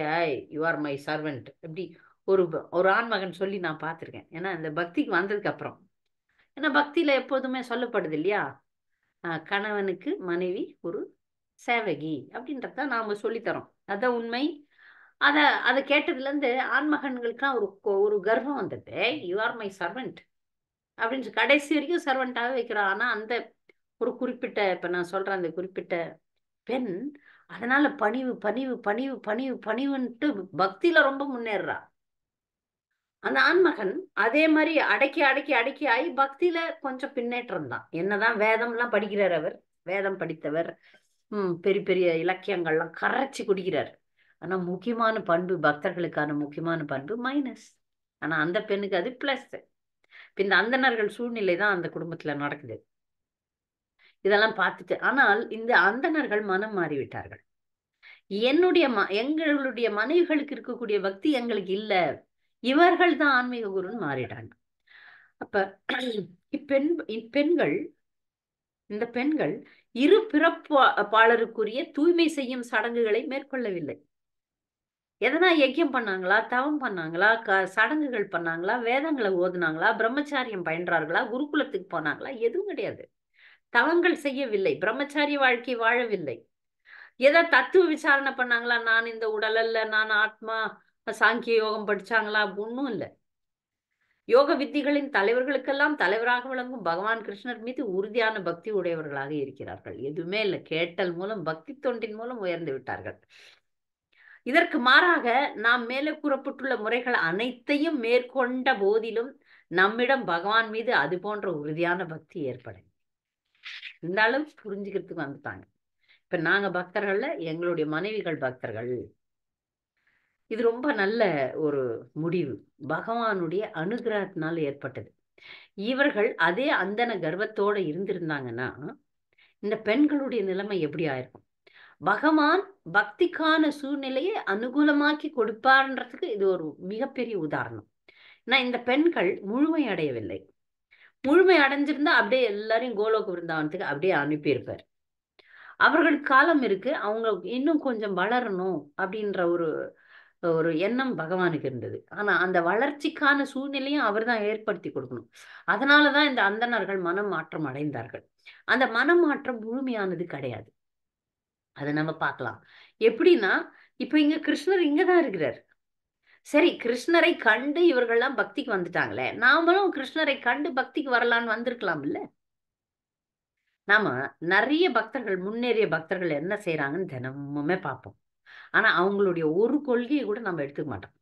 யூ ஆர் மை சர்வெண்ட் எப்படி ஒரு ஒரு ஆண்மகன் சொல்லி நான் பார்த்திருக்கேன். ஏன்னா இந்த பக்திக்கு வந்ததுக்கு அப்புறம், ஏன்னா பக்தியில எப்போதுமே சொல்லப்படுது இல்லையா, கணவனுக்கு மனைவி ஒரு சேவகி அப்படின்றத நாம சொல்லித்தரோம். அதான் உண்மை. அதை கேட்டதுல இருந்து ஆண்மகன்களுக்குலாம் ஒரு கர்வம் வந்தது. யூ ஆர் மை சர்வெண்ட் அப்படின்னு கடைசி வரைக்கும் சர்வெண்டாக வைக்கிறான். ஆனா அந்த ஒரு குறிப்பிட்ட, இப்ப நான் சொல்றேன், அந்த குறிப்பிட்ட பெண் அதனால பணிவு பணிவு பணிவு பணிவு பணிவுன்ட்டு பக்தியில ரொம்ப முன்னேறா. அந்த ஆண்மகன் அதே மாதிரி அடக்கி அடக்கி அடக்கி ஆகி பக்தியில கொஞ்சம் பின்னேற்றம் தான். என்னதான் வேதம் எல்லாம் படிக்கிறார், அவர் வேதம் படித்தவர், பெரிய பெரிய இலக்கியங்கள்லாம் கரைச்சி குடிக்கிறார். ஆனா முக்கியமான பண்பு, பக்தர்களுக்கான முக்கியமான பண்பு மைனஸ். ஆனா அந்த பெண்ணுக்கு அது பிளஸ். இந்த அந்தணர்கள் சூழ்நிலை தான் அந்த குடும்பத்துல நடக்குது. இதெல்லாம் பார்த்துட்டு, ஆனால் இந்த அந்தணர்கள் மனம் மாறிவிட்டார்கள். எங்களுடைய மனைவிகளுக்கு இருக்கக்கூடிய பக்தி எங்களுக்கு இல்ல, இவர்கள் தான் ஆன்மீக குருன்னு மாறிட்டாங்க. அப்ப இந்த பெண்கள் இரு பிறப்பாளருக்குரிய தூய்மை செய்யும் சடங்குகளை மேற்கொள்ளவில்லை. எதனா யஜ்யம் பண்ணாங்களா, தவம் பண்ணாங்களா, சடங்குகள் பண்ணாங்களா, வேதங்களை ஓதுனாங்களா, பிரம்மச்சாரியம் பயின்றார்களா, குருகுலத்துக்கு போனாங்களா? எதுவும் கிடையாது. தவங்கள் செய்யவில்லை, பிரம்மச்சாரிய வாழ்க்கை வாழவில்லை. ஏதோ தத்துவ விசாரணை பண்ணாங்களா, நான் இந்த உடல் அல்ல, நான் ஆத்மா, சாங்கிய யோகம் படிச்சாங்களா? ஒன்றும் இல்லை. யோக வித்திகளின் தலைவர்களுக்கெல்லாம் தலைவராக விளங்கும் பகவான் கிருஷ்ணர் மீது உறுதியான பக்தி உடையவர்களாக இருக்கிறார்கள். எதுவுமே இல்லை, கேட்டல் மூலம், பக்தி தொண்டின் மூலம் உயர்ந்து விட்டார்கள். இதற்கு மாறாக நாம் மேலே கூறப்பட்டுள்ள முறைகள் அனைத்தையும் மேற்கொண்ட போதிலும் நம்மிடம் பகவான் மீது அது போன்ற உறுதியான பக்தி ஏற்படும். இந்த அளவு புரிஞ்சுக்கிறதுக்கு வந்துட்டாங்க. இப்ப நாங்க பக்தர்கள்ல எங்களுடைய மனைவிகள் பக்தர்கள். இது ரொம்ப நல்ல ஒரு முடிவு, பகவானுடைய அனுகிரகத்தினால் ஏற்பட்டது. இவர்கள் அதே அந்தன கர்வத்தோட இருந்திருந்தாங்கன்னா இந்த பெண்களுடைய நிலைமை எப்படி ஆயிருக்கும்? பகவான் பக்திக்கான சூழ்நிலையை அனுகூலமாக்கி கொடுப்பார்ன்றதுக்கு இது ஒரு மிகப்பெரிய உதாரணம். ஏன்னா இந்த பெண்கள் முழுமை அடையவில்லை. முழுமை அடைஞ்சிருந்தா அப்படியே எல்லாரையும் கோலோக விருந்தாவனத்துக்கு அப்படியே அனுப்பியிருப்பார். அவர்களுக்கு காலம் இருக்கு, அவங்க இன்னும் கொஞ்சம் வளரணும் அப்படின்ற ஒரு எண்ணம் பகவானுக்கு இருந்தது. ஆனா அந்த வளர்ச்சிக்கான சூழ்நிலையும் அவர் தான் ஏற்படுத்தி கொடுக்கணும். அதனாலதான் இந்த அந்தணர்கள் மனம் மாற்றம் அடைந்தார்கள். அந்த மனம் மாற்றம் முழுமையானது கிடையாது. அதை நம்ம பார்க்கலாம். எப்படின்னா, இப்ப இங்க கிருஷ்ணர் இங்கதான் இருக்கிறார். சரி, கிருஷ்ணரை கண்டு இவர்கள்லாம் பக்திக்கு வந்துட்டாங்களே, நாமளும் கிருஷ்ணரை கண்டு பக்திக்கு வரலான்னு வந்திருக்கலாம் இல்ல? நாம நிறைய பக்தர்கள், முன்னேறிய பக்தர்கள் என்ன செய்யறாங்கன்னு தினமுமே பார்ப்போம். ஆனா அவங்களுடைய ஒரு கொள்கையை கூட நம்ம எடுத்துக்க மாட்டோம்.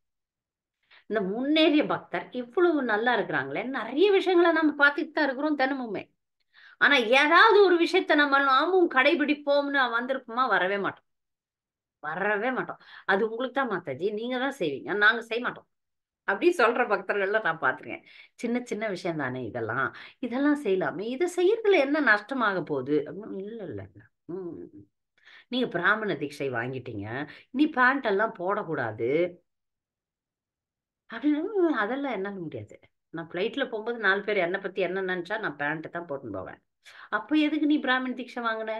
இந்த முன்னேறிய பக்தர் இவ்வளவு நல்லா இருக்கிறாங்களே, நிறைய விஷயங்களை நம்ம பார்த்துட்டு தான் இருக்கிறோம் தினமுமே. ஆனா ஏதாவது ஒரு விஷயத்த நம்ம நாமும் கடைபிடிப்போம்னு வந்திருப்போமா? வரவே மாட்டோம், வரவே மாட்டோம். அது உங்களுக்கு தான் மாதாஜி, நீங்க தான் செய்வீங்க, நாங்க செய்ய மாட்டோம் அப்படி சொல்ற பக்தர்கள்ல நான் பார்த்திருக்கேன். சின்ன சின்ன விஷயம் தானே இதெல்லாம் செய்யலாமே, இதை செய்யறதுல என்ன நஷ்டமாக போகுது? இல்ல இல்ல இல்ல, நீங்க பிராமண தீட்சை வாங்கிட்டீங்க, நீ பேண்ட் எல்லாம் போடக்கூடாது, அப்படின்னு அதெல்லாம் என்னால முடியாது. நான் ஃப்ளைட்ல போகும்போது 4 பேர் என்னை பத்தி என்ன நினைச்சா நான் பேண்ட் தான் போட்டுன்னு போவேன். அப்ப எதுக்கு நீ பிராமண் தீட்சை வாங்கின?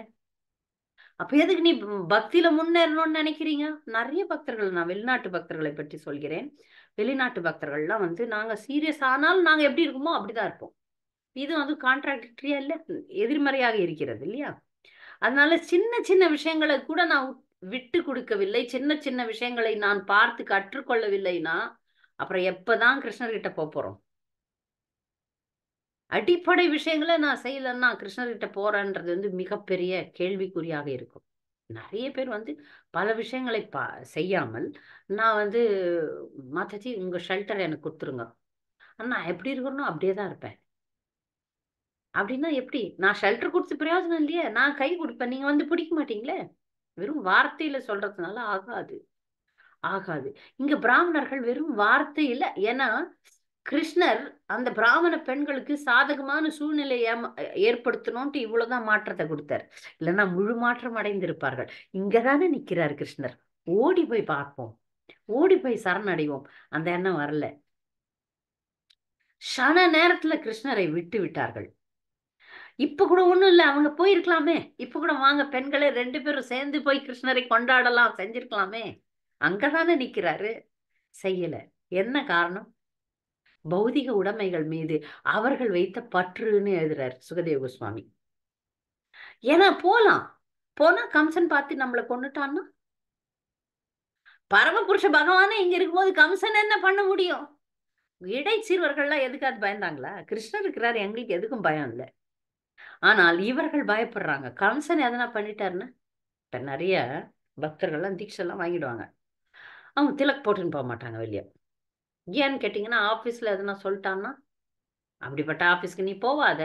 அப்ப எதுக்கு நீ பக்தியில முன்னேறணும்னு நினைக்கிறீங்க? நிறைய பக்தர்கள், நான் வெளிநாட்டு பக்தர்களை பற்றி சொல்கிறேன். வெளிநாட்டு பக்தர்கள்லாம் வந்து நாங்க சீரியஸ் ஆனாலும் நாங்க எப்படி இருக்குமோ அப்படிதான் இருப்போம். இது வந்து கான்ட்ராடிக்டரியா இல்ல, எதிர்மறையாக இருக்கிறது இல்லையா? அதனால சின்ன சின்ன விஷயங்களை கூட நான் விட்டு கொடுக்கவில்லை, சின்ன சின்ன விஷயங்களை நான் பார்த்து கற்றுக்கொள்ளவில்லைன்னா அப்புறம் எப்பதான் கிருஷ்ணர்கிட்ட போறோம்? அடிப்படை விஷயங்களை நான் செய்யலன்னா கிருஷ்ணர்கிட்ட போறேன்றது வந்து மிகப்பெரிய கேள்விக்குறியாக இருக்கும். நிறைய பேர் வந்து பல விஷயங்களை செய்யாமல் நான் வந்து மாதாஜி உங்க ஷெல்டர் எனக்கு கொடுத்துருங்க, நான் எப்படி இருக்கணும் அப்படியே தான் இருப்பேன். அப்படின்னா எப்படி? நான் ஷெல்டர் கொடுத்து பிரயோஜனம் இல்லையே, நான் கை கொடுப்பேன், நீங்க வந்து பிடிக்க மாட்டீங்களே. வெறும் வார்த்தையில சொல்றதுனால ஆகாது, ஆகாது. இங்க பிராமணர்கள் வெறும் வார்த்தையில, ஏன்னா கிருஷ்ணர் அந்த பிராமண பெண்களுக்கு சாதகமான சூழ்நிலை ஏற்படுத்தணும்ட்டு இவ்வளவுதான் மாற்றத்தை கொடுத்தார். இல்லைன்னா முழு மாற்றம் அடைந்திருப்பார்கள். இங்கதானே நிக்கிறார் கிருஷ்ணர். ஓடி போய் பார்ப்போம், ஓடி போய் சரணடைவோம். அந்த எண்ணம் வரல. க்ஷண நேரத்துல கிருஷ்ணரை விட்டு விட்டார்கள். இப்ப கூட ஒண்ணும் இல்ல, அவங்க போயிருக்கலாமே. இப்ப கூட வாங்க பெண்களே 2 பேரும் சேர்ந்து போய் கிருஷ்ணரை கொண்டாடலாம், செஞ்சிருக்கலாமே. அங்கதானே நிக்கிறாரு, செய்யல. என்ன காரணம்? பௌதிக உடைமைகள் மீது அவர்கள் வைத்த பற்றுன்னு எழுதுறாரு சுகதேவ கோஸ்வாமி. ஏன்னா போனா கம்சன் பார்த்து நம்மளை கொண்டுட்டான்னா, பரமபுருஷ பகவானே இங்க இருக்கும்போது கம்சன் என்ன பண்ண முடியும்? இடைச்சீர்வர்கள்லாம் எதுக்காது பயந்தாங்களா? கிருஷ்ணர் இருக்கிறாரு, எங்களுக்கு எதுக்கும் பயம் இல்லை. ஆனால் இவர்கள் பயப்படுறாங்க, கம்சன் எதனா பண்ணிட்டாருன்னு. இப்ப நிறைய பக்தர்கள்லாம் தீட்செல்லாம் வாங்கிடுவாங்க, அவங்க திலக் போட்டுன்னு போக மாட்டாங்க வெளியே. ஏன்னு கேட்டீங்கன்னா ஆபீஸ்ல எதனா சொல்லிட்டான்னா, அப்படிப்பட்ட ஆபீஸ்க்கு நீ போவாத.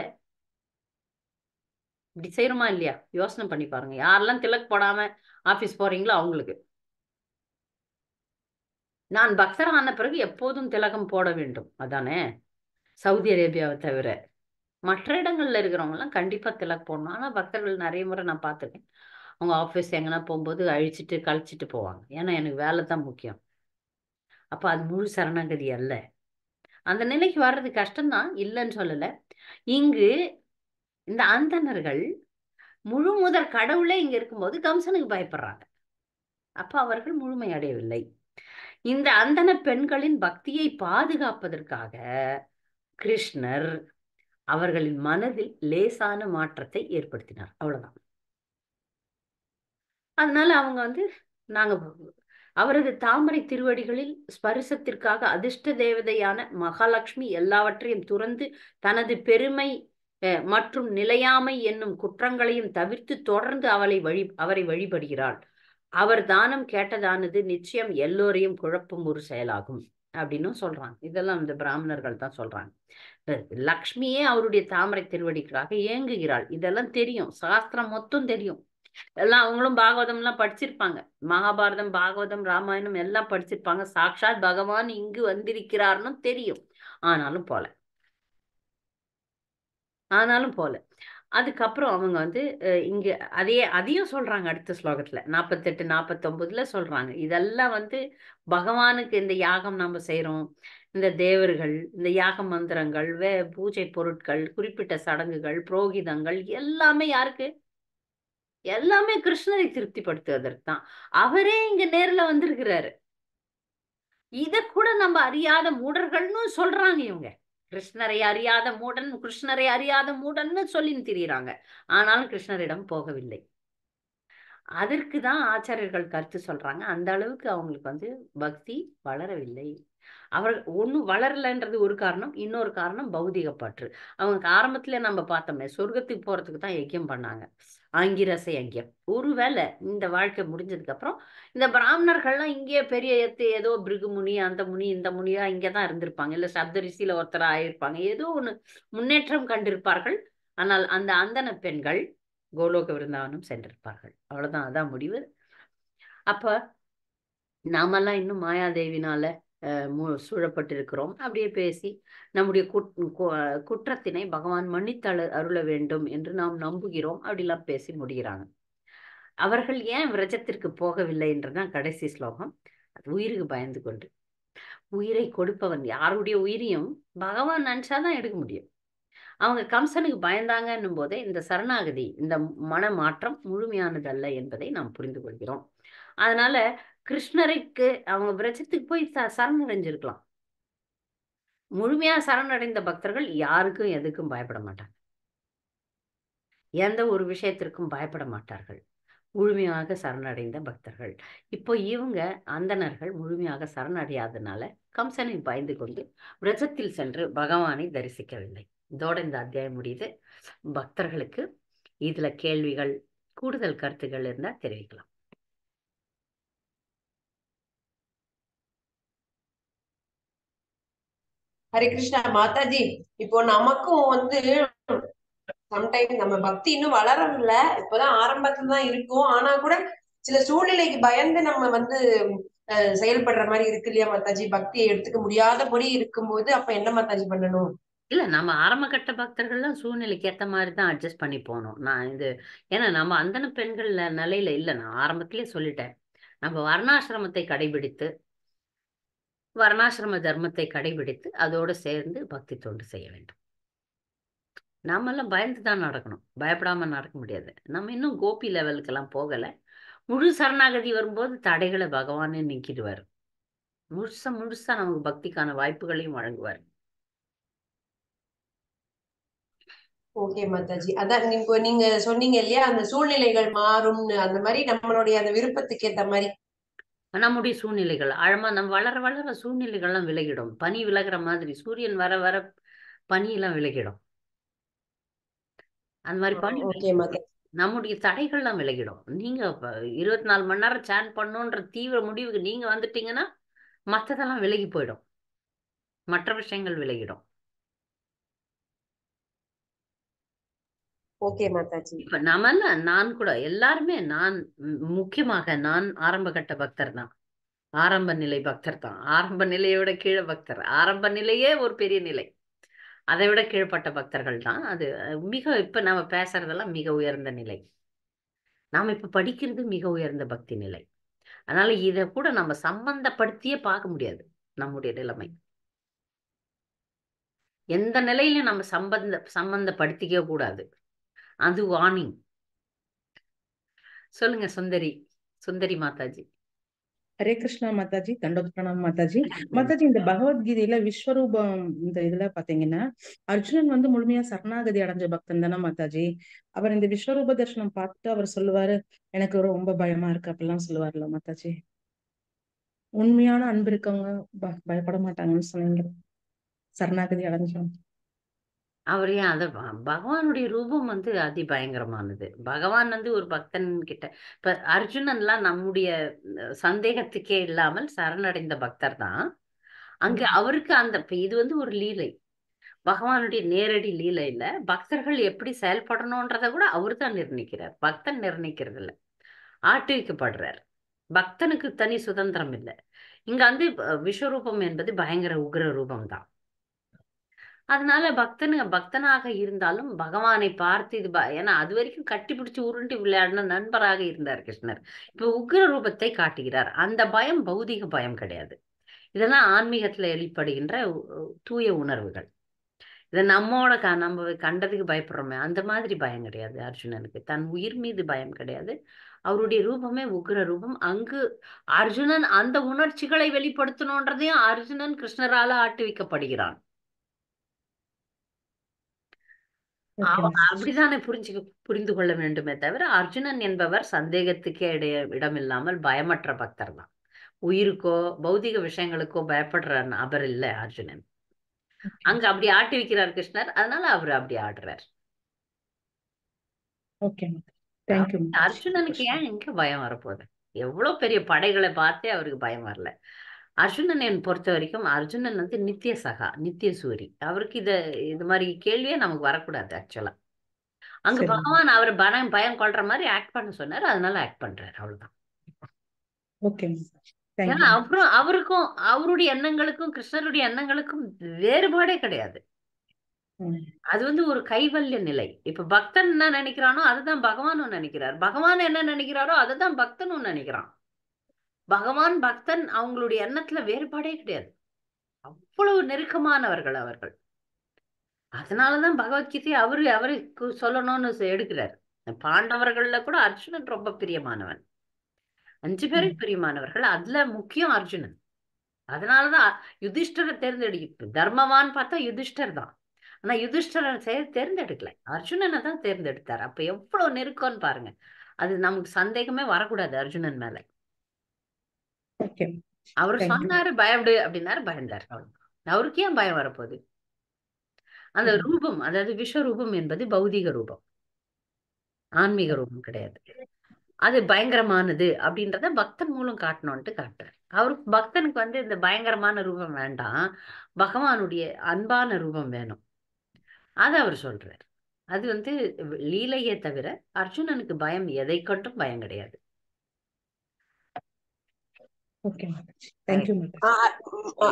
இப்படி செய்யணுமா இல்லையா? யோசனை பண்ணி பாருங்க. யாரெல்லாம் திலக் போடாம ஆபீஸ் போறீங்களோ அவங்களுக்கு. நான் பக்தர் ஆன பிறகு எப்போதும் திலகம் போட வேண்டும், அதானே? சவுதி அரேபியாவை தவிர மற்ற இடங்கள்ல இருக்கிறவங்க எல்லாம் கண்டிப்பா திலக் போடணும். ஆனா பக்தர்கள் நிறைய முறை நான் பார்த்திருக்கேன், அவங்க ஆபீஸ் எங்கன்னா போகும்போது அழிச்சிட்டு கழிச்சிட்டு போவாங்க. ஏன்னா எனக்கு வேலை தான் முக்கியம். அப்ப அது முழு சரணாகதி அல்ல. அந்த நிலைக்கு வர்றது கஷ்டம்தான், இல்லைன்னு சொல்லல. இங்கு இந்த அந்தணர்கள் முழு முதற் கடவுளே இங்க இருக்கும்போது கம்சனுக்கு பயப்படுறாங்க. அப்ப அவர்கள் முழுமை அடையவில்லை. இந்த அந்தண பெண்களின் பக்தியை பாதுகாப்பதற்காக கிருஷ்ணர் அவர்களின் மனதில் லேசான மாற்றத்தை ஏற்படுத்தினார், அவ்வளவுதான். அதனால அவங்க வந்து நாங்க அவரது தாமரை திருவடிகளில் ஸ்பரிசத்திற்காக அதிர்ஷ்ட தேவதையான மகாலட்சுமி எல்லாவற்றையும் துறந்து தனது பெருமை மற்றும் நிலையாமை என்னும் குற்றங்களையும் தவிர்த்து தொடர்ந்து அவரை வழிபடுகிறாள். அவர் தானம் கேட்டதானது நிச்சயம் எல்லோரையும் குழப்பும் ஒரு செயலாகும் அப்படின்னு சொல்றாங்க. இதெல்லாம் இந்த பிராமணர்கள் தான் சொல்றாங்க. லக்ஷ்மியே அவருடைய தாமரை திருவடிக்காக ஏங்குகிறாள். இதெல்லாம் தெரியும், சாஸ்திரம் மொத்தம் தெரியும். எல்லாம் அவங்களும் பாகவதம் எல்லாம் படிச்சிருப்பாங்க. மகாபாரதம், பாகவதம், ராமாயணம் எல்லாம் படிச்சிருப்பாங்க. சாக்ஷாத் பகவான் இங்கு வந்திருக்கிறார்னு தெரியும். ஆனாலும் போல அதுக்கப்புறம் அவங்க வந்து இங்க அதையும் சொல்றாங்க. அடுத்த ஸ்லோகத்துல 48, 49 சொல்றாங்க. இதெல்லாம் வந்து பகவானுக்கு இந்த யாகம் நம்ம செய்யறோம், இந்த தேவர்கள், இந்த யாக மந்திரங்கள், பூஜை பொருட்கள், குறிப்பிட்ட சடங்குகள், புரோகிதங்கள் எல்லாமே யாருக்கு? எல்லாமே கிருஷ்ணரை திருப்திப்படுத்துவதற்கு தான். அவரே இங்க நேர்ல வந்திருக்கிறாரு. இத கூட நம்ம அறியாத மூடர்கள்னு சொல்றாங்க இவங்க. கிருஷ்ணரை அறியாத மூடன், கிருஷ்ணரை அறியாத மூடன்னு சொல்லின்னு திரியிறாங்க. ஆனாலும் கிருஷ்ணரிடம் போகவில்லை. அதற்குதான் ஆச்சாரியர்கள் கருத்து சொல்றாங்க, அந்த அளவுக்கு அவங்களுக்கு வந்து பக்தி வளரவில்லை. அவர்கள் ஒன்னும் வளரலன்றது ஒரு காரணம். இன்னொரு காரணம் பௌதிக பற்று. அவங்க ஆரம்பத்துல நம்ம பார்த்தோமே, சொர்க்கத்துக்கு போறதுக்கு தான் யஜ்யம் பண்ணாங்க, ஆங்கிரச யஜ்யம். ஒருவேளை இந்த வாழ்க்கை முடிஞ்சதுக்கு அப்புறம் இந்த பிராமணர்கள்லாம் இங்கே பெரிய ஏதோ பிருகு முனி, அந்த முனி, இந்த முனியா இங்கதான் இருந்திருப்பாங்க, இல்ல சப்த ரிஷியில ஒருத்தரா ஆயிருப்பாங்க, ஏதோ ஒண்ணு முன்னேற்றம் கண்டிருப்பார்கள். ஆனால் அந்த அந்தன பெண்கள் கோலோக விருந்தாவனம் சென்றிருப்பார்கள். அவ்வளவுதான், அதான் முடிவு. அப்ப நாமெல்லாம் இன்னும் மாயாதேவினால சூழப்பட்டிருக்கிறோம். அப்படியே பேசி நம்முடைய குற்றத்தினை பகவான் மன்னித்து அருள வேண்டும் என்று நாம் நம்புகிறோம். அப்படிலாம் பேசி முடிகிறாங்க. அவர்கள் ஏன் விரஜத்திற்கு போகவில்லை என்றுதான் கடைசி ஸ்லோகம். அது உயிருக்கு பயந்து கொண்டு. உயிரை கொடுப்பவன், யாருடைய உயிரையும் பகவான் நினைச்சாதான் எடுக்க முடியும். அவங்க கம்சனுக்கு பயந்தாங்கன்னும் போதே இந்த சரணாகதி, இந்த மனமாற்றம் முழுமையானதல்ல என்பதை நாம் புரிந்து கொள்கிறோம். அதனால கிருஷ்ணருக்கு அவங்க விரஜத்துக்கு போய் சரணடைஞ்சிருக்கலாம். முழுமையா சரணடைந்த பக்தர்கள் யாருக்கும் எதுக்கும் பயப்பட மாட்டாங்க, எந்த ஒரு விஷயத்திற்கும் பயப்பட மாட்டார்கள். முழுமையாக சரணடைந்த பக்தர்கள். இப்போ இவங்க அந்தணர்கள் முழுமையாக சரணடையாதனால கம்சனை பயந்து கொண்டு விரஜத்தில் சென்று பகவானை தரிசிக்கவில்லை. இதோட இந்த அத்தியாயம் முடியுது. பக்தர்களுக்கு இதுல கேள்விகள், கூடுதல் கருத்துக்கள் இருந்தா தெரிவிக்கலாம். ஹரே கிருஷ்ணா மாதாஜி. இப்போ நமக்கும் வந்து சம்டைம் நம்ம பக்தி இன்னும் வளரல, இப்பதான் ஆரம்பத்துல தான் இருக்கும். ஆனா கூட சில சூழ்நிலைக்கு பயந்து நம்ம வந்து செயல்படுற மாதிரி இருக்கு இல்லையா மாதாஜி? பக்தியை எடுத்துக்க முடியாதபடி இருக்கும்போது அப்ப என்ன மாதாஜி பண்ணணும்? இல்ல, நம்ம ஆரம்ப கட்ட பக்தர்கள்லாம் சூழ்நிலைக்கு ஏற்ற மாதிரி தான் அட்ஜஸ்ட் பண்ணி போனோம். நான் இது ஏன்னா நம்ம அந்தன பெண்கள் நிலையில இல்லை. நான் ஆரம்பத்திலே சொல்லிட்டேன், நம்ம வர்ணாசிரமத்தை கடைபிடித்து, வர்ணாசிரம தர்மத்தை கடைபிடித்து அதோடு சேர்ந்து பக்தி தொண்டு செய்ய வேண்டும். நாமெல்லாம் பயந்து தான் நடக்கணும், பயப்படாம நடக்க முடியாது. நம்ம இன்னும் கோபி லெவலுக்கெல்லாம் போகல. முழு சரணாகதி வரும்போது தடைகளை பகவானே நீக்கிடுவார். முழுசா நமக்கு பக்திக்கான வாய்ப்புகளையும் வழங்குவார். ஓகே மாதாஜி. அதான் நீங்க சொன்னீங்க இல்லையா, அந்த சூழ்நிலைகள் மாறும்னு, அந்த மாதிரி நம்மளுடைய அந்த விருப்பத்துக்கு ஏத்த மாதிரி நம்முடைய சூழ்நிலைகள் ஆழமா நம்ம வளர வளர சூழ்நிலைகள்லாம் விலகிடும். பனி விலகிற மாதிரி சூரியன் வர வர பனியெல்லாம் விலகிடும். அந்த மாதிரி பனி நம்முடைய தடைகள்லாம் விலகிடும். நீங்க 24 மணி நேரம் சேன் பண்ணுன்ற தீவிர முடிவுக்கு நீங்க வந்துட்டீங்கன்னா மற்றதெல்லாம் விலகி போயிடும், மற்ற விஷயங்கள் விலகிடும். ஓகே மாதாஜி. இப்ப நான் கூட எல்லாருமே, நான் முக்கியமாக நான் ஆரம்ப கட்ட பக்தர் தான், ஆரம்ப நிலை பக்தர் தான். ஆரம்ப நிலையோட கீழே பக்தர், ஆரம்ப நிலையே ஒரு பெரிய நிலை, அதை விட கீழ்பட்ட பக்தர்கள் தான். அது இப்ப நம்ம பேசுறதெல்லாம் மிக உயர்ந்த நிலை. நாம இப்ப படிக்கிறது மிக உயர்ந்த பக்தி நிலை. அதனால இத கூட நம்ம சம்பந்தப்படுத்தியே பார்க்க முடியாது நம்முடைய நிலைமை. எந்த நிலையிலும் நம்ம சம்பந்தப்படுத்திக்க கூடாது. அது வார்னிங். சொல்லுங்க சுந்தரி மாதாஜி. ஹரே கிருஷ்ணா மாதாஜி. தண்டோத் பிரணாம் மாதாஜி. மாதாஜி, இந்த பகவத்கீதையில விஸ்வரூபம் இந்த இதுல பாத்தீங்கன்னா அர்ஜுனன் வந்து முழுமையா சரணாகதி அடைஞ்ச பக்தன் தானே மாதாஜி? அவர் இந்த விஸ்வரூப தர்சனம் பார்த்துட்டு அவர் சொல்லுவாரு, எனக்கு ரொம்ப பயமா இருக்கு அப்படிலாம் சொல்லுவார்ல மாதாஜி? உண்மையான அன்பு இருக்கவங்க பயப்பட மாட்டாங்கன்னு சொன்னீங்க, சரணாகதி அடைஞ்சவங்க. அவர் ஏன் அத பகவானுடைய ரூபம் வந்து அதி பயங்கரமானது. பகவான் வந்து ஒரு பக்தன் கிட்ட, இப்ப அர்ஜுனன்லாம் நம்முடைய சந்தேகத்துக்கே இல்லாமல் சரணடைந்த பக்தர் தான். அங்க அவருக்கு இது வந்து ஒரு லீலை, பகவானுடைய நேரடி லீலை இல்ல. பக்தர்கள் எப்படி செயல்படணும்ன்றத கூட அவரு தான் நிர்ணயிக்கிறார், பக்தன் நிர்ணயிக்கிறது இல்ல, ஆட்டுவிக்கப்படுறார். பக்தனுக்கு தனி சுதந்திரம் இல்லை. இங்க வந்து விஸ்வரூபம் என்பது பயங்கர உக்ர ரூபம் தான். அதனால பக்தனாக இருந்தாலும் பகவானை பார்த்து ஏன்னா அது வரைக்கும் கட்டி பிடிச்சு உருண்டு விளையாடின நண்பராக இருந்தார் கிருஷ்ணர். இப்ப உக்ர ரூபத்தை காட்டுகிறார். அந்த பயம் பௌதிக பயம் கிடையாது. இதெல்லாம் ஆன்மீகத்துல வெளிப்படுகின்ற தூய உணர்வுகள். இதை நம்ம கண்டதுக்கு பயப்படுறோமே, அந்த மாதிரி பயம் கிடையாது அர்ஜுனனுக்கு. தன் உயிர் மீது பயம் கிடையாது. அவருடைய ரூபமே உக்ர ரூபம். அங்கு அர்ஜுனன் அந்த உணர்ச்சிகளை வெளிப்படுத்தணுன்றதையும் அர்ஜுனன் கிருஷ்ணரால ஆட்டுவிக்கப்படுகிறான். அப்படித்தானே புரிந்து கொள்ள வேண்டுமே தவிர, அர்ஜுனன் என்பவர் சந்தேகத்துக்கே இடமில்லாமல் பயமற்ற பக்தர் தான். உயிருக்கோ பௌதிக விஷயங்களுக்கோ பயப்படுற நபர் இல்ல அர்ஜுனன். அங்க அப்படி ஆட்டி வைக்கிறார் கிருஷ்ணர், அதனால அவரு அப்படி ஆடுறார். அர்ஜுனனுக்கு ஏன் எங்க பயம் வரப்போகுது? எவ்வளவு பெரிய படைகளை பார்த்தே அவருக்கு பயம் வரல. அர்ஜுனன் என் பொறுத்த வரைக்கும் அர்ஜுனன் வந்து நித்திய சகா, நித்திய சூரி. அவருக்கு இது மாதிரி கேள்வியே நமக்கு வரக்கூடாது. ஆக்சுவலா அங்க பகவான் அவர் பயம் கொள்ற மாதிரி ஆக்ட் பண்ண சொன்னாரு, அதனால ஆக்ட் பண்றாரு, அவ்வளவுதான். ஏன்னா அப்புறம் அவருக்கும் அவருடைய எண்ணங்களுக்கும் கிருஷ்ணருடைய எண்ணங்களுக்கும் வேறுபாடே கிடையாது. அது வந்து ஒரு கைவல்ய நிலை. இப்ப பக்தன் என்ன நினைக்கிறானோ அதுதான் பகவானும் நினைக்கிறார், பகவான் என்ன நினைக்கிறாரோ அதுதான் பக்தனும் நினைக்கிறான். பகவான் பக்தன் அவங்களுடைய எண்ணத்துல வேறுபாடே கிடையாது. அவ்வளவு நெருக்கமானவர்கள் அவர்கள். அதனாலதான் பகவத்கீதை அவருக்கு சொல்லணும்னு எடுக்கிறார். பாண்டவர்கள்ல கூட அர்ஜுனன் ரொம்ப பிரியமானவன். 5 பேரும் பிரியமானவர்கள். அதுல முக்கியம் அர்ஜுனன். அதனாலதான் யுதிஷ்டரை தேர்ந்தெடுக்க, தர்மவான் பார்த்தா யுதிஷ்டர் தான். ஆனா யுதிஷ்டரை தேர்ந்தெடுக்கல, அர்ஜுனனை தான் தேர்ந்தெடுத்தார். அப்ப எவ்வளவு நெருக்கம்னு பாருங்க. அது நமக்கு சந்தேகமே வரக்கூடாது அர்ஜுனன் மேல. அவர் சொன்னாரு பயப்படு அப்படின்னாரு, பயந்தார். அவருக்கு ஏன் பயம் வரப்போகுது? அந்த ரூபம், அதாவது விஸ்வரூபம் என்பது பௌதிக ரூபம், ஆன்மீக ரூபம் கிடையாது. அது பயங்கரமானது அப்படின்றத பக்தன் மூலம் காட்டணும்ட்டு காட்டுறார். அவருக்கு பக்தனுக்கு இந்த பயங்கரமான ரூபம் வேண்டாம், பகவானுடைய அன்பான ரூபம் வேணும். அதை அவர் சொல்றார். அது லீலையே தவிர அர்ஜுனனுக்கு பயம் எதை கொண்டும் பயம் கிடையாது.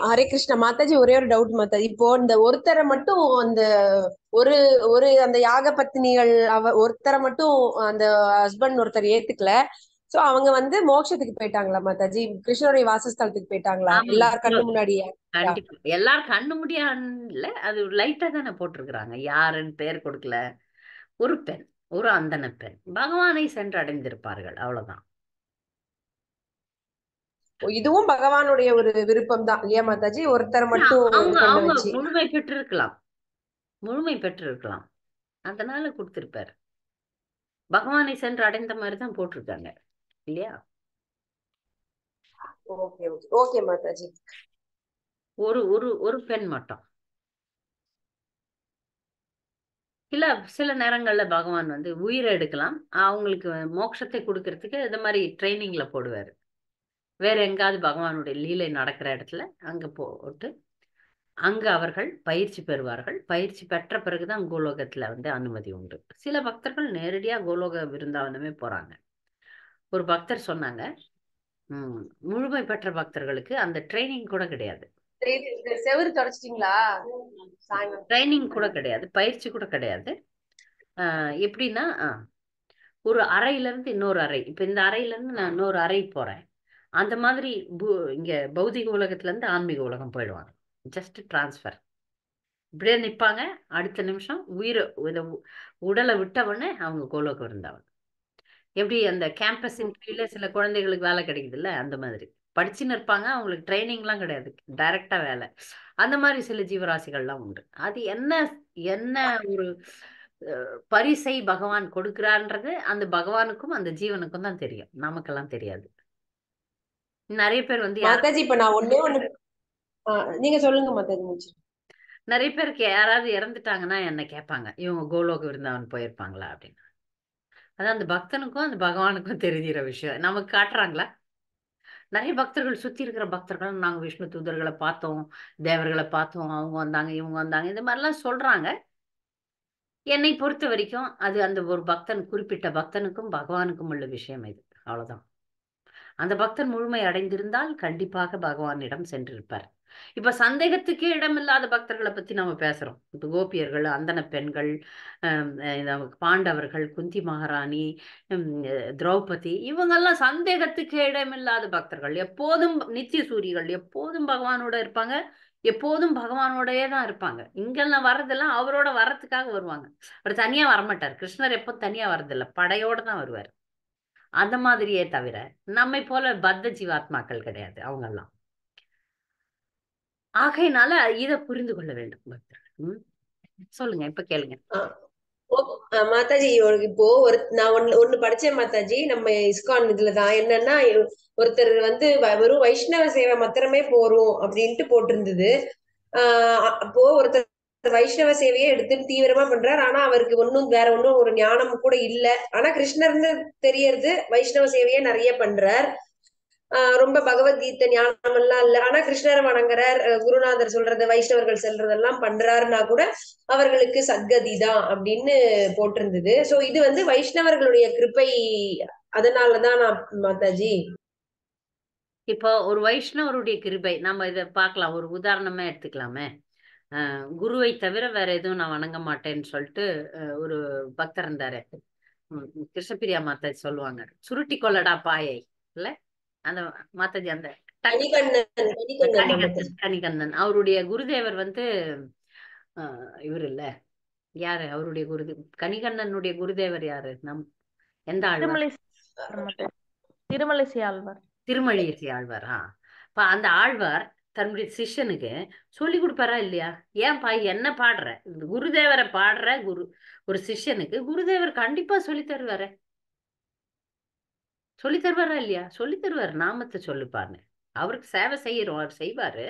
ஹரே கிருஷ்ணா மாதாஜி. ஒரே ஒரு டவுட் மாதாஜி. இப்போ இந்த ஒருத்தரை மட்டும் அந்த ஒரு அந்த யாக பத்தினிகள் ஒருத்தரை மட்டும் அந்த ஹஸ்பண்ட் ஒருத்தர் ஏத்துக்கல. சோ அவங்க மோட்சத்துக்கு போயிட்டாங்களா மாதாஜி? கிருஷ்ணருடைய வாசஸ்தலத்துக்கு போயிட்டாங்களா? எல்லார் கண்ணு முன்னாடியே? கண்டிப்பா எல்லாரும் கண்ணு முடியாதுல, அது லைட்டா தானே போட்டிருக்கிறாங்க. யாருன்னு பேர் கொடுக்கல. ஒரு பெண், ஒரு அந்தன பெண் பகவானை சென்று அடைந்திருப்பார்கள், அவ்வளவுதான். இதுவும் பகவானுடைய ஒரு விருப்பம் தான் இல்லையா மாதாஜி? ஒருத்தர் மட்டும் அவங்க முழுமை பெற்றிருக்கலாம், முழுமை பெற்றிருக்கலாம், அதனால கொடுத்திருப்பாரு. பகவானை சென்று அடைந்த மாதிரிதான் போட்டிருக்காங்க இல்லையா? ஓகே மாதாஜி. ஒரு பெண் மட்டும் இல்ல. சில நேரங்கள்ல பகவான் உயிரை எடுக்கலாம், அவங்களுக்கு மோட்சத்தை கொடுக்கறதுக்கு இது மாதிரி ட்ரைனிங்ல போடுவாரு. வேற எங்காவது பகவானுடைய லீலை நடக்கிற இடத்துல அங்க போட்டு அங்க அவர்கள் பயிற்சி பெறுவார்கள். பயிற்சி பெற்ற பிறகுதான் கோலோகத்துல அனுமதி உண்டு. சில பக்தர்கள் நேரடியா கோலோக விருந்தாவனமே போறாங்க. ஒரு பக்தர் சொன்னாங்க, முழுமை பெற்ற பக்தர்களுக்கு அந்த ட்ரைனிங் கூட கிடையாது, செவரு தொடச்சிட்டீங்களா? ட்ரைனிங் கூட கிடையாது, பயிற்சி கூட கிடையாது. எப்படின்னா ஒரு அறையில இருந்து இன்னொரு அறை, இப்ப இந்த அறையில இருந்து நான் இன்னொரு அறை போறேன், அந்த மாதிரி இங்க பௌதிக உலகத்துல இருந்து ஆன்மீக உலகம் போயிடுவாங்க. Just transfer. இப்படியே நிப்பாங்க, அடுத்த நிமிஷம் உடலை விட்டவொடனே அவங்க கோலோகம் இருந்தாங்க. எப்படி அந்த கேம்பஸின் கீழே சில குழந்தைகளுக்கு வேலை கிடைக்குதுல்ல, அந்த மாதிரி படிச்சுன்னு இருப்பாங்க, அவங்களுக்கு ட்ரைனிங் எல்லாம் கிடையாது, டைரக்டா வேலை. அந்த மாதிரி சில ஜீவராசிகள்லாம் உண்டு. அது என்ன ஒரு பரிசை பகவான் கொடுக்கிறான்றது அந்த பகவானுக்கும் அந்த ஜீவனுக்கும் தான் தெரியும், நமக்கெல்லாம் தெரியாது. நிறைய பேர் மாதாஜி இப்ப நான் ஒண்ணே ஒண்ணு நீங்க சொல்லுங்க மாதாஜி. நிறைய பேருக்கு யாராவது இறந்துட்டாங்கன்னா என்ன கேட்பாங்க, இவங்க கோலோக விருந்தாவன் போயிருப்பாங்களா அப்படின்னு. அதான் அந்த பக்தனுக்கும் அந்த பகவானுக்கும் தெரிகிற விஷயம். நமக்கு காட்டுறாங்களா? நிறைய பக்தர்கள், சுத்தி இருக்கிற பக்தர்கள், நாங்க விஷ்ணு தூதர்களை பார்த்தோம், தேவர்களை பார்த்தோம், அவங்க வந்தாங்க, இவங்க வந்தாங்க, இந்த மாதிரிலாம் சொல்றாங்க. என்னை பொறுத்த வரைக்கும் அது அந்த ஒரு பக்தன், குறிப்பிட்ட பக்தனுக்கும் பகவானுக்கும் உள்ள விஷயம் இது, அவ்வளவுதான். அந்த பக்தன் முழுமை அடைந்திருந்தால் கண்டிப்பாக பகவானிடம் சென்றிருப்பார். இப்ப சந்தேகத்துக்கே இடமில்லாத பக்தர்களை பத்தி நம்ம பேசுறோம். இப்ப கோபியர்கள், அந்தன பெண்கள், பாண்டவர்கள், குந்தி மகாராணி, திரௌபதி, இவங்கெல்லாம் சந்தேகத்துக்கு இடமில்லாத பக்தர்கள். எப்போதும் நித்திய சூரிகள், எப்போதும் பகவானோட இருப்பாங்க, எப்போதும் பகவானோடயே தான் இருப்பாங்க. இங்கெல்லாம் வர்றதெல்லாம் அவரோட வர்றதுக்காக வருவாங்க. அவர் தனியா வரமாட்டார். கிருஷ்ணர் எப்போ தனியா வர்றதில்லை, படையோட தான் வருவார். அந்த மாதிரியே தவிர நம்மை போல பத்த ஜீவாத்மாக்கள் கிடையாது அவங்கெல்லாம். ஆகையினால இதை புரிந்து கொள்ள வேண்டும் பக்தர்கள். சொல்லுங்க, இப்ப கேளுங்க மாதாஜி. இப்போ நான் ஒண்ணு படிச்சேன் மாதாஜி, நம்ம இஸ்கான் இதுலதான் என்னன்னா, ஒருத்தர் வெறும் வைஷ்ணவ சேவை மாத்திரமே போறோம் அப்படின்ட்டு போட்டிருந்தது. அப்போ ஒருத்தர் வைஷ்ணவ சேவையை எடுத்து தீவிரமா பண்றாரு, ஆனா அவருக்கு வேற ஒன்னும் ஒரு ஞானம் கூட இல்ல. ஆனா கிருஷ்ணர்னு தெரியறது, வைஷ்ணவ சேவையை நிறைய பண்றார், ரொம்ப பகவத்கீதை ஞானம் எல்லாம் இல்ல, ஆனா கிருஷ்ணரை வணங்குறார், குருநாதர் சொல்றது, வைஷ்ணவர்கள் சொல்றதெல்லாம் பண்றாருன்னா கூட அவர்களுக்கு சத்கதி தான் அப்படின்னு போட்டிருந்தது. சோ இது வைஷ்ணவர்களுடைய கிருபை, அதனாலதான் நான் மாதாஜி. இப்போ ஒரு வைஷ்ணவருடைய கிருபை நம்ம இதை பார்க்கலாம். ஒரு உதாரணமே எடுத்துக்கலாமே. குருவை தவிர வேற எதுவும் நான் வணங்க மாட்டேன்னு சொல்லிட்டு ஒரு பக்தர் இருந்தாரு, கிருஷ்ணபிரியா மாதாஜி சொல்லுவாங்க, சுருட்டி கொள்ளடா பாயை இல்ல, அந்த மாதாஜி அந்த கணிகண்ணன் அவருடைய குருதேவர் வந்து இவர் இல்ல யாரு அவருடைய கணிகண்ணனுடைய குருதேவர் யாரு? எந்த ஆழ்வார்? திருமலிசை ஆழ்வார். திருமழிசை ஆழ்வார். அந்த ஆழ்வார் தன்னுடைய சிஷ்யனுக்கு சொல்லி கொடுப்பாரா இல்லையா? ஏன்பா என்ன பாடுற, குருதேவரை பாடுற ஒரு சிஷ்யனுக்கு குருதேவர் கண்டிப்பா சொல்லி தருவாரு. சொல்லி தருவாரா இல்லையா? சொல்லி தருவாரு. நாமத்தை சொல்லிப்பாருன்னு அவருக்கு சேவை செய்யறோம், அவர் செய்வாரு.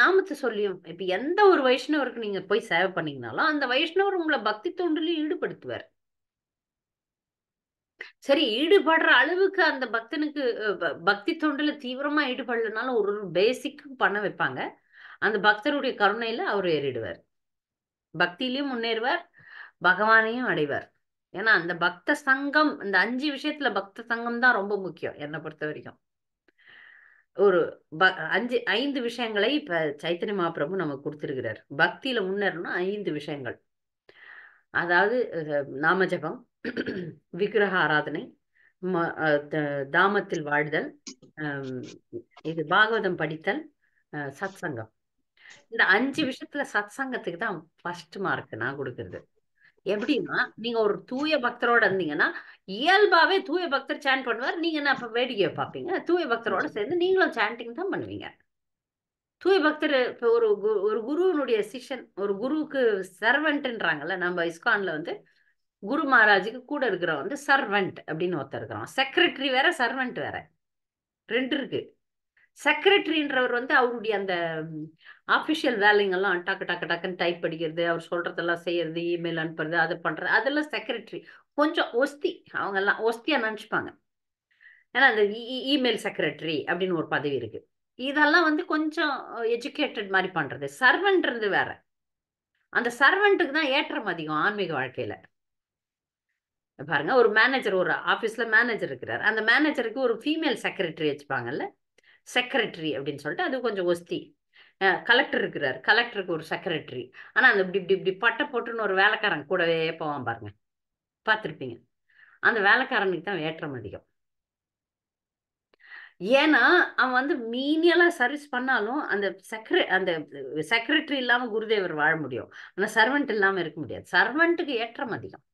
நாமத்தை சொல்லியும் இப்ப எந்த ஒரு வைஷ்ணவருக்கு நீங்க போய் சேவை பண்ணீங்கனாலும் அந்த வைஷ்ணவர் உங்களை பக்தி தொண்டிலையும் ஈடுபடுத்துவார். சரி, ஈடுபடுற அளவுக்கு அந்த பக்தனுக்கு பக்தி தொண்டுல தீவிரமா ஈடுபடலனாலும் ஒரு பேசிக் பண்ண வைப்பாங்க. அந்த பக்தருடைய கருணையில அவர் ஏறிடுவார், பக்தியிலையும் முன்னேறுவார், பகவானையும் அடைவார். ஏன்னா அந்த பக்த சங்கம், இந்த 5 விஷயத்துல பக்த சங்கம் தான் ரொம்ப முக்கியம் என்னை பொறுத்த வரைக்கும். ஒரு 5 விஷயங்களை இப்ப சைத்தன்ய மகாபிரபு நமக்கு கொடுத்திருக்கிறார். பக்தியில முன்னேறணும் 5 விஷயங்கள். அதாவது நாமஜபம், விக்கிரக ஆராதனை, தாமத்தில் வாழ்தல், இது பாகவதம் படித்தல், சத் சங்கம். இந்த 5 விஷயத்துல சத் சங்கத்துக்கு தான் ஃபர்ஸ்ட் மார்க் நான் கொடுக்கறது. எப்படின்னா, நீங்க ஒரு தூய பக்தரோட இருந்தீங்கன்னா இயல்பாவே தூய பக்தர் சாண்ட் பண்ணுவார், நீங்க என்ன அப்ப வேடிக்கையை பார்ப்பீங்க. தூய பக்தரோட சேர்ந்து நீங்களும் சாண்டிங் தான் பண்ணுவீங்க. தூய பக்தர் இப்ப ஒரு குருவனுடைய சிஷ்யன், ஒரு குருவுக்கு சர்வெண்ட்ன்றாங்கல்ல, நம்ம இஸ்கான்ல வந்து குரு மகாராஜுக்கு கூட இருக்கிறவன் வந்து சர்வெண்ட் அப்படின்னு ஒருத்தர் இருக்கிறான். செக்ரட்டரி வேற, சர்வெண்ட் வேற, 2 இருக்கு. செக்ரட்டரின்றவர் வந்து அவருடைய அந்த ஆபிஷியல் வேலைங்கெல்லாம் டக்கு டக்கு டக்குன்னு டைப் படிக்கிறது, அவர் சொல்றதெல்லாம் செய்யறது, இமெயில் அனுப்புறது, அது பண்றது, அதெல்லாம் செக்ரட்டரி. கொஞ்சம் ஒஸ்தி, அவங்க எல்லாம் ஒஸ்தியா நினைச்சுப்பாங்க. ஏன்னா அந்த இமெயில் செக்ரட்டரி அப்படின்னு ஒரு பதவி இருக்கு. இதெல்லாம் வந்து கொஞ்சம் எஜுகேட்டட் மாதிரி பண்றது. சர்வெண்ட்ன்றது வேற. அந்த சர்வெண்ட்டுக்கு தான் ஏற்றம் அதிகம் ஆன்மீக வாழ்க்கையில. பாருங்க, ஒரு மேனேஜர், ஒரு ஆபீஸ்ல மேனேஜர் இருக்கிறார், அந்த மேனேஜருக்கு ஒரு ஃபீமேல் செக்ரட்டரி வச்சுப்பாங்கல்ல, செக்ரட்டரி அப்படின்னு சொல்லிட்டு, அது கொஞ்சம் ஒஸ்தி. கலெக்டர் இருக்கிறார், கலெக்டருக்கு ஒரு செக்ரட்டரி. ஆனா அந்த இப்படி இப்படி இப்படி பட்டை போட்டுன்னு ஒரு வேலைக்காரன் கூடவே போவான் பாருங்க, பார்த்துருப்பீங்க. அந்த வேலைக்காரனுக்கு தான் ஏற்றம் அதிகம். ஏன்னா அவன் வந்து மீனியலா சர்வீஸ் பண்ணாலும் அந்த செக்ரட்டரி இல்லாம குருதேவர் வாழ முடியும், ஆனா சர்வெண்ட் இல்லாம இருக்க முடியாது. சர்வெண்ட்டுக்கு ஏற்றம் அதிகம்,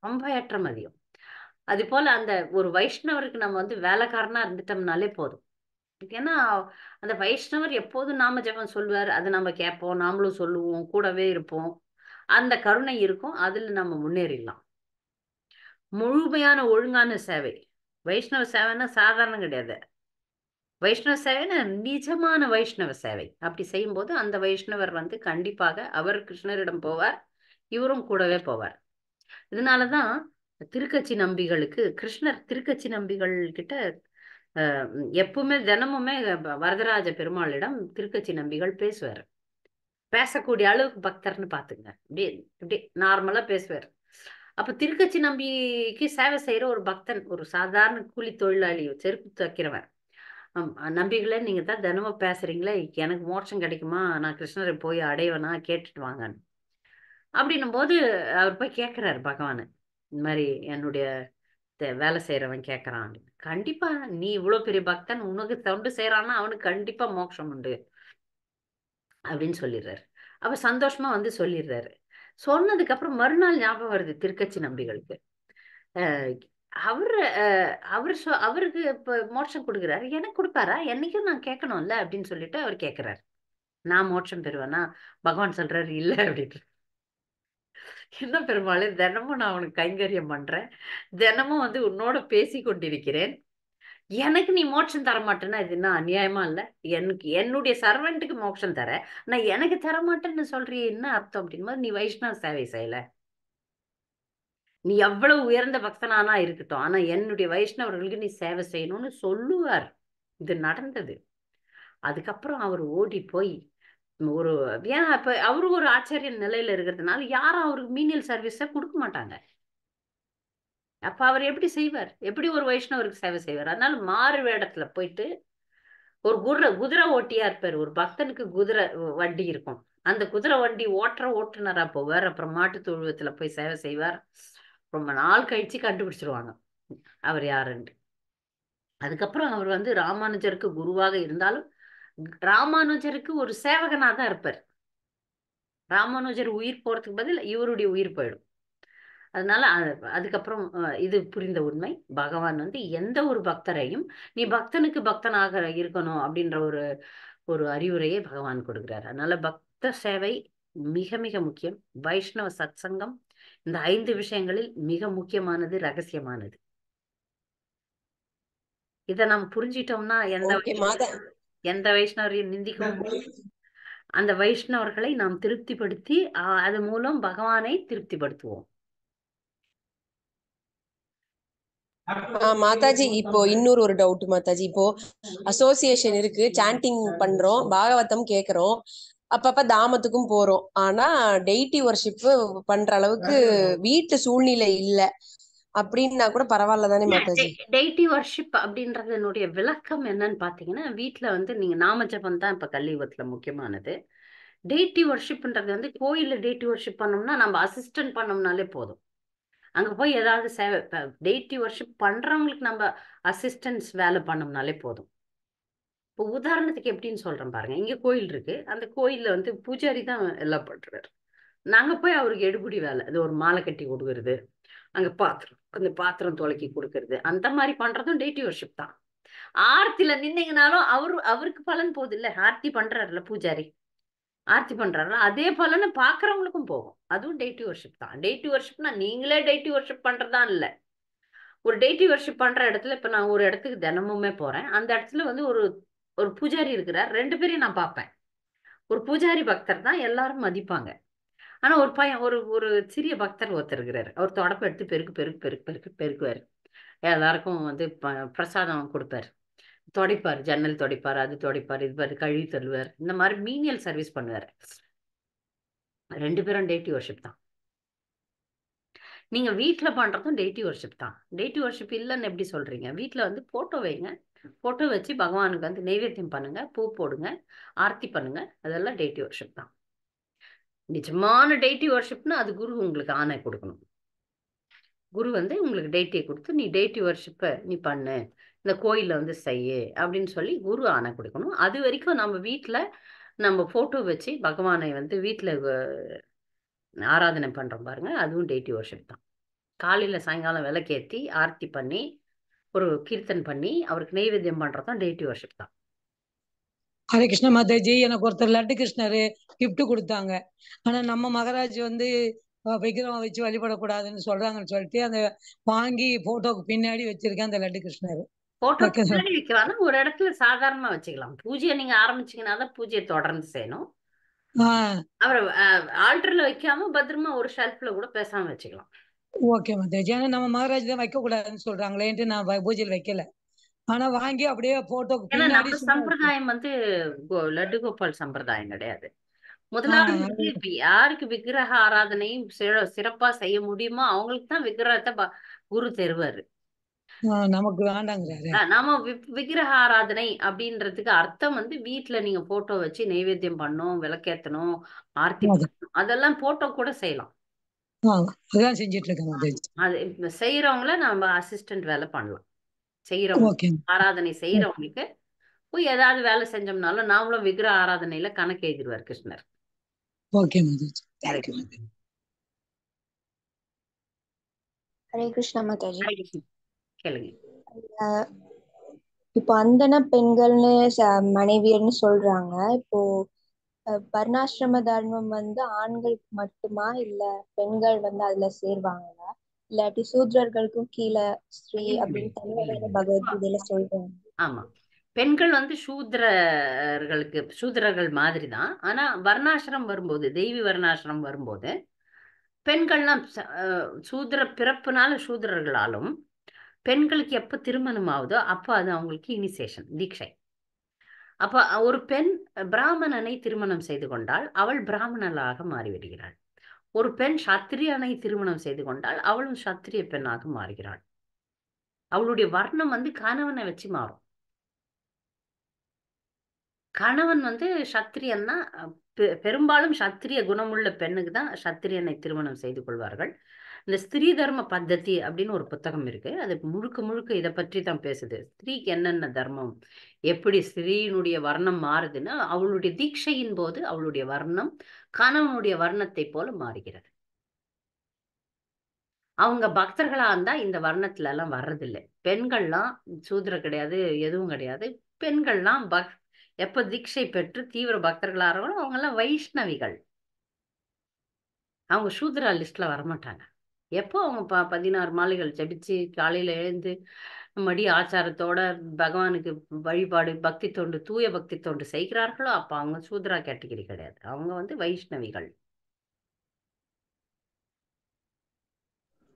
ரொம்ப ஏற்றம் அதிகம். அது போல அந்த ஒரு வைஷ்ணவருக்கு நம்ம வந்து வேலைக்காரனா இருந்துட்டோம்னாலே போதும். ஏன்னா அந்த வைஷ்ணவர் எப்போதும் நாம ஜெபம் சொல்லுவார், அதை நம்ம கேட்போம், நாமளும் சொல்லுவோம், கூடவே இருப்போம், அந்த கருணை இருக்கும், அதுல நம்ம முன்னேறிடலாம். முழுமையான ஒழுங்கான சேவை, வைஷ்ணவ சேவைன்னா சாதாரணம் கிடையாது. வைஷ்ணவ சேவைன்னா நிஜமான வைஷ்ணவ சேவை. அப்படி செய்யும் போது அந்த வைஷ்ணவர் வந்து கண்டிப்பாக அவர் கிருஷ்ணரிடம் போவார், இவரும் கூடவே போவார். இதனாலதான் திருக்கச்சி நம்பிகளுக்கு கிருஷ்ணர் திருக்கச்சி நம்பிகள் கிட்ட எப்பவுமே தினமுமே வரதராஜ பெருமாளிடம் திருக்கச்சி நம்பிகள் பேசுவார். பேசக்கூடிய அளவுக்கு பக்தர்னு பாத்துங்க, இப்படி நார்மலா பேசுவார். அப்ப திருக்கச்சி நம்பிக்கு சேவை செய்யற ஒரு பக்தன், ஒரு சாதாரண கூலி தொழிலாளி, செருப்பு தைக்கிறவன், நம்பிகளே நீங்க தான் தினமும் பேசுறீங்களே, எனக்கு மோட்சம் கிடைக்குமா, நான் கிருஷ்ணரை போய் அடைவனா, கேட்டுட்டு வாங்கன்னு. அப்படின்னும் போது அவர் போய் கேட்கிறாரு பகவானு, இந்த மாதிரி என்னுடைய வேலை செய்யறவன் கேட்கறான். கண்டிப்பா நீ இவ்வளவு பெரிய பக்தன், உனக்கு தொண்டு செய்யறான்னா அவனுக்கு கண்டிப்பா மோட்சம் உண்டு அப்படின்னு சொல்லிடுறாரு. அப்ப சந்தோஷமா வந்து சொல்லிடுறாரு. சொன்னதுக்கு அப்புறம் மறுநாள் ஞாபகம் வருது திருக்கச்சி நம்பிகளுக்கு. அவருக்கு இப்ப மோட்சம் கொடுக்குறாரு, எனக்கு கொடுப்பாரா, என்னைக்கும் நான் கேட்கணும்ல அப்படின்னு சொல்லிட்டு அவர் கேட்கிறாரு, நான் மோட்சம் பெறுவேனா? பகவான் சொல்றாரு இல்ல அப்படின்னு. என்ன பெருமாளே, தினமும் நான் உனக்கு கைங்கரியம் பண்றேன், தினமும் வந்து உன்னோட பேசி கொண்டிருக்கிறேன், எனக்கு நீ மோட்சம் தர மாட்டேன்னா இது என்ன அநியாயமா இல்ல? எனக்கு என்னுடைய சர்வெண்ட்டுக்கு மோட்சம் தர, நான் எனக்கு தர மாட்டேன்னு சொல்றிய, என்ன அர்த்தம் அப்படின்னு. நீ வைஷ்ணவ சேவை செய்யல, நீ எவ்வளவு உயர்ந்த பக்தனானா இருக்கட்டும், ஆனா என்னுடைய வைஷ்ணவர்களுக்கு நீ சேவை செய்யணும்னு சொல்லுவார். இது நடந்தது. அதுக்கப்புறம் அவர் ஓடி போய் ஒரு ஏன் அப்ப அவரு ஒரு ஆச்சாரிய நிலையில இருக்கிறதுனால யாரும் அவருக்கு மீனியல் சர்வீஸ கொடுக்க மாட்டாங்க. அப்ப அவர் எப்படி செய்வார், எப்படி ஒரு வைஷ்ணவருக்கு சேவை செய்வார்? அதனால மாறு வேடத்துல போயிட்டு ஒரு குதிரை ஓட்டியா இருப்பார். ஒரு பக்தனுக்கு குதிரை வண்டி இருக்கும், அந்த குதிரை வண்டி ஓட்டுநரா போவார். அப்புறம் மாட்டு தொழுவத்துல போய் சேவை செய்வார். ரொம்ப நாள் கழிச்சு கண்டுபிடிச்சிருவாங்க அவர் யாருன்னு. அதுக்கப்புறம் அவர் வந்து ராமானுஜருக்கு குருவாக இருந்தாலும் ராமானுஜருக்கு ஒரு சேவகனா தான் இருப்பார். ராமானுஜர் உயிர் போறதுக்கு பதில் இவருடைய உயிர் போயிடும். அதனால அதுக்கப்புறம் இது புரிந்த உண்மை, பகவான் வந்து எந்த ஒரு பக்தரையும் நீ பக்தனுக்கு பக்தனாக இருக்கணும் அப்படின்ற ஒரு அறிவுரையை பகவான் கொடுக்கிறார். அதனால பக்த சேவை மிக மிக முக்கியம். வைஷ்ணவ சத்சங்கம் இந்த 5 விஷயங்களில் மிக முக்கியமானது, ரகசியமானது. இத நம்ம புரிஞ்சிட்டோம்னா எந்த வைஷ்ணவரையும் நிந்திக்கவும் அந்த வைஷ்ணவர்களை நாம் திருப்திப்படுத்தி அது மூலம் பகவானை திருப்திப்படுத்துவோம். மாதாஜி, இப்போ இன்னொரு ஒரு டவுட் மாதாஜி. இப்போ அசோசியேஷன் இருக்கு, சாண்டிங் பண்றோம், பாகவதம் கேக்குறோம், அப்பப்ப தாமத்துக்கும் போறோம். ஆனா டெய்டி வர்ஷிப் பண்ற அளவுக்கு வீட்டு சூழ்நிலை இல்ல அப்படின்னா கூட பரவாயில்ல தானே மாதாஜி? டெய்டி வர்ஷிப் அப்படின்றதனுடைய விளக்கம் என்னன்னு பாத்தீங்கன்னா, வீட்டுல வந்து நீங்க நாம ஜபம் தான் இப்ப கலியுகத்துல முக்கியமானது. டெய்டி வர்ஷிப்ன்றது வந்து கோயில்ல டெய்டி வர்ஷிப் பண்ணோம்னா நம்ம அசிஸ்டன்ட் பண்ணோம்னாலே போதும். அங்க போய் ஏதாவது சேவை டெய்டி வர்ஷிப் பண்றவங்களுக்கு நம்ம அசிஸ்டன்ஸ் வேலை பண்ணோம்னாலே போதும். இப்போ உதாரணத்துக்கு எப்படின்னு சொல்றேன் பாருங்க. இங்க கோயில் இருக்கு, அந்த கோயில்ல வந்து பூஜாரி தான் எல்லாம் பண்றாரு. நாங்க போய் அவருக்கு எடுபடி வேலை, அது ஒரு மாலை கட்டி கொடுக்கறது, அங்க அந்த பாத்திரம் துளக்கி கொடுக்கறது, அந்த மாதிரி பண்றதும் டெய்டி வர்ஷிப் தான். ஆர்த்தில நின்னீங்கனாலும் அவருக்கு பலன் போகுது இல்ல, ஆர்த்தி பண்றாருல பூஜாரி, ஆர்த்தி பண்றாருல, அதே பலனை பாக்குறவங்களுக்கும் போகும். அதுவும் டெய்டி வர்ஷிப் தான். டெய்டி வர்ஷிப்னா நீங்களே டெய்டி வர்ஷிப் பண்றதா இல்ல. ஒரு டெய்டி வர்ஷிப் பண்ற இடத்துல இப்ப நான் ஒரு இடத்துக்கு தினமுமே போறேன், அந்த இடத்துல வந்து ஒரு பூஜாரி இருக்கிறார், 2 பேரையும் நான் பார்ப்பேன். ஒரு பூஜாரி பக்தர் தான், எல்லாரும் மதிப்பாங்க. ஆனா ஒரு பையன் ஒரு சிறிய பக்தர் ஒருத்தர் இருக்கிறாரு, அவர் தொடப்ப எடுத்து பெருக்குவாரு, எல்லாருக்கும் வந்து பிரசாதம் கொடுப்பாரு, துடைப்பாரு, ஜன்னல் துடைப்பாரு, அது துடைப்பாரு, இது கழுவி தருவார், இந்த மாதிரி மீனியல் சர்வீஸ் பண்ணுவாரு. 2 பேரும் டெய்டி வர்ஷிப் தான். நீங்க வீட்டுல பண்றதும் டெய்டி வர்ஷிப் தான். டெய்டி வர்ஷிப் இல்லைன்னு எப்படி சொல்றீங்க? வீட்டுல வந்து போட்டோ வைங்க, போட்டோ வச்சு பகவானுக்கு வந்து நைவேத்தியம் பண்ணுங்க, பூ போடுங்க, ஆர்த்தி பண்ணுங்க, அதெல்லாம் டெய்டி வர்ஷிப் தான். நிஜமான டெய்டி வர்ஷிப்னா அது குரு உங்களுக்கு ஆணை கொடுக்கணும். குரு வந்து உங்களுக்கு டெய்டியை கொடுத்து நீ டெய்டி வர்ஷிப்பை நீ பண்ணு, இந்த கோயில்ல வந்து செய்யு அப்படின்னு சொல்லி குரு ஆணை கொடுக்கணும். அது வரைக்கும் நம்ம வீட்டுல நம்ம போட்டோ வச்சு பகவானை வந்து வீட்டுல ஆராதனை பண்றோம் பாருங்க, அதுவும் டெய்டி வர்ஷிப் தான். காலையில சாயங்காலம் விளக்கேற்றி ஆர்த்தி பண்ணி ஒரு கீர்த்தன் பண்ணி அவருக்கு நைவேத்தியம் பண்றதும் டெய்டி வர்ஷிப் தான். ஹரே கிருஷ்ண மாதாஜி, எனக்கு ஒருத்தர் லட்டு கிருஷ்ணர் கிஃப்ட் கொடுத்தாங்க. ஆனா நம்ம மகராஜ் வந்து விக்கிரகம் வச்சு வழிபடக்கூடாதுன்னு சொல்றாங்கன்னு சொல்லிட்டு அந்த வாங்கி போட்டோக்கு பின்னாடி வச்சிருக்கேன் அந்த லட்டு கிருஷ்ணர். போட்டோ பின்னாடி வைக்கலாம், ஒரு இடத்துல சாதாரணமா வச்சுக்கலாம். பூஜையை நீங்க ஆரம்பிச்சீங்கன்னா தான் பூஜையை தொடர்ந்து செய்யணும். அப்புறம் ஆல்டர்ல வைக்காம பத்திரமா ஒரு ஷெல்ஃப்ல கூட பேசாம வச்சுக்கலாம். ஓகே மாதாஜி. ஆனா நம்ம மகராஜ் தான் வைக்க கூடாதுன்னு சொல்றாங்களேன்ட்டு நான் பூஜையில் வைக்கல. ஆனா வாங்கி அப்படியே போட்டோக்கு பின்னாடி சம்பிரதாயம் வந்து லட்டு கோபால் சம்பிரதாயம் கிடையாது. முதலாவது யாருக்கு விக்கிரக ஆராதனையும் சிறப்பா செய்ய முடியுமோ அவங்களுக்கு தான் விக்கிரகத்தை குரு தருவாரு. நமக்கு வேண்டாங்கிறாரு. நாம விக்கிரக ஆராதனை அப்படின்றதுக்கு அர்த்தம் வந்து வீட்டுல நீங்க போட்டோ வச்சு நைவேத்தியம் பண்ணணும், விளக்கேத்தணும், ஆர்த்தி பண்ணணும், அதெல்லாம் போட்டோ கூட செய்யலாம். அதான் செஞ்சிட்டு இருக்கேன். அது செய்யறவங்கள நம்ம அசிஸ்டன்ட் வேலை பண்ணலாம். செய்யறவங்க ஆராதனை செய்யறவங்களுக்கு போய் ஏதாவது வேலை செஞ்சோம்னாலும் நாமளும் விக்கிரக ஆராதனையில கணக்கு எழுதிடுவார் கிருஷ்ணர். ஓகே மாதாஜி. ஹரே கிருஷ்ணா மாதாஜி. கேளுங்க. இப்போ அந்தன பெண்கள்னு மனைவியர்னு சொல்றாங்க. இப்போ வர்ணாசிரம தர்மம் வந்து ஆண்களுக்கு மட்டுமா, இல்ல பெண்கள் வந்து அதுல சேர்வாங்களா, இல்லாட்டி சூத்ரர்களுக்கும் கீழே ஸ்ரீ அப்படின்னு தனியாக பகவத்கீதையில சொல்றாங்க? ஆமா, பெண்கள் வந்து சூத்ரர்கள் மாதிரி தான். ஆனா வர்ணாசிரம் வரும்போது, தெய்வீ வர்ணாசிரம் வரும்போது பெண்கள்லாம் சூத்ர பிறப்புனால சூத்ரர்களாலும் பெண்களுக்கு எப்ப திருமணம் ஆகுதோ அப்ப அது அவங்களுக்கு இனிஷியேஷன், தீட்சை. அப்ப ஒரு பெண் பிராமணனை திருமணம் செய்து கொண்டால் அவள் பிராமணனாக மாறிவிடுகிறாள். ஒரு பெண் சத்திரியனை திருமணம் செய்து கொண்டால் அவளும் சத்திரிய பெண்ணாக மாறுகிறாள். அவளுடைய வர்ணம் வந்து கணவனை வச்சு மாறும். கணவன் வந்து சத்திரியன்னா பெரும்பாலும் சத்திரிய குணமுள்ள பெண்ணுக்கு தான் சத்திரியனை திருமணம் செய்து கொள்வார்கள். இந்த ஸ்திரீ தர்ம பத்ததி அப்படின்னு ஒரு புத்தகம் இருக்கு. அது முழுக்க முழுக்க இதை பற்றி தான் பேசுது. ஸ்திரீக்கு என்னென்ன தர்மம், எப்படி ஸ்திரீனுடைய வர்ணம் மாறுதுன்னா அவளுடைய தீட்சையின் போது அவளுடைய வர்ணம் கணவனுடைய வர்ணத்தை போல மாறுகிறது. அவங்க பக்தர்களா இருந்தா இந்த வர்ணத்துல எல்லாம் வர்றதில்லை. பெண்கள்லாம் சூத்திர கிடையாது, எதுவும் கிடையாது. பெண்கள்லாம் எப்ப தீட்சை பெற்று தீவிர பக்தர்களா இருக்காங்களோ அவங்க எல்லாம் வைஷ்ணவிகள். அவங்க சூத்ரா லிஸ்ட்ல வரமாட்டாங்க. எப்போ அவங்க 16 மாலைகள் ஜபிச்சு காலையில எழுந்து மடி ஆச்சாரத்தோட பகவானுக்கு வழிபாடு பக்தி தொண்டு தூய பக்தி தொண்டு செய்கிறார்களோ அப்ப அவங்க சூத்ரா கேட்டகிரி கிடையாது. அவங்க வந்து வைஷ்ணவிகள்.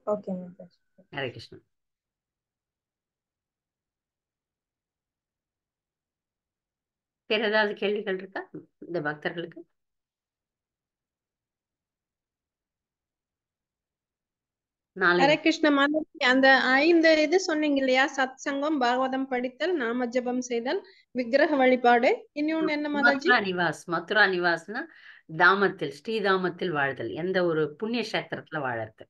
ஓகே மாதாஜி. ஹரே கிருஷ்ணா. வேற ஏதாவது கேள்விகள் இருக்கா இந்த பக்தர்களுக்கு? ஹரே கிருஷ்ண மாதாஜி, அந்த 5 இது சொன்னீங்க இல்லையா? சத் சங்கம், பாகவதம் படித்தல், நாம ஜபம் செய்தல், விக்கிரக வழிபாடு, இன்னொன்னு என்ன மாதாஜி? மதுரா நிவாஸ். மதுரா நிவாஸ்னா தாமத்தில், ஸ்ரீதாமத்தில் வாழ்தல், எந்த ஒரு புண்ணிய கஷேத்திரத்துல வாழறது.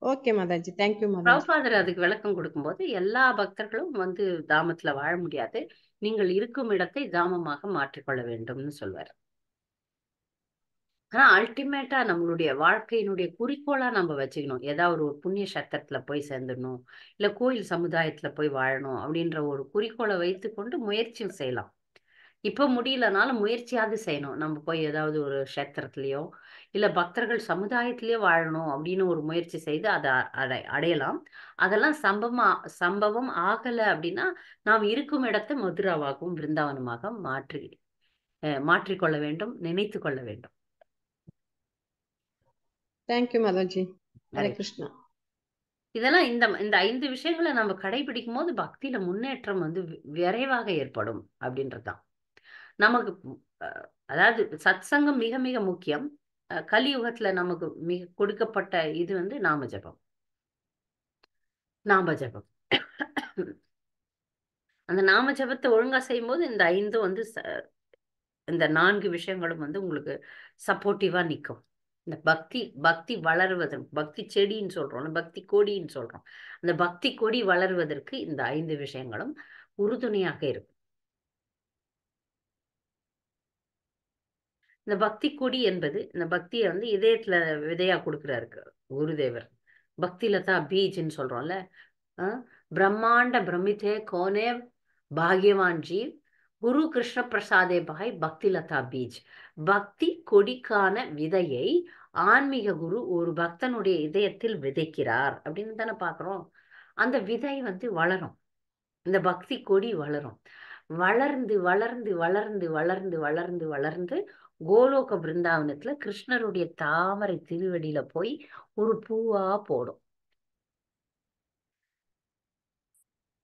ஓகே மாதாஜி, தேங்க்யூ மாதாஜி. பிரபுபாதர் அதுக்கு விளக்கம் கொடுக்கும்போது எல்லா பக்தர்களும் வந்து தாமத்துல வாழ முடியாது, நீங்கள் இருக்கும் இடத்தை தாமமாக மாற்றிக்கொள்ள வேண்டும்னு சொல்வார். ஆனா அல்டிமேட்டா நம்மளுடைய வாழ்க்கையினுடைய குறிக்கோளா நம்ம வச்சுக்கணும். ஏதாவது ஒரு புண்ணிய கஷேத்திரத்துல போய் சேர்ந்துடணும், இல்ல கோயில் சமுதாயத்துல போய் வாழணும் அப்படின்ற ஒரு குறிக்கோளை வைத்துக்கொண்டு முயற்சி செய்யலாம். இப்ப முடியலனாலும் முயற்சியாவது செய்யணும். நம்ம போய் ஏதாவது ஒரு கஷேத்திரத்திலயோ இல்ல பக்தர்கள் சமுதாயத்திலயோ வாழணும் அப்படின்னு ஒரு முயற்சி செய்து அதை அடையலாம். அதெல்லாம் சம்பவம் ஆகல அப்படின்னா நாம் இருக்கும் இடத்தை மதுராவாகவும் பிருந்தாவனமாக மாற்றிக்கொள்ள வேண்டும், நினைத்து கொள்ள வேண்டும். தேங்க்யூ மாதாஜி. ஹரே கிருஷ்ணா. இதெல்லாம் இந்த 5 விஷயங்களை நம்ம கடைபிடிக்கும் போது பக்தியில முன்னேற்றம் வந்து விரைவாக ஏற்படும் அப்படின்றதுதான். நமக்கு அதாவது சத் சங்கம் மிக மிக முக்கியம். கலியுகத்துல நமக்கு மிக கொடுக்கப்பட்ட இது வந்து நாம ஜபம். அந்த நாம ஜபத்தை ஒழுங்கா செய்யும் போது இந்த 5 வந்து இந்த 4 விஷயங்களும் வந்து உங்களுக்கு சப்போர்ட்டிவா நிற்கும். இந்த பக்தி வளருவதற்கு, பக்தி செடின்னு சொல்றோம், பக்தி கொடின்னு சொல்றோம். அந்த பக்தி கொடி வளருவதற்கு இந்த 5 விஷயங்களும் உறுதுணையாக இருக்கும். இந்த பக்தி கொடி என்பது இந்த பக்தியை வந்து இதயத்துல விதையா கொடுக்குறாரு குருதேவர். பக்தி லதா பீஜ்ன்னு சொல்றோம்ல. பிரம்மாண்ட பிரமிதே கோனே பாக்யவான் ஜீவ் குரு கிருஷ்ண பிரசாதே பாய் பக்தி லதா பீஜ். பக்தி கொடிக்கான விதையை ஆன்மீக குரு ஒரு பக்தனுடைய இதயத்தில் விதைக்கிறார் அப்படின்னு தானே பாக்குறோம். அந்த விதை வந்து வளரும், இந்த பக்தி கொடி வளரும். வளர்ந்து வளர்ந்து வளர்ந்து வளர்ந்து வளர்ந்து வளர்ந்து கோலோக பிருந்தாவனத்துல கிருஷ்ணருடைய தாமரை திருவடியில போய் ஒரு பூவா போடும்.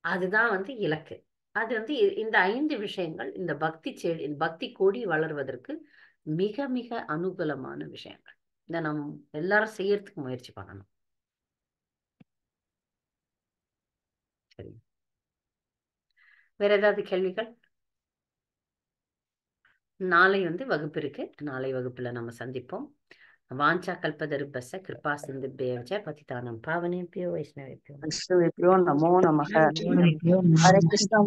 அதுதான் வந்து இலக்கு. அது வந்து இந்த 5 விஷயங்கள் இந்த பக்தி கொடி வளர்வதற்கு மிக மிக அனுகூலமான விஷயங்கள். இதை நம்ம எல்லாரும் செய்யறதுக்கு முயற்சி பண்ணணும். சரி, வேற ஏதாவது கேள்விகள்? நாளை வந்து வகுப்பு இருக்கு. நாளை வகுப்புல நம்ம சந்திப்போம். வாஞ்சா கல்பதருபஸ்ஸ கிருபா சிந்துப்யேவ ச பதிதானம் பாவனேபியோ வைஷ்ணவேபியோ நமோ நமக. ஹரே கிருஷ்ணா.